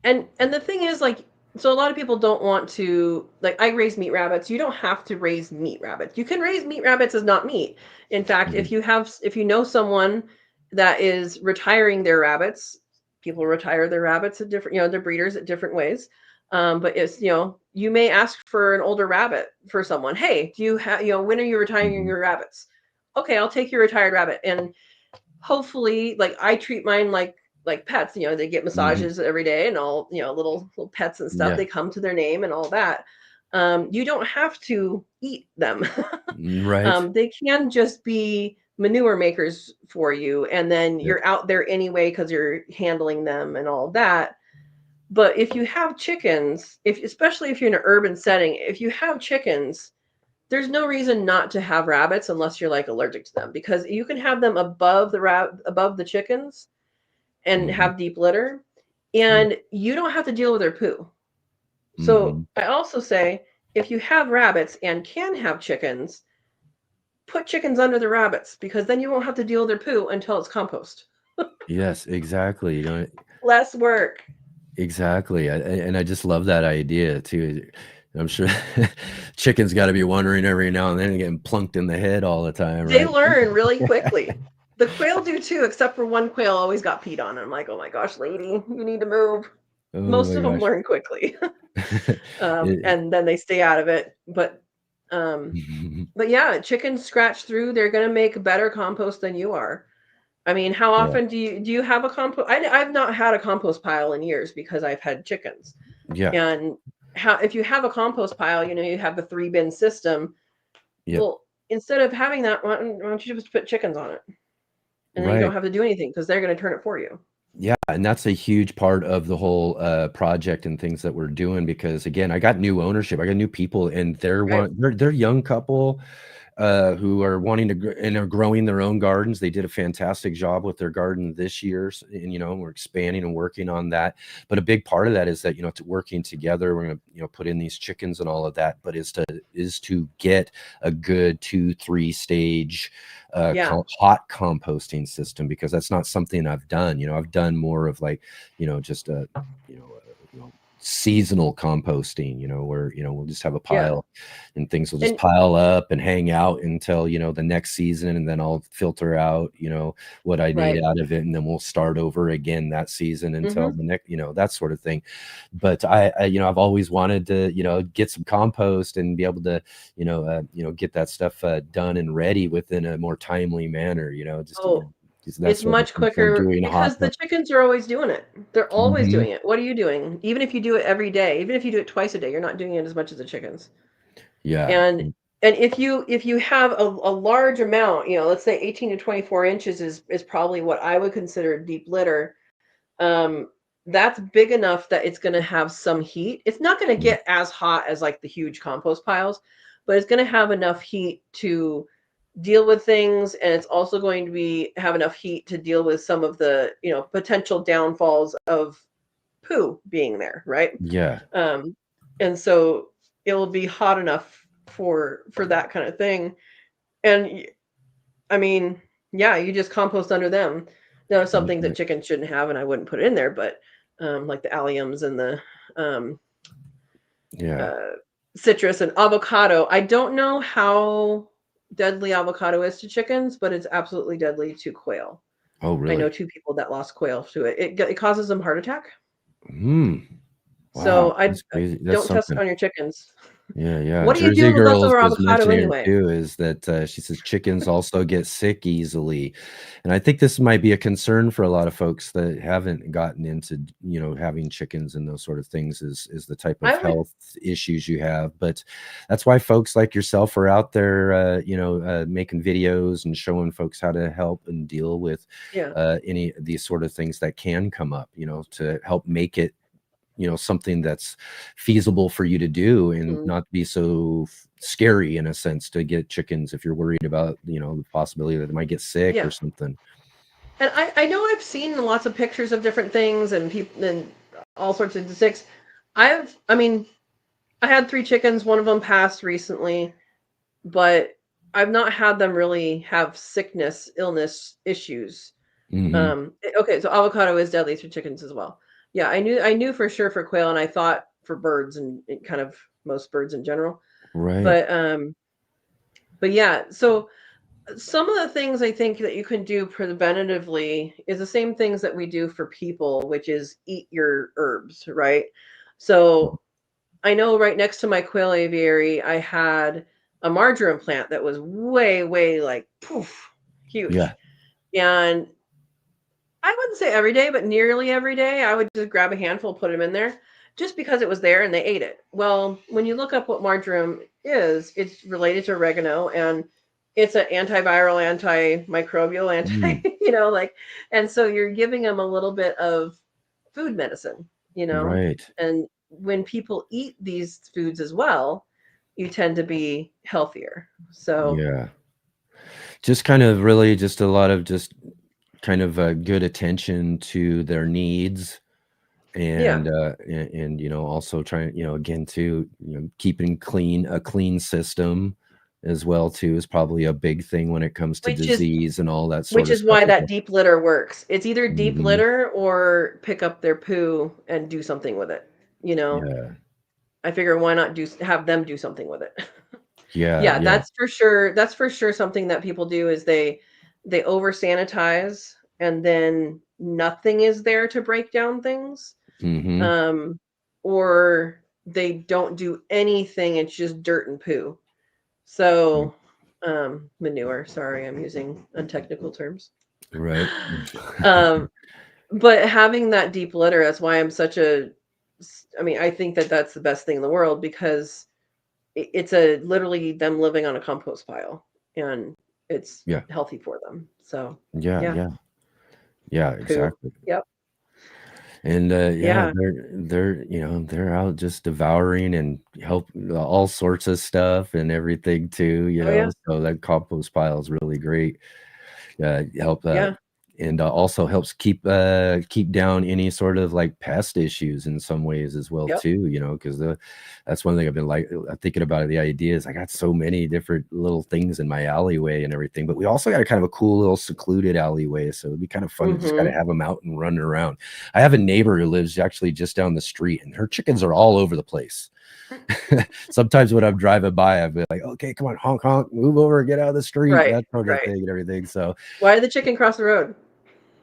And the thing is, like, so a lot of people don't want to, like, I raise meat rabbits. You don't have to raise meat rabbits. You can raise meat rabbits as not meat. In fact, Mhm. if you know someone that is retiring their rabbits, people retire their rabbits at different, their breeders at different ways. But it's, you may ask for an older rabbit for someone. Hey, do you have, when are you retiring Mhm. your rabbits? Okay, I'll take your retired rabbit. And hopefully, like, I treat mine like pets. They get Mhm. massages every day and all, little pets and stuff. Yeah. They come to their name and all that. You don't have to eat them. Right. They can just be manure makers for you, and then Yep. you're out there anyway because you're handling them and all that. But if you have chickens, if especially if you're in an urban setting, if you have chickens, there's no reason not to have rabbits unless you're like allergic to them, because you can have them above the chickens and Mhm. have deep litter, Yeah. and you don't have to deal with their poo. So Mhm. I also say, if you have rabbits and can have chickens, put chickens under the rabbits, because then you won't have to deal with their poo until it's compost. Yes, exactly. Less work. Exactly. And I just love that idea too. I'm sure chickens got to be wondering every now and then, getting plunked in the head all the time, They right? learn really quickly. The quail do too, except for one quail always got peed on. I'm like, oh my gosh, lady, you need to move. Oh Most my of them gosh. learn quickly. It- And then they stay out of it. Um, but yeah, chickens scratch through. They're gonna make better compost than you are. I mean, how yeah. often do you have a compost? I've not had a compost pile in years because I've had chickens. Yeah. And how if you have a compost pile, you have the 3 bin system. Yep. Well, instead of having that, why don't you just put chickens on it? And then you don't Right. have to do anything because they're going to turn it for you. Yeah, and that's a huge part of the whole project and things that we're doing because again, I got new ownership, I got new people, and Right. they're young couple who are wanting to and are growing their own gardens. They did a fantastic job with their garden this year, and we're expanding and working on that. But a big part of that is that working together. We're gonna put in these chickens and all of that, but is to get a good 2-3 stage Yeah. hot composting system, because that's not something I've done. I've done more of like just seasonal composting, where we'll just have a Yeah. pile and things will just And pile up and hang out until the next season, and then I'll filter out what I need right. out of it, and then we'll start over again that season until Hmm. the next, that sort of thing. But I've always wanted to get some compost and be able to get that stuff done and ready within a more timely manner, just Oh, 'cause that's it's what I'm much concerned quicker doing hot. because the chickens are always doing it. They're always Mhm. doing it. What are you doing? Even if you do it every day, even if you do it twice a day, you're not doing it as much as the chickens. Yeah. And if you have a large amount, let's say 18 to 24 inches is probably what I would consider deep litter. Um, that's big enough that it's going to have some heat. It's not going to Yeah. get as hot as like the huge compost piles, but it's going to have enough heat to deal with things, and it's also going to have enough heat to deal with some of the potential downfalls of poo being there, right? Yeah. um and so it'll be hot enough for that kind of thing. And I mean, yeah, you just compost under them. Now, some things that Right. chickens shouldn't have, and I wouldn't put it in there, but like the alliums and the um Yeah. uh citrus and avocado. I don't know how deadly avocado is to chickens, but it's absolutely deadly to quail. Oh, I know really? 2 people that lost quail to it. It causes them heart attack. Hmm. So Wow. I That's crazy. That's don't test it something. on your chickens. Yeah. What are you Jersey doing with Girls leftover was avocado mentioning anyway? too is that she says chickens also get sick easily. And I think this might be a concern for a lot of folks that haven't gotten into, having chickens and those sort of things is the type of I would, health issues you have. But that's why folks like yourself are out there, making videos and showing folks how to help and deal with yeah. any of these sort of things that can come up, to help make it something that's feasible for you to do and Mhm. not be so scary in a sense to get chickens if you're worried about the possibility that they might get sick or Yeah. something. And I know I've seen lots of pictures of different things and people and all sorts of sticks. I mean, I had 3 chickens. One of them passed recently, but I've not had them really have sickness, illness issues. Hmm. Okay, so avocado is deadly to chickens as well. Yeah, I knew for sure for quail, and I thought for birds and kind of most birds in general. Right. But yeah, so some of the things I think that you can do preventatively is the same things that we do for people, which is eat your herbs, right? So I know right next to my quail aviary, I had a marjoram plant that was way, way like poof, Yeah. huge. And I wouldn't say every day, but nearly every day, I would just grab a handful, put them in there just because it was there and they ate it. Well, when you look up what marjoram is, it's related to oregano and it's an antiviral, antimicrobial, Mm, and so you're giving them a little bit of food medicine, right. and when people eat these foods as well, you tend to be healthier. So, Yeah. Just kind of really just a lot of just kind of good attention to their needs yeah, and also trying again to keeping a clean system as well too is probably a big thing when it comes to which is disease and all that sort Which of is stuff why as that well. deep litter works. It's either deep Hmm. litter or pick up their poo and do something with it. You know, Yeah. I figure why not have them do something with it. Yeah. Yeah, Yeah. that's for sure. That's for sure something that people do is they over sanitize and then nothing is there to break down things. Hmm. Um, or they don't do anything. It's just dirt and poo. So, manure. Sorry, I'm using untechnical terms. Right. Um, But having that deep litter, that's why I'm such a I mean, I think that that's the best thing in the world because it's a literally them living on a compost pile and it's Yeah. healthy for them. So, Yeah. yeah, Yeah. Yeah. poo. Exactly. Yep. And yeah, Yeah. they're out just devouring and help all sorts of stuff and everything too, Oh, yeah. so that compost pile is really great. Help Yeah. and also helps keep down any sort of like pest issues in some ways as well Yep. too, because that's one thing I've been like thinking about. The idea is I got so many different little things in my alleyway and everything, but we also got a kind of a cool little secluded alleyway, so it'd be kind of fun to just kind of Mhm. have them out and running around. I have a neighbor who lives actually just down the street, and her chickens are all over the place. Sometimes when I'm driving by, I'd be like, okay, come on, honk, honk, move over, get out of the street, Right. that sort of Right. thing and everything. So, Why did the chicken cross the road?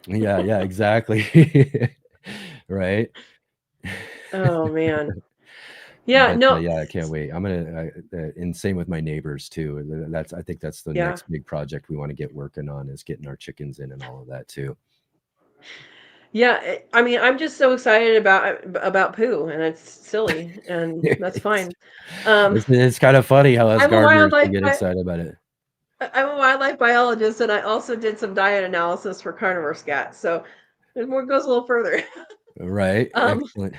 yeah, exactly. Right. Oh man. Yeah, But no. yeah, I can't wait. And same with my neighbors too. I think that's the Yeah. next big project we want to get working on is getting our chickens in and all of that too. Yeah, I mean, I'm just so excited about poo and it's silly and that's It's, fine. Um it's kind of funny how us I'm a gardeners can wildlife get excited about it. I'm a wildlife biologist, and I also did some diet analysis for carnivore scat, so it more goes a little further. Right. Um, Excellent.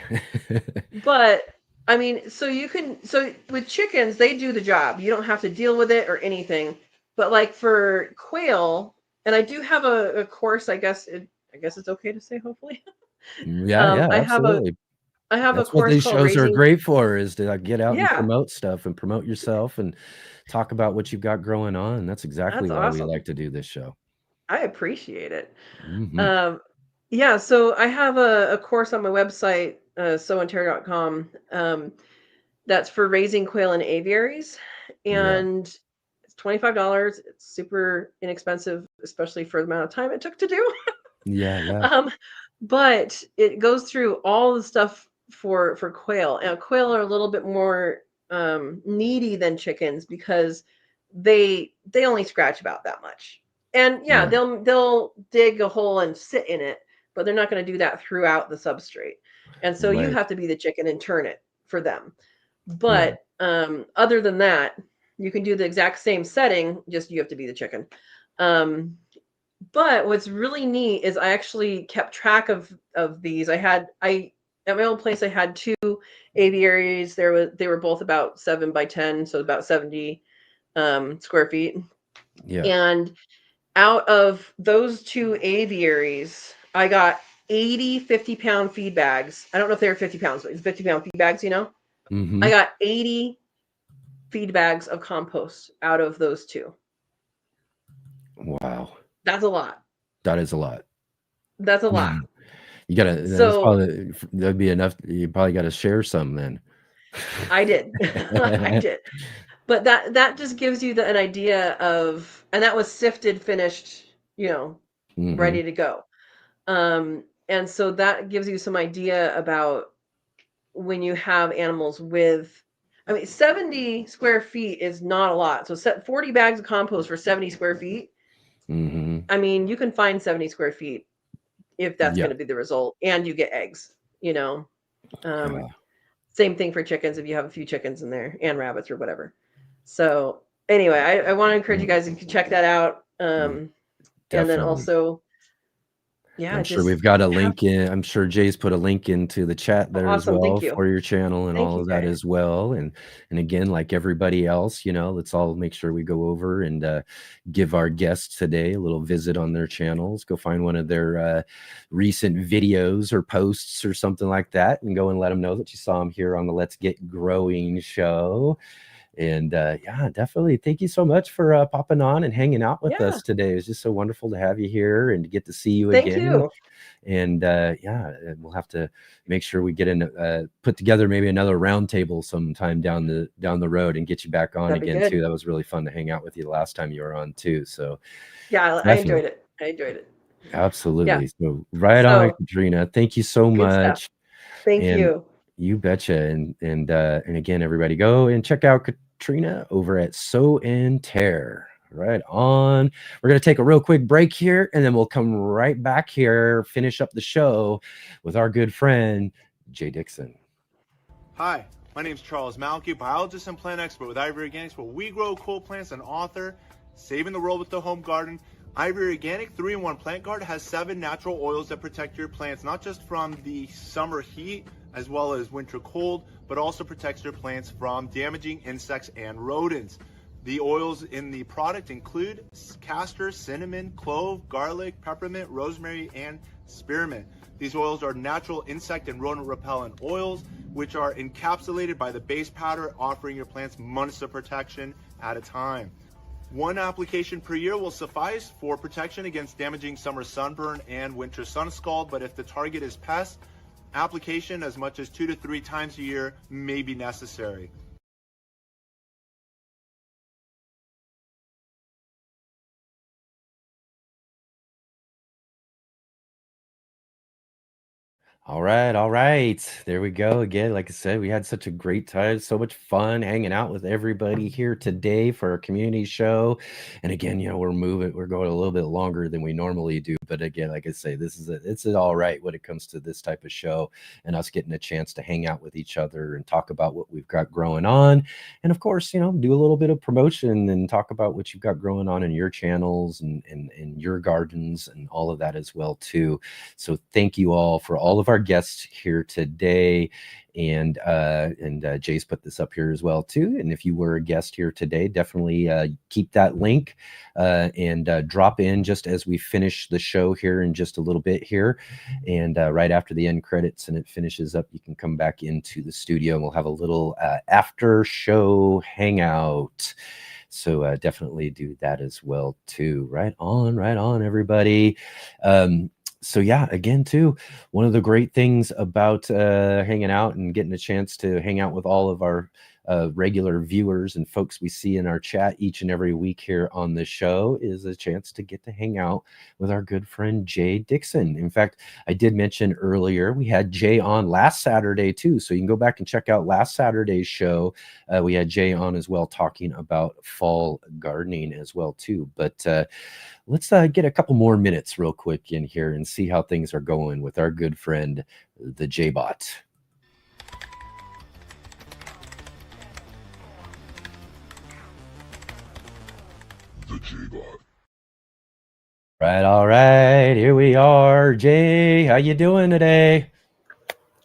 but I mean, so with chickens, they do the job. You don't have to deal with it or anything. But like for quail, and I do have a course. I guess it's okay to say. Hopefully, Yeah, yeah, I have a absolutely. I have a That's what course these called shows are Raising. great for is to like, get out and Yeah, promote stuff and promote yourself and talk about what you've got growing on. That's exactly that's why we awesome. like to do this show. I appreciate it. Mhm. Um, yeah, so I have a course on my website, soandterra.com, that's for raising quail in aviaries. Yeah. And it's $25. It's super inexpensive, especially for the amount of time it took to do. Yeah, yeah. um, but it goes through all the stuff for quail. And quail are a little bit more needy than chickens because they only scratch about that much. And yeah, Yeah. they'll dig a hole and sit in it, but they're not going to do that throughout the substrate. And so you Right. have to be the chicken and turn it for them. Yeah. But other than that, you can do the exact same setting, just you have to be the chicken. But what's really neat is I actually kept track of these. I at my old place I had 2 aviaries. They were both about 7 by 10, so about 70 square feet. Yeah. And out of those 2 aviaries, I got 80 50-pound feed bags. I don't know if they were 50 pounds, but it's 50-pound feed bags, you know? Mm-hmm. I got 80 feed bags of compost out of those 2. Wow. That's a lot. That is a lot. That's a lot. You gotta, that'd be enough. You probably got to share some then. I did. I did. But that just gives you an idea of, and that was sifted, finished, Mhm. ready to go. And so that gives you some idea about when you have animals with, 70 square feet is not a lot. So 40 bags of compost for 70 square feet. Mhm. You can find 70 square feet if that's Yeah. going to be the result, and you get eggs, Yeah. Same thing for chickens if you have a few chickens in there, and rabbits or whatever. So anyway, I want to encourage you guys to check that out. And then Definitely. also, yeah, I'm sure just we've got a link in. I'm sure Jay's put a link into the chat there as awesome. well Thank you. for your channel and Thank all you, of that Jay. as well. And again, like everybody else, let's all make sure we go over and give our guests today a little visit on their channels. Go find one of their recent videos or posts or something like that, and go and let them know that you saw them here on the Let's Get Growing show. And yeah, definitely thank you so much for popping on and hanging out with us today. It was just so wonderful to have you here and to get to see you Thank again. you. And yeah, we'll have to make sure we get put together maybe another roundtable sometime down the road and get you back on That'd be again good. too. That was really fun to hang out with you the last time you were on too. So yeah, I enjoyed it. Absolutely. So right on, Katrina. Thank you so Good stuff. much. Thank And you. You betcha. And again, everybody go and check out Katrina over at Sow and Tear. Right on. We're going to take a real quick break here, and then we'll come right back here, finish up the show with our good friend, Jay Dixon. Hi, my name is Charles Malky, biologist and plant expert with Ivory Organics, where we grow cool plants, and author, Saving the World with the Home Garden. Ivory Organic 3-in-1 Plant Guard has 7 natural oils that protect your plants, not just from the summer heat, as well as winter cold, but also protects your plants from damaging insects and rodents. The oils in the product include castor, cinnamon, clove, garlic, peppermint, rosemary, and spearmint. These oils are natural insect and rodent repellent oils, which are encapsulated by the base powder, offering your plants months of protection at a time. 1 application per year will suffice for protection against damaging summer sunburn and winter sun scald, but if the target is pests, application as much as 2 to 3 times a year may be necessary. All right. There we go again. Like I said, we had such a great time, so much fun hanging out with everybody here today for our community show. And again, we're going a little bit longer than we normally do. But again, like I say, it's all right when it comes to this type of show and us getting a chance to hang out with each other and talk about what we've got growing on. And of course, do a little bit of promotion and talk about what you've got growing on in your channels and your gardens and all of that as well too. So thank you all for all of our guests here today, and Jay's put this up here as well too. And if you were a guest here today, definitely keep that link and drop in just as we finish the show here in just a little bit here, and right after the end credits and it finishes up, you can come back into the studio and we'll have a little after show hangout. So definitely do that as well too. Right on, everybody. So yeah, again too, one of the great things about hanging out and getting a chance to hang out with all of our regular viewers and folks we see in our chat each and every week here on the show is a chance to get to hang out with our good friend Jay Dixon. In fact, I did mention earlier we had Jay on last Saturday too, so you can go back and check out last Saturday's show. We had Jay on as well talking about fall gardening as well too. But let's get a couple more minutes real quick in here and see how things are going with our good friend, the J-Bot. The J-Bot. All right, here we are. Jay, how you doing today?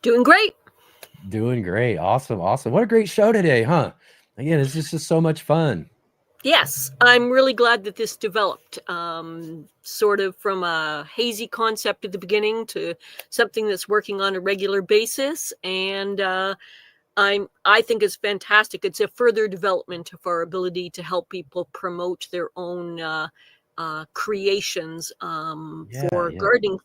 Doing great. Doing great. Awesome. What a great show today, huh? Again, it's just so much fun. Yes, I'm really glad that this developed sort of from a hazy concept at the beginning to something that's working on a regular basis. And I think it's fantastic. It's a further development of our ability to help people promote their own creations for gardening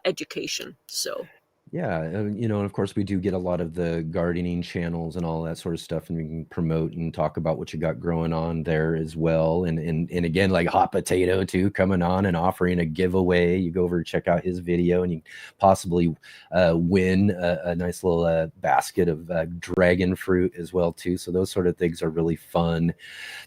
education. So. Yeah, you know, and of course we do get a lot of the gardening channels and all that sort of stuff, and we can promote and talk about what you got growing on there as well. And again, like Hot Potato too, coming on and offering a giveaway. You go over and check out his video, and you possibly win a nice little basket of dragon fruit as well too. So those sort of things are really fun.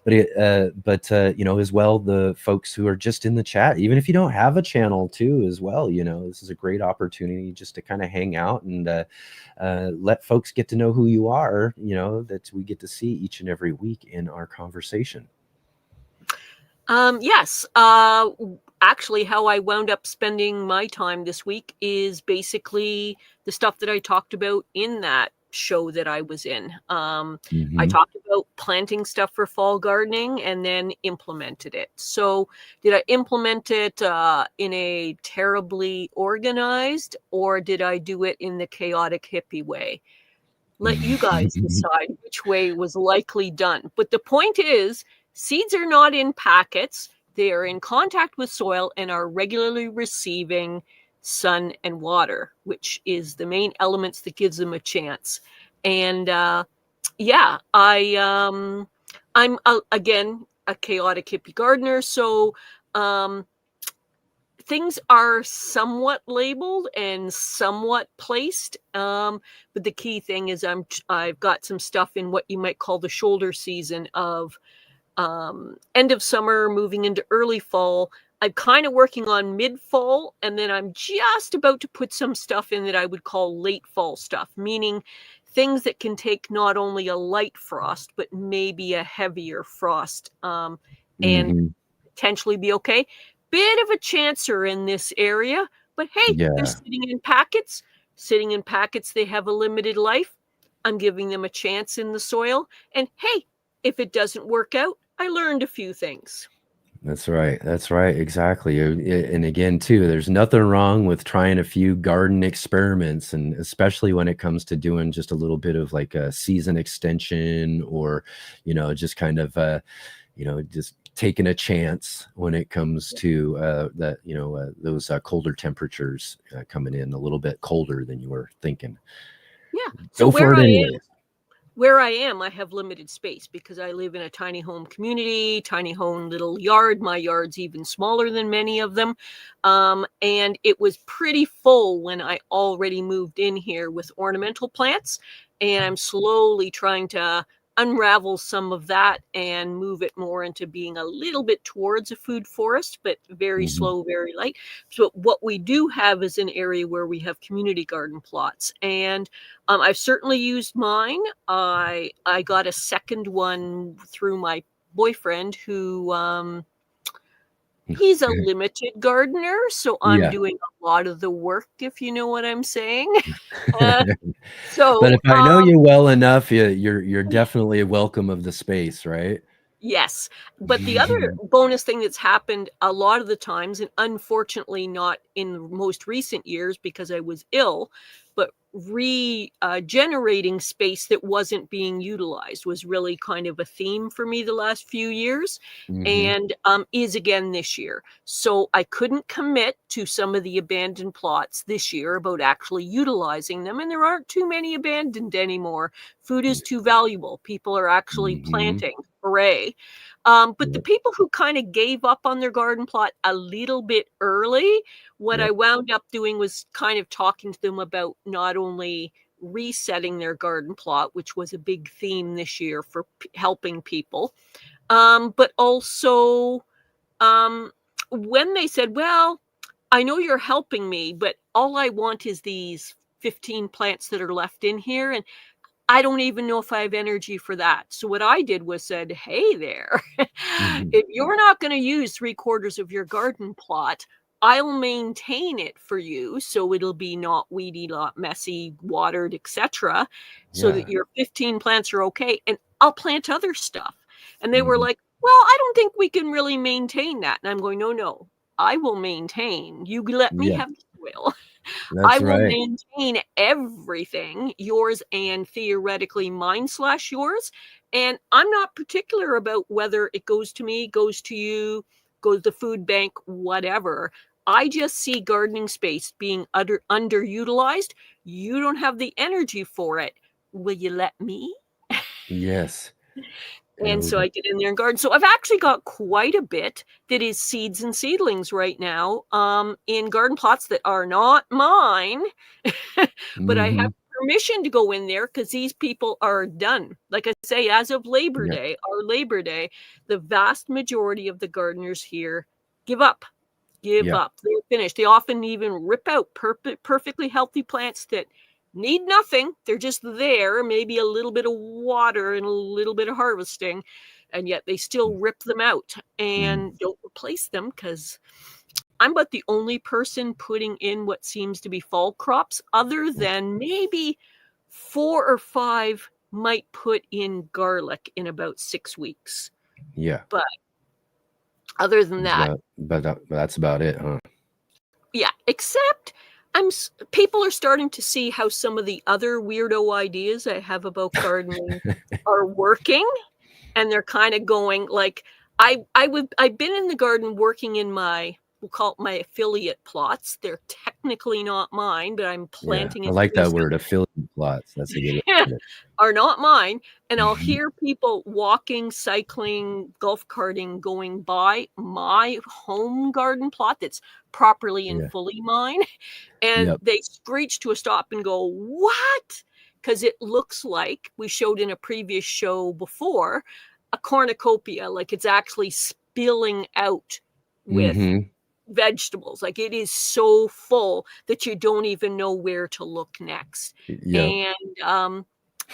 But you know, as well, the folks who are just in the chat, even if you don't have a channel too, as well, you know, this is a great opportunity just to kind of hang out and let folks get to know who you are, you know, that we get to see each and every week in our conversation. Yes. Actually, how I wound up spending my time this week is basically the stuff that I talked about in that show that I was in. I talked about planting stuff for fall gardening and then implemented it. So did I implement it in a terribly organized, or did I do it in the chaotic hippie way? Let you guys decide which way was likely done. But the point is, seeds are not in packets. They are in contact with soil and are regularly receiving sun and water, which is the main elements that gives them a chance. And yeah, I'm again a chaotic hippie gardener, so things are somewhat labeled and somewhat placed. But the key thing is I've got some stuff in what you might call the shoulder season of end of summer, moving into early fall. I'm kind of working on mid-fall, and then I'm just about to put some stuff in that I would call late fall stuff, meaning things that can take not only a light frost, but maybe a heavier frost and potentially be okay. Bit of a chancer in this area, but hey, they're sitting in packets. Sitting in packets, they have a limited life. I'm giving them a chance in the soil. And hey, if it doesn't work out, I learned a few things. That's right. Exactly. And again, too, there's nothing wrong with trying a few garden experiments, and especially when it comes to doing just a little bit of like a season extension, or, you know, just kind of, you know, just taking a chance when it comes to that, you know, those colder temperatures coming in a little bit colder than you were thinking. Yeah. So where I am, I have limited space because I live in a tiny home community, tiny home little yard. My yard's even smaller than many of them. And it was pretty full when I already moved in here with ornamental plants. And I'm slowly trying to unravel some of that and move it more into being a little bit towards a food forest, but very slow, very light. So what we do have is an area where we have community garden plots, and I've certainly used mine. I got a second one through my boyfriend who he's a limited gardener, so I'm doing a lot of the work, if you know what I'm saying. So, but if I know you well enough, you're definitely welcome of the space, right? Yes. But the other bonus thing that's happened a lot of the times, and unfortunately not in the most recent years because I was ill, but regenerating space that wasn't being utilized was really kind of a theme for me the last few years, and is again this year. So I couldn't commit to some of the abandoned plots this year about actually utilizing them, and there aren't too many abandoned anymore. Food is too valuable. People are actually planting. Hooray. But the people who kind of gave up on their garden plot a little bit early, what I wound up doing was kind of talking to them about not only resetting their garden plot, which was a big theme this year for helping people, but also when they said, well, I know you're helping me, but all I want is these 15 plants that are left in here, and I don't even know if I have energy for that. So what I did was said, hey there, if you're not going to use 3/4 of your garden plot, I'll maintain it for you. So it'll be not weedy, not messy, watered, etc. So that your 15 plants are okay. And I'll plant other stuff. And they were like, well, I don't think we can really maintain that. And I'm going, no, I will maintain. You let me have the soil. I will maintain everything, yours and theoretically mine / yours. And I'm not particular about whether it goes to me, goes to you, goes to the food bank, whatever. I just see gardening space being underutilized. You don't have the energy for it. Will you let me? Yes. And so I get in there and garden. So I've actually got quite a bit that is seeds and seedlings right now in garden plots that are not mine, but I have permission to go in there because these people are done. Like I say, as of Labor Day, the vast majority of the gardeners here give up. They're finished. They often even rip out perfectly healthy plants that need nothing. They're just there, maybe a little bit of water and a little bit of harvesting, and yet they still rip them out and don't replace them because I'm about the only person putting in what seems to be fall crops, other than maybe 4 or 5 might put in garlic in about 6 weeks. Yeah. But other than that, but that's about it, huh? Yeah, except people are starting to see how some of the other weirdo ideas I have about gardening are working, and they're kind of going like I've been in the garden working in we'll call it my affiliate plots. They're technically not mine, but I'm planting. I like that word, affiliate plots. That's a good word. Are not mine. And I'll hear people walking, cycling, golf carting, going by my home garden plot that's properly and fully mine. And they screech to a stop and go, what? Because it looks like, we showed in a previous show before, a cornucopia, like it's actually spilling out with vegetables. Like it is so full that you don't even know where to look next. And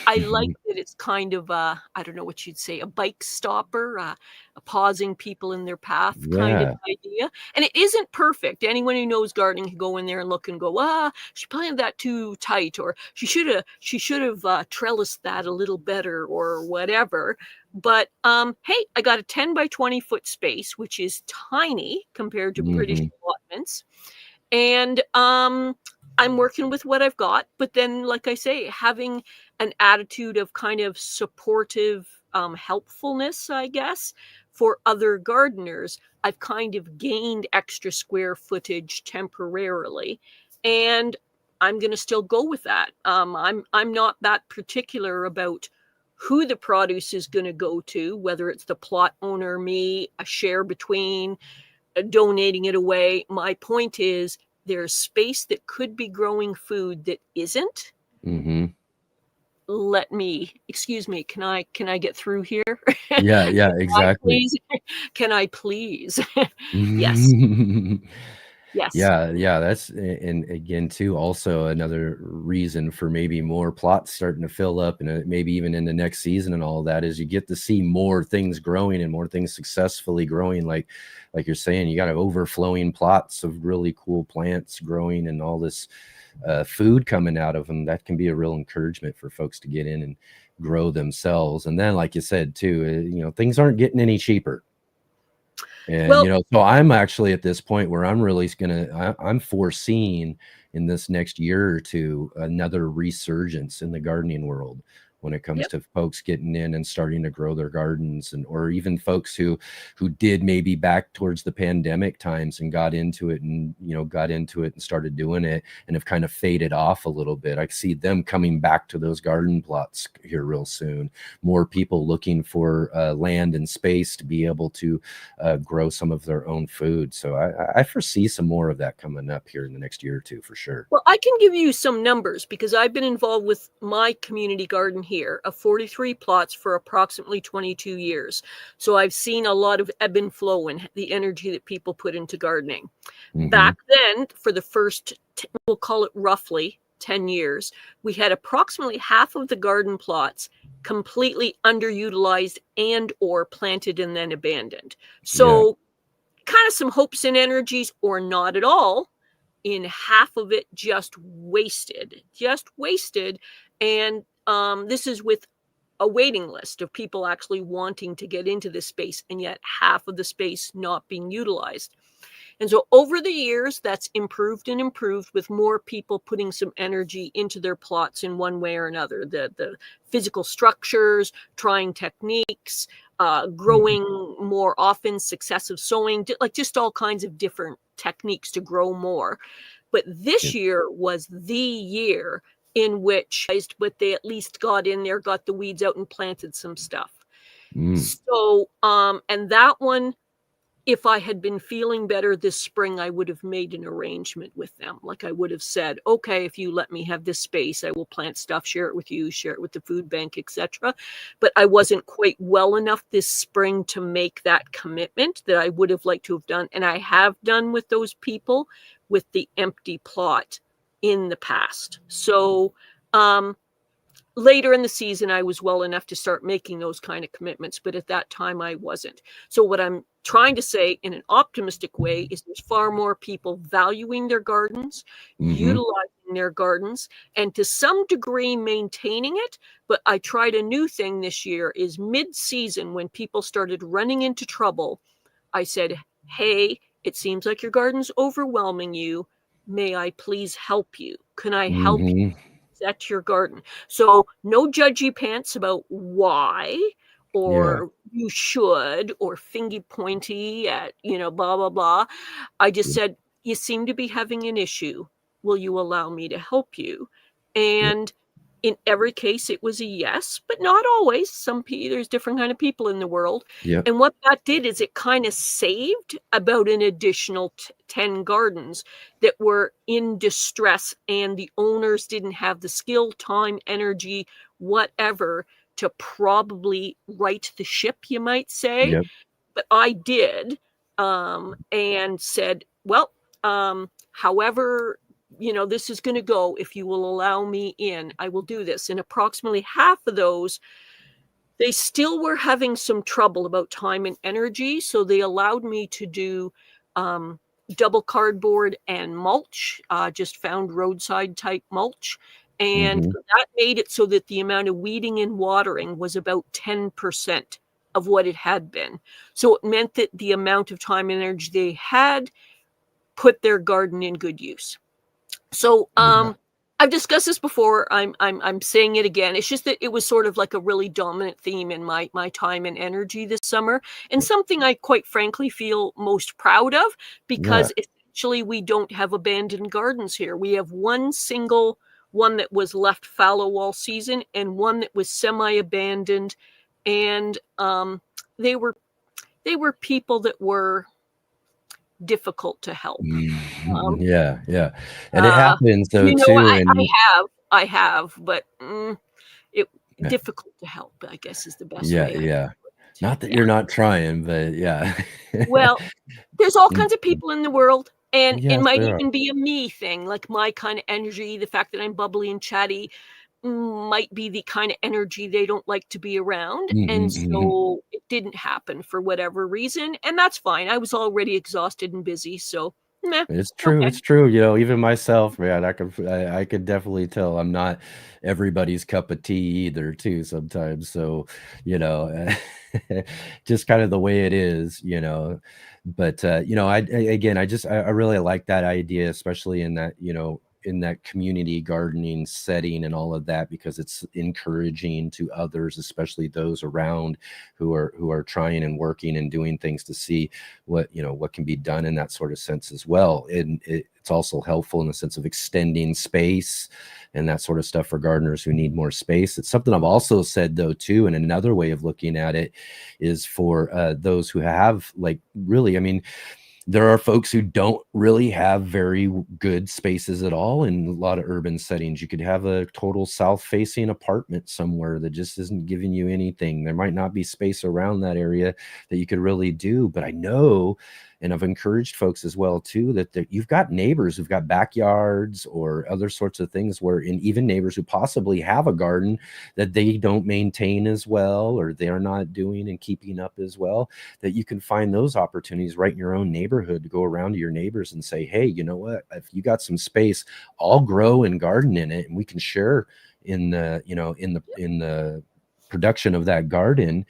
I like that it's kind of I don't know what you'd say, a bike stopper, a pausing people in their path kind of idea. And it isn't perfect. Anyone who knows gardening can go in there and look and go, she planted that too tight, or she should have trellised that a little better, or whatever. But hey, I got a 10 by 20 foot space, which is tiny compared to British allotments. And I'm working with what I've got, but then, like I say, having an attitude of kind of supportive helpfulness, I guess, for other gardeners, I've kind of gained extra square footage temporarily, and I'm going to still go with that. I'm not that particular about who the produce is going to go to, whether it's the plot owner, me, a share between, donating it away. My point is, there's space that could be growing food that isn't. Excuse me, can I get through here? Yeah, exactly. Can I please? Yes. Yes. Yeah, that's, and again too, also another reason for maybe more plots starting to fill up, and maybe even in the next season and all that, is you get to see more things growing and more things successfully growing. Like you're saying, you got overflowing plots of really cool plants growing and all this food coming out of them. That can be a real encouragement for folks to get in and grow themselves. And then, like you said too, things aren't getting any cheaper. And Well, so I'm actually at this point where I'm really I'm foreseeing in this next year or two another resurgence in the gardening world when it comes yep. to folks getting in and starting to grow their gardens, and or even folks who did maybe back towards the pandemic times and got into it and started doing it and have kind of faded off a little bit. I see them coming back to those garden plots here real soon. More people looking for land and space to be able to grow some of their own food. So I foresee some more of that coming up here in the next year or two for sure. Well, I can give you some numbers because I've been involved with my community garden here of 43 plots for approximately 22 years. So I've seen a lot of ebb and flow in the energy that people put into gardening. Back then, for the first, we'll call it roughly 10 years, we had approximately half of the garden plots completely underutilized and or planted and then abandoned. So kind of some hopes and energies or not at all. In half of it just wasted. And this is with a waiting list of people actually wanting to get into this space, and yet half of the space not being utilized. And so over the years, that's improved and improved with more people putting some energy into their plots in one way or another. The physical structures, trying techniques, growing more often, successive sowing, like just all kinds of different techniques to grow more. But this year was the year in which, but they at least got in there, got the weeds out and planted some stuff. So, and that one, if I had been feeling better this spring, I would have made an arrangement with them. Like I would have said, okay, if you let me have this space, I will plant stuff, share it with you, share it with the food bank, etc. But I wasn't quite well enough this spring to make that commitment that I would have liked to have done. And I have done with those people with the empty plot in the past. So, later in the season, I was well enough to start making those kind of commitments, but at that time I wasn't. So what I'm trying to say in an optimistic way is there's far more people valuing their gardens, utilizing their gardens, and to some degree maintaining it. But I tried a new thing this year is mid-season when people started running into trouble. I said, hey, it seems like your garden's overwhelming you. May I please help you? Can I help you? Set your garden. So no judgy pants about why or you should or fingy pointy at, blah, blah, blah. I just said, you seem to be having an issue. Will you allow me to help you? And in every case, it was a yes, but not always. There's different kind of people in the world. And what that did is it kind of saved about an additional 10 gardens that were in distress, and the owners didn't have the skill, time, energy, whatever, to probably right the ship, you might say. But I did, and said, well, however this is going to go, if you will allow me in, I will do this. And approximately half of those, they still were having some trouble about time and energy. So they allowed me to do double cardboard and mulch, just found roadside type mulch. And that made it so that the amount of weeding and watering was about 10% of what it had been. So it meant that the amount of time and energy they had put their garden in good use. So I've discussed this before. I'm saying it again. It's just that it was sort of like a really dominant theme in my time and energy this summer, and something I quite frankly feel most proud of, because essentially we don't have abandoned gardens here. We have one single one that was left fallow all season and one that was semi-abandoned, and they were people that were difficult to help. And it happens though too. I have, but difficult to help, I guess, is the best way. Not that you're not trying, but Well, there's all kinds of people in the world, and it might even be a me thing, like my kind of energy, the fact that I'm bubbly and chatty might be the kind of energy they don't like to be around. And so it didn't happen for whatever reason, and that's fine. I was already exhausted and busy, so it's true. It's true. Even myself, man, I could definitely tell I'm not everybody's cup of tea either too sometimes. So, just kind of the way it is, But again, I really like that idea, especially in that, in that community gardening setting and all of that, because it's encouraging to others, especially those around who are trying and working and doing things, to see what can be done in that sort of sense as well. And it's also helpful in the sense of extending space and that sort of stuff for gardeners who need more space. It's something I've also said, though, too, and another way of looking at it is for those who have, like, really, I mean, there are folks who don't really have very good spaces at all in a lot of urban settings. You could have a total south-facing apartment somewhere that just isn't giving you anything. There might not be space around that area that you could really do. But I know, and I've encouraged folks as well, too, that you've got neighbors who've got backyards or other sorts of things where, and even neighbors who possibly have a garden that they don't maintain as well, or they're not doing and keeping up as well, that you can find those opportunities right in your own neighborhood to go around to your neighbors and say, hey, you know what, if you got some space, I'll grow and garden in it, and we can share in the, in the production of that garden,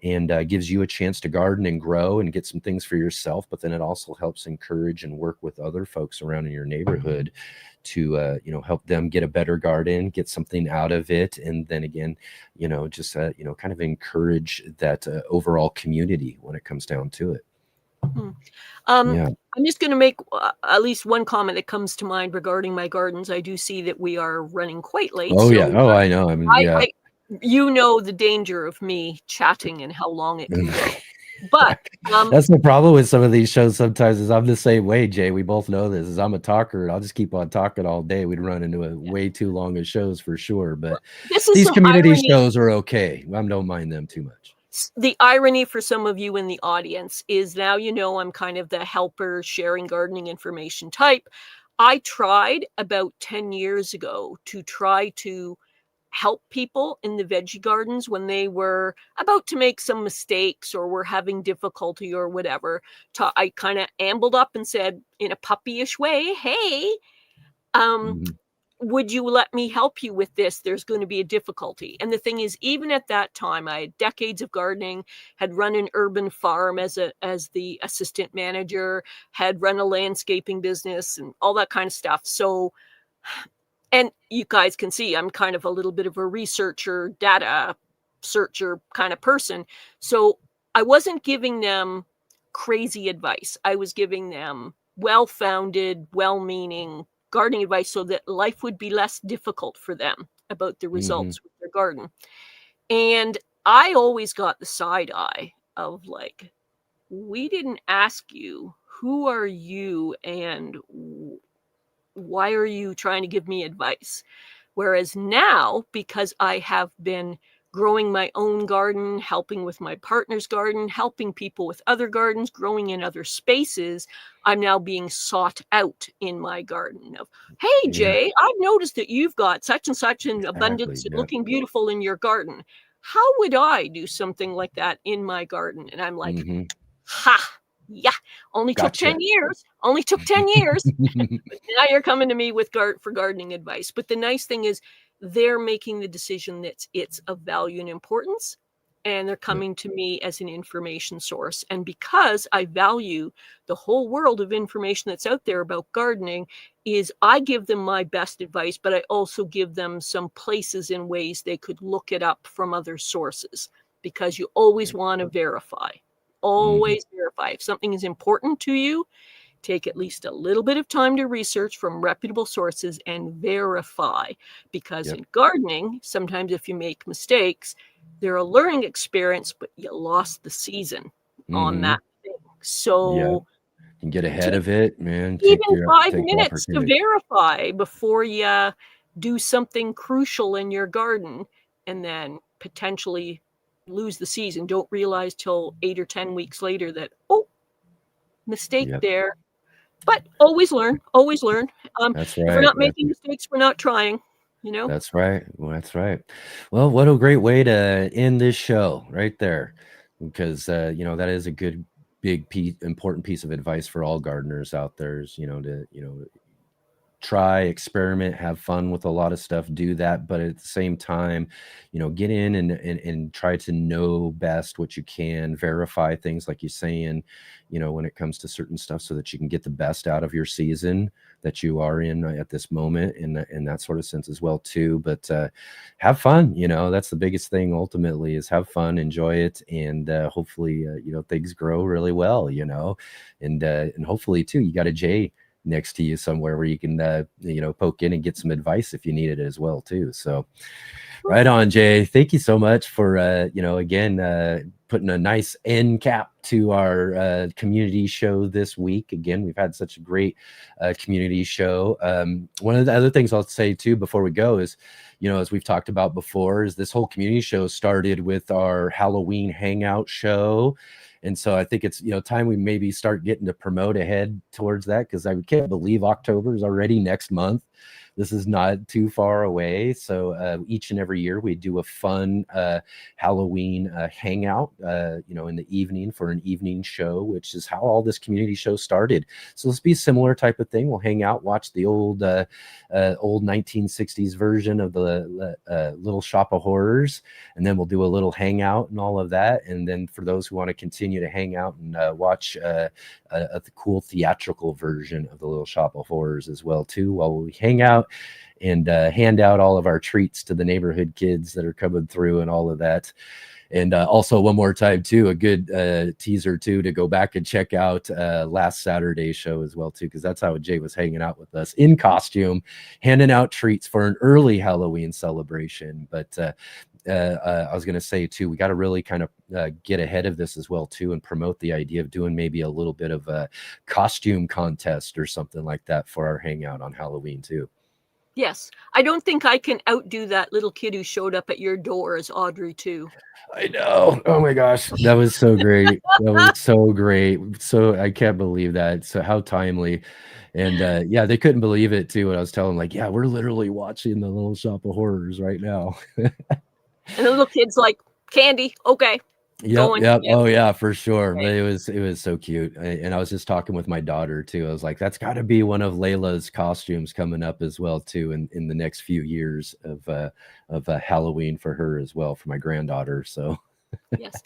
and gives you a chance to garden and grow and get some things for yourself. But then it also helps encourage and work with other folks around in your neighborhood to help them get a better garden, get something out of it, and then again, just kind of encourage that overall community when it comes down to it. Yeah. I'm just going to make at least one comment that comes to mind regarding my gardens. I do see that we are running quite late. Oh, so yeah. Oh, I know. I mean, yeah. The danger of me chatting and how long it can go. But that's the problem with some of these shows sometimes, is I'm the same way, Jay. We both know this, is I'm a talker, and I'll just keep on talking all day. We'd run into way too long of shows for sure. But these community shows are okay. I don't mind them too much. The irony for some of you in the audience is now, I'm kind of the helper, sharing gardening information type. I tried about 10 years ago to try to help people in the veggie gardens when they were about to make some mistakes or were having difficulty or whatever. I kind of ambled up and said in a puppyish way, hey, would you let me help you with this? There's going to be a difficulty. And the thing is, even at that time, I had decades of gardening, had run an urban farm as the assistant manager, had run a landscaping business and all that kind of stuff. So, and you guys can see I'm kind of a little bit of a researcher, data searcher kind of person. So I wasn't giving them crazy advice. I was giving them well-founded, well-meaning gardening advice so that life would be less difficult for them about the results with their garden. And I always got the side eye of like, we didn't ask you, who are you and why are you trying to give me advice? Whereas now, because I have been growing my own garden, helping with my partner's garden, helping people with other gardens, growing in other spaces, I'm now being sought out in my garden of, hey, Jay, I've noticed that you've got such and such an abundance looking beautiful in your garden. How would I do something like that in my garden? And I'm like, yeah, only took 10 years. Only took 10 years. But now you're coming to me with for gardening advice. But the nice thing is they're making the decision that it's of value and importance, and they're coming to me as an information source. And because I value the whole world of information that's out there about gardening, is I give them my best advice, but I also give them some places and ways they could look it up from other sources, because you always want to verify. Always verify. If something is important to you, take at least a little bit of time to research from reputable sources and verify. Because in gardening, sometimes if you make mistakes, they're a learning experience, but you lost the season on that thing. So you can get ahead of it, man. Even 5 minutes to verify before you do something crucial in your garden and then potentially lose the season. Don't realize till 8 or 10 weeks later that, mistake there. But always learn, always learn. That's right. If we're not making mistakes, we're not trying, That's right. Well, that's right. Well, what a great way to end this show right there, because that is a good, big important piece of advice for all gardeners out there, is, try, experiment, have fun with a lot of stuff, do that. But at the same time, get in and try to know best what you can, verify things like you're saying, when it comes to certain stuff so that you can get the best out of your season that you are in at this moment in that sort of sense as well too. But have fun, that's the biggest thing ultimately, is have fun, enjoy it, and hopefully things grow really well, and hopefully too you got a Jay next to you somewhere where you can poke in and get some advice if you need it as well too. So right on, Jay. Thank you so much for again putting a nice end cap to our community show this week. Again, we've had such a great community show. One of the other things I'll say too before we go is, as we've talked about before, is this whole community show started with our Halloween hangout show. And so I think it's time we maybe start getting to promote ahead towards that, because I can't believe October is already next month. This is not too far away. So each and every year we do a fun Halloween hangout, in the evening for an evening show, which is how all this community show started. So let's be a similar type of thing. We'll hang out, watch the old 1960s version of the Little Shop of Horrors, and then we'll do a little hangout and all of that. And then for those who want to continue to hang out and watch a cool theatrical version of the Little Shop of Horrors as well too, while we hang out and hand out all of our treats to the neighborhood kids that are coming through and all of that. And also one more time too, a good teaser too, to go back and check out last Saturday's show as well too, because that's how Jay was hanging out with us in costume, handing out treats for an early Halloween celebration. But I was going to say too, we got to really kind of get ahead of this as well too, and promote the idea of doing maybe a little bit of a costume contest or something like that for our hangout on Halloween too. Yes, I don't think I can outdo that little kid who showed up at your door as Audrey too. I know. Oh my gosh, that was so great. That was so great. So I can't believe that. So how timely. And yeah, they couldn't believe it too. And I was telling them, like, yeah, we're literally watching the Little Shop of Horrors right now. And the little kid's like, candy, okay. Yep. Oh yeah, for sure. Right. It was so cute. And I was just talking with my daughter too. I was like, that's got to be one of Layla's costumes coming up as well too in the next few years of Halloween for her as well, for my granddaughter. So yes.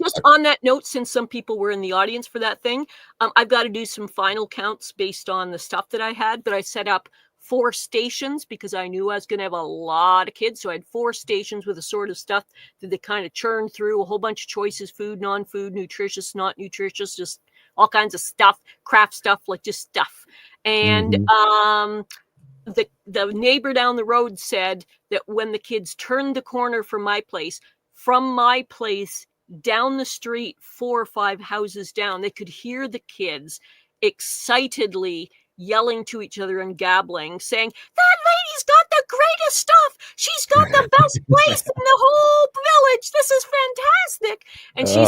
Just on that note, since some people were in the audience for that thing, I've got to do some final counts based on the stuff that I had, but I set up 4 stations because I knew I was going to have a lot of kids. So I had 4 stations with a sort of stuff that they kind of churn through, a whole bunch of choices: food, non-food, nutritious, not nutritious, just all kinds of stuff, craft stuff, like just stuff. And the neighbor down the road said that when the kids turned the corner from my place down the street 4 or 5 houses down, they could hear the kids excitedly yelling to each other and gabbling, saying, that lady's got the greatest stuff. She's got the best place in the whole village. This is fantastic. And they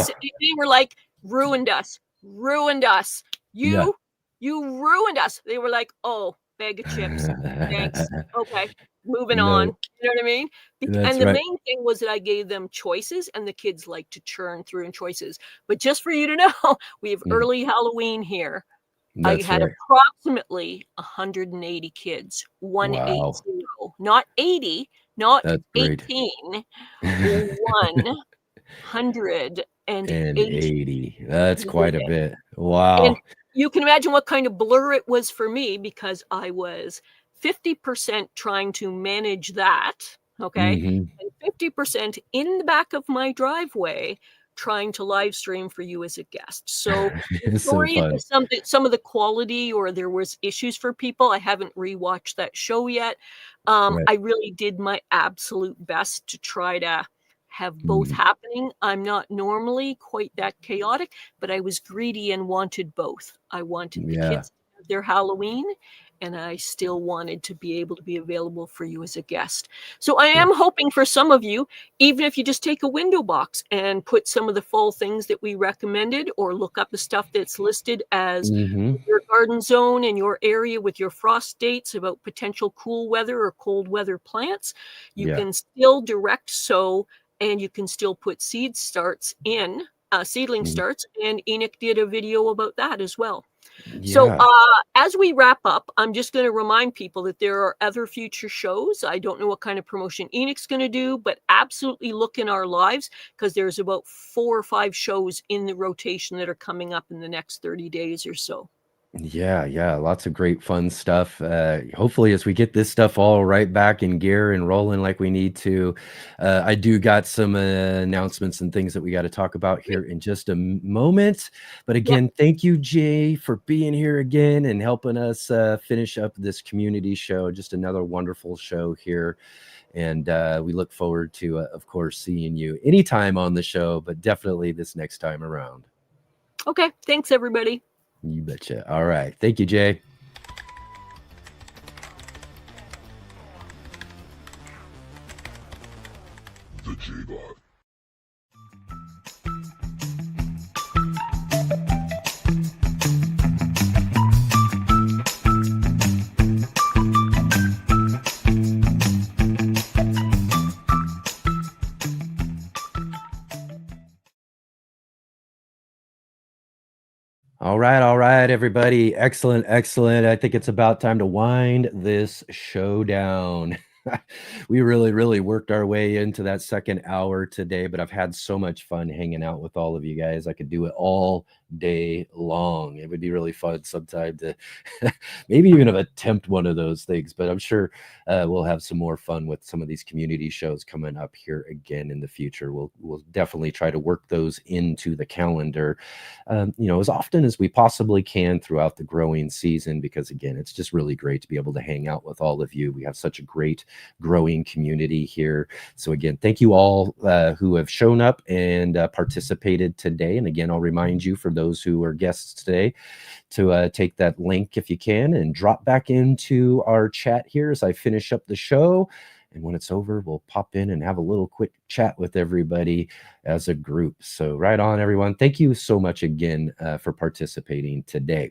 were like, ruined us. You ruined us. They were like, oh, bag of chips. Thanks. Okay, moving on. You know what I mean? And the main thing was that I gave them choices, and the kids like to churn through in choices. But just for you to know, we have early Halloween here. I had approximately 180 kids, 180, not 80, not 18, 180. That's quite a bit. Wow. And you can imagine what kind of blur it was for me, because I was 50% trying to manage that, okay, and 50% in the back of my driveway trying to live stream for you as a guest. So sorry if some of the quality or there was issues for people. I haven't rewatched that show yet. I really did my absolute best to try to have both happening. I'm not normally quite that chaotic, but I was greedy and wanted both. I wanted the kids to have their Halloween, and I still wanted to be able to be available for you as a guest. So I am hoping for some of you, even if you just take a window box and put some of the fall things that we recommended, or look up the stuff that's listed as your garden zone in your area with your frost dates about potential cool weather or cold weather plants, you can still direct sow, and you can still put seed starts in, seedling starts, and Enoch did a video about that as well. So, Yeah. as we wrap up, I'm just going to remind people that there are other future shows. I don't know what kind of promotion Enid's going to do, but absolutely look in our lives, because there's about 4 or 5 shows in the rotation that are coming up in the next 30 days or so. Yeah, lots of great fun stuff. Hopefully, as we get this stuff all right back in gear and rolling like we need to, I do got some announcements and things that we got to talk about here in just a moment. But again, thank you, Jay, for being here again and helping us finish up this community show. Just another wonderful show here. And we look forward to, of course, seeing you anytime on the show, but definitely this next time around. Okay, thanks, everybody. You betcha. All right. Thank you, Jay. The J-Bot. All right, everybody. Excellent. I think it's about time to wind this show down. We really worked our way into that second hour today, but I've had so much fun hanging out with all of you guys. I could do it all day long. It would be really fun sometime to maybe even attempt one of those things, but I'm sure we'll have some more fun with some of these community shows coming up here again in the future. We'll definitely try to work those into the calendar, as often as we possibly can throughout the growing season, because again, it's just really great to be able to hang out with all of you. We have such a great growing community here. So again, thank you all who have shown up and participated today. And again, I'll remind you, for those who are guests today, to take that link if you can and drop back into our chat here as I finish up the show. And when it's over, we'll pop in and have a little quick chat with everybody as a group. So right on, everyone. Thank you so much again for participating today.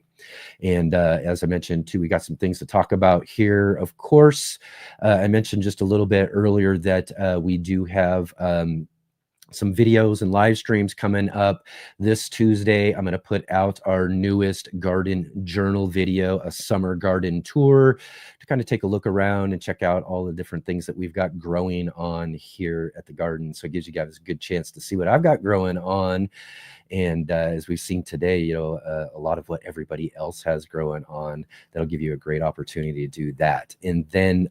And as I mentioned, too, we got some things to talk about here. Of course, I mentioned just a little bit earlier that we do have some videos and live streams coming up this Tuesday. I'm going to put out our newest garden journal video, a summer garden tour, to kind of take a look around and check out all the different things that we've got growing on here at the garden. So it gives you guys a good chance to see what I've got growing on. And as we've seen today, a lot of what everybody else has growing on, that'll give you a great opportunity to do that. And then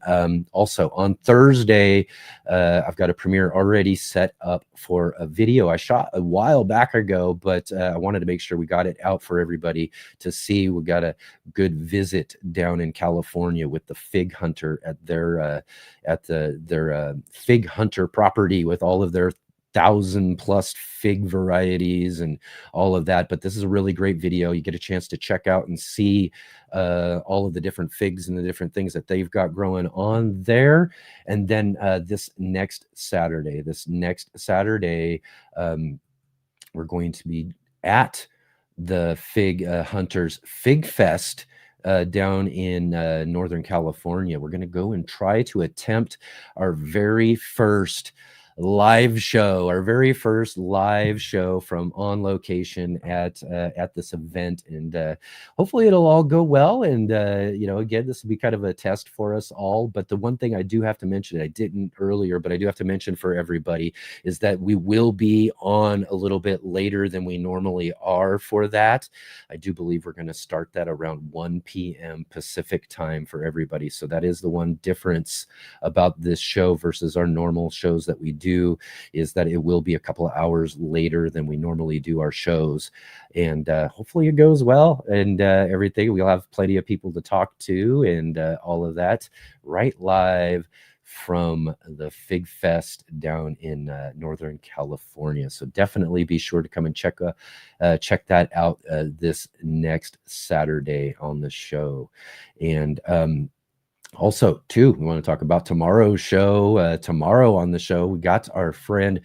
also on Thursday, I've got a premiere already set up for a video I shot a while back ago, but I wanted to make sure we got it out for everybody to see. We got a good visit down in California with the Fig Hunter at their Fig Hunter property with all of their 1,000+ fig varieties and all of that. But this is a really great video. You get a chance to check out and see all of the different figs and the different things that they've got growing on there. And then this next Saturday, we're going to be at the Fig Hunters Fig Fest down in Northern California. We're going to go and try to attempt our very first live show from on location at this event, and hopefully it'll all go well. And again, this will be kind of a test for us all. But the one thing I do have to mention, I didn't earlier, but I do have to mention for everybody, is that we will be on a little bit later than we normally are for that. I do believe we're going to start that around 1 p.m. Pacific time for everybody. So that is the one difference about this show versus our normal shows that we do, is that it will be a couple of hours later than we normally do our shows. And hopefully it goes well and everything. We'll have plenty of people to talk to and all of that right live from the Fig Fest down in Northern California. So definitely be sure to come and check that out this next Saturday on the show. And also, too, we want to talk about tomorrow's show. Tomorrow on the show, we got our friend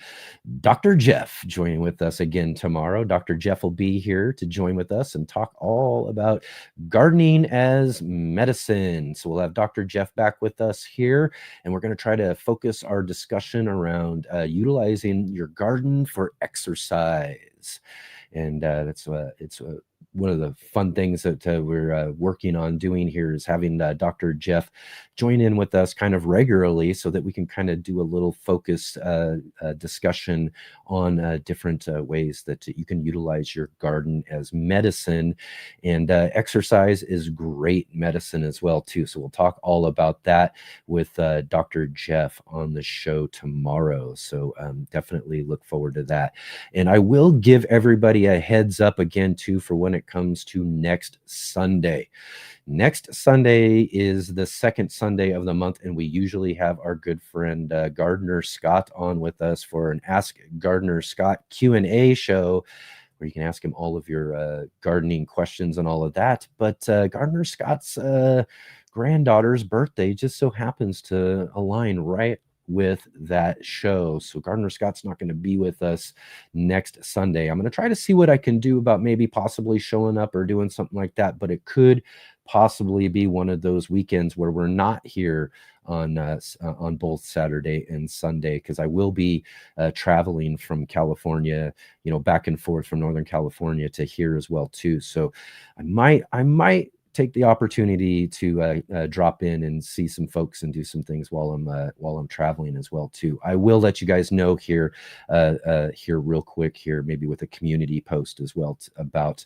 Dr. Jeff joining with us again tomorrow. Dr. Jeff will be here to join with us and talk all about gardening as medicine. So we'll have Dr. Jeff back with us here, and we're going to try to focus our discussion around utilizing your garden for exercise. And it's one of the fun things that we're working on doing here is having Dr. Jeff join in with us kind of regularly so that we can kind of do a little focused discussion on different ways that you can utilize your garden as medicine. And exercise is great medicine as well too. So we'll talk all about that with Dr. Jeff on the show tomorrow. So definitely look forward to that. And I will give everybody a heads up again too for when it comes to next Sunday. Next Sunday is the second Sunday of the month, and we usually have our good friend Gardner Scott on with us for an Ask Gardner Scott Q&A show, where you can ask him all of your gardening questions and all of that. But Gardner Scott's granddaughter's birthday just so happens to align right with that show. So Gardner Scott's not going to be with us next Sunday. I'm going to try to see what I can do about maybe possibly showing up or doing something like that, but it could possibly be one of those weekends where we're not here on both Saturday and Sunday, because I will be traveling from California, back and forth from Northern California to here as well too. So I might take the opportunity to drop in and see some folks and do some things while I'm traveling as well too. I will let you guys know here real quick here, maybe with a community post as well about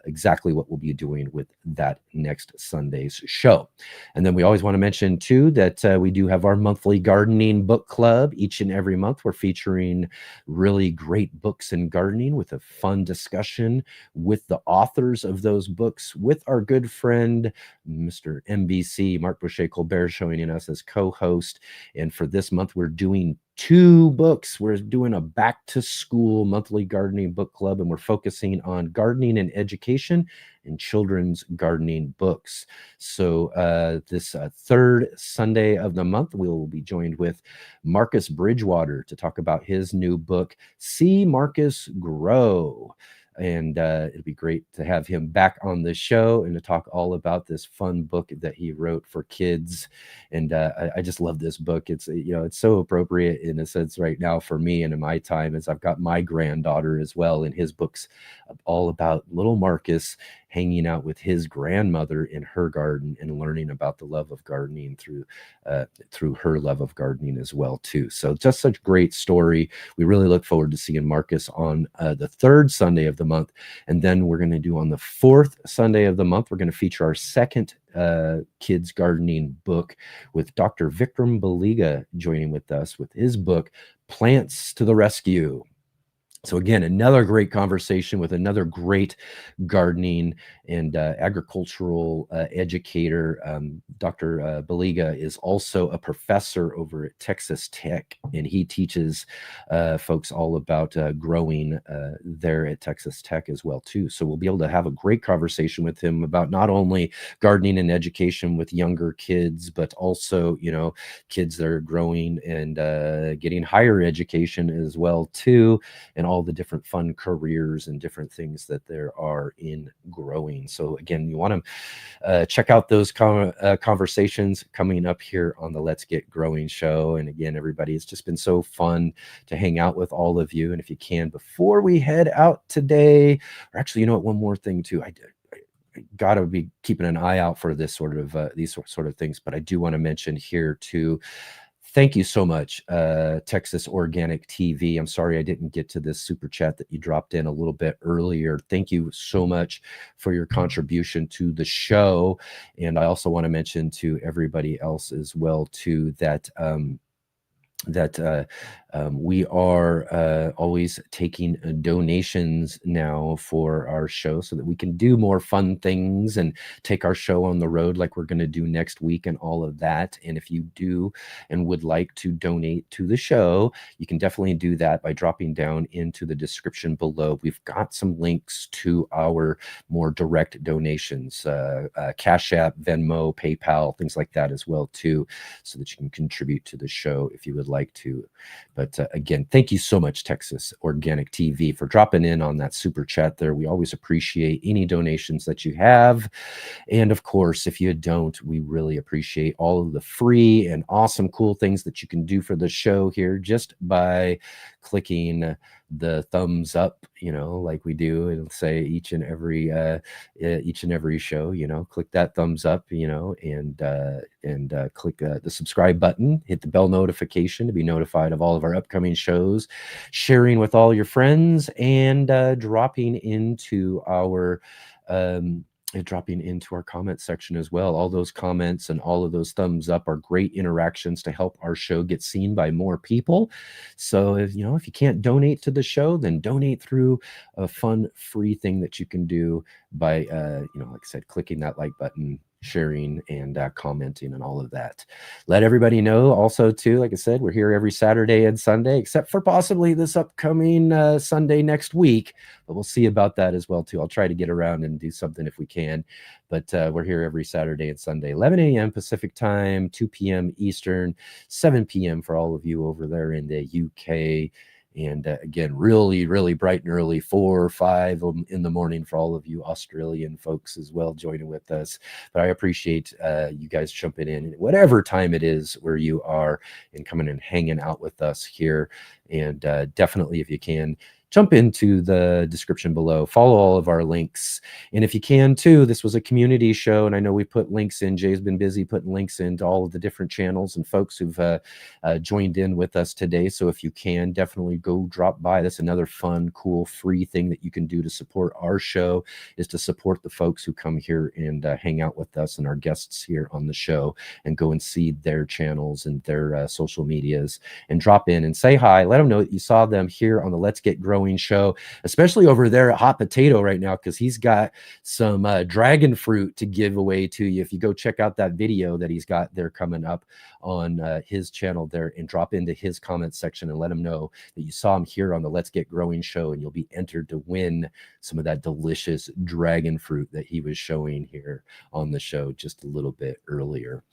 exactly what we'll be doing with that next Sunday's show. And then we always want to mention too that we do have our monthly gardening book club. Each and every month we're featuring really great books in gardening with a fun discussion with the authors of those books, with our good friend Mr. MBC Mark Boucher Colbert joining us as co-host. And for this month we're doing 2 books. We're doing a back to school monthly gardening book club, and we're focusing on gardening and education and children's gardening books. So this third Sunday of the month, we will be joined with Marcus Bridgewater to talk about his new book, See Marcus Grow. And it'll be great to have him back on the show and to talk all about this fun book that he wrote for kids. And I just love this book. It's it's so appropriate in a sense right now for me and in my time, as I've got my granddaughter as well, and his book's all about little Marcus hanging out with his grandmother in her garden and learning about the love of gardening through her love of gardening as well too. So just such a great story. We really look forward to seeing Marcus on the third Sunday of the month. And then we're going to do on the fourth Sunday of the month, we're going to feature our second kids gardening book with Dr. Vikram Baliga joining with us with his book, Plants to the Rescue. So again, another great conversation with another great gardening and agricultural educator. Dr. Baliga is also a professor over at Texas Tech, and he teaches folks all about growing there at Texas Tech as well too. So we'll be able to have a great conversation with him about not only gardening and education with younger kids, but also kids that are growing and getting higher education as well too, and all the different fun careers and different things that there are in growing. So again, you want to check out those conversations coming up here on the Let's Get Growing show. And again, everybody, it's just been so fun to hang out with all of you. And if you can, before we head out today, or actually, one more thing too, I gotta be keeping an eye out for this sort of these sort of things, but I do want to mention here too, thank you so much, Texas Organic TV. I'm sorry I didn't get to this super chat that you dropped in a little bit earlier. Thank you so much for your contribution to the show. And I also want to mention to everybody else as well too that we are always taking donations now for our show so that we can do more fun things and take our show on the road like we're going to do next week and all of that. And if you do and would like to donate to the show, you can definitely do that by dropping down into the description below. We've got some links to our more direct donations, Cash App, Venmo, PayPal, things like that as well too, so that you can contribute to the show if you would like to. But again, thank you so much, Texas Organic TV, for dropping in on that super chat there. We always appreciate any donations that you have. And of course, if you don't, we really appreciate all of the free and awesome, cool things that you can do for the show here just by clicking the thumbs up, like we do, and say each and every show, click that thumbs up, and click the subscribe button, hit the bell notification to be notified of all of our upcoming shows, sharing with all your friends, and dropping into our comment section as well. All those comments and all of those thumbs up are great interactions to help our show get seen by more people. So if you can't donate to the show, then donate through a fun free thing that you can do by like I said, clicking that like button, sharing, and commenting, and all of that. Let everybody know also too, like I said, we're here every Saturday and Sunday, except for possibly this upcoming Sunday next week, but we'll see about that as well too. I'll try to get around and do something if we can, but we're here every Saturday and Sunday, 11 a.m. Pacific time, 2 p.m. Eastern, 7 p.m. for all of you over there in the UK. And again, really, really bright and early, 4 or 5 in the morning for all of you Australian folks as well joining with us. But I appreciate you guys jumping in whatever time it is where you are and coming and hanging out with us here. And definitely, if you can, jump into the description below, follow all of our links. And if you can too, this was a community show, and I know we put links in. Jay's been busy putting links into all of the different channels and folks who've joined in with us today. So if you can, definitely go drop by. That's another fun, cool, free thing that you can do to support our show, is to support the folks who come here and hang out with us and our guests here on the show, and go and see their channels and their social medias, and drop in and say hi. Let them know that you saw them here on the Let's Get Growing show, especially over there at Hot Potato right now, because he's got some dragon fruit to give away to you. If you go check out that video that he's got there coming up on his channel there, and drop into his comment section and let him know that you saw him here on the Let's Get Growing show, and you'll be entered to win some of that delicious dragon fruit that he was showing here on the show just a little bit earlier.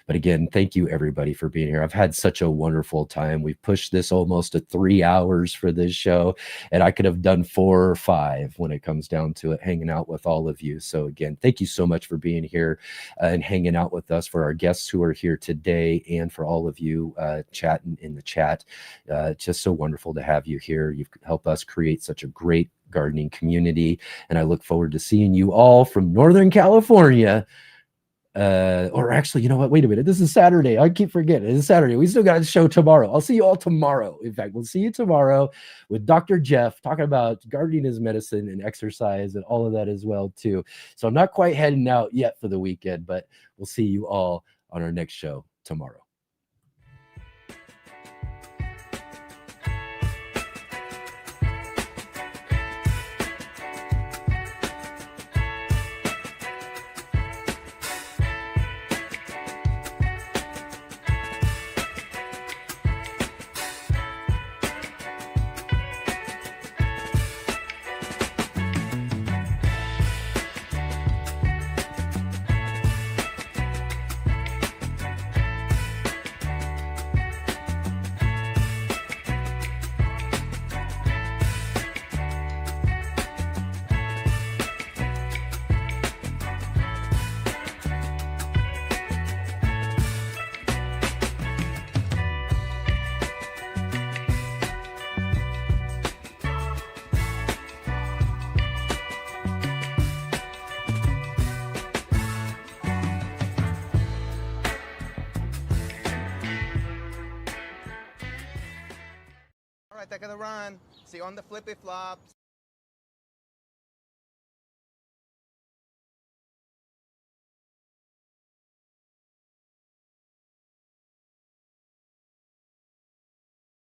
But again, thank you everybody for being here. I've had such a wonderful time. We've pushed this almost to 3 hours for this show, and I could have done 4 or 5 when it comes down to it, hanging out with all of you. So again, thank you so much for being here and hanging out with us, for our guests who are here today, and for all of you chatting in the chat. Just so wonderful to have you here. You've helped us create such a great gardening community, and I look forward to seeing you all from Northern California. Or actually, you know what? Wait a minute. This is Saturday. I keep forgetting. It's Saturday. We still got a show tomorrow. I'll see you all tomorrow. In fact, we'll see you tomorrow with Dr. Jeff talking about gardening as medicine and exercise and all of that as well too. So I'm not quite heading out yet for the weekend, but we'll see you all on our next show tomorrow. All right, they're gonna run. See you on the flippy flops.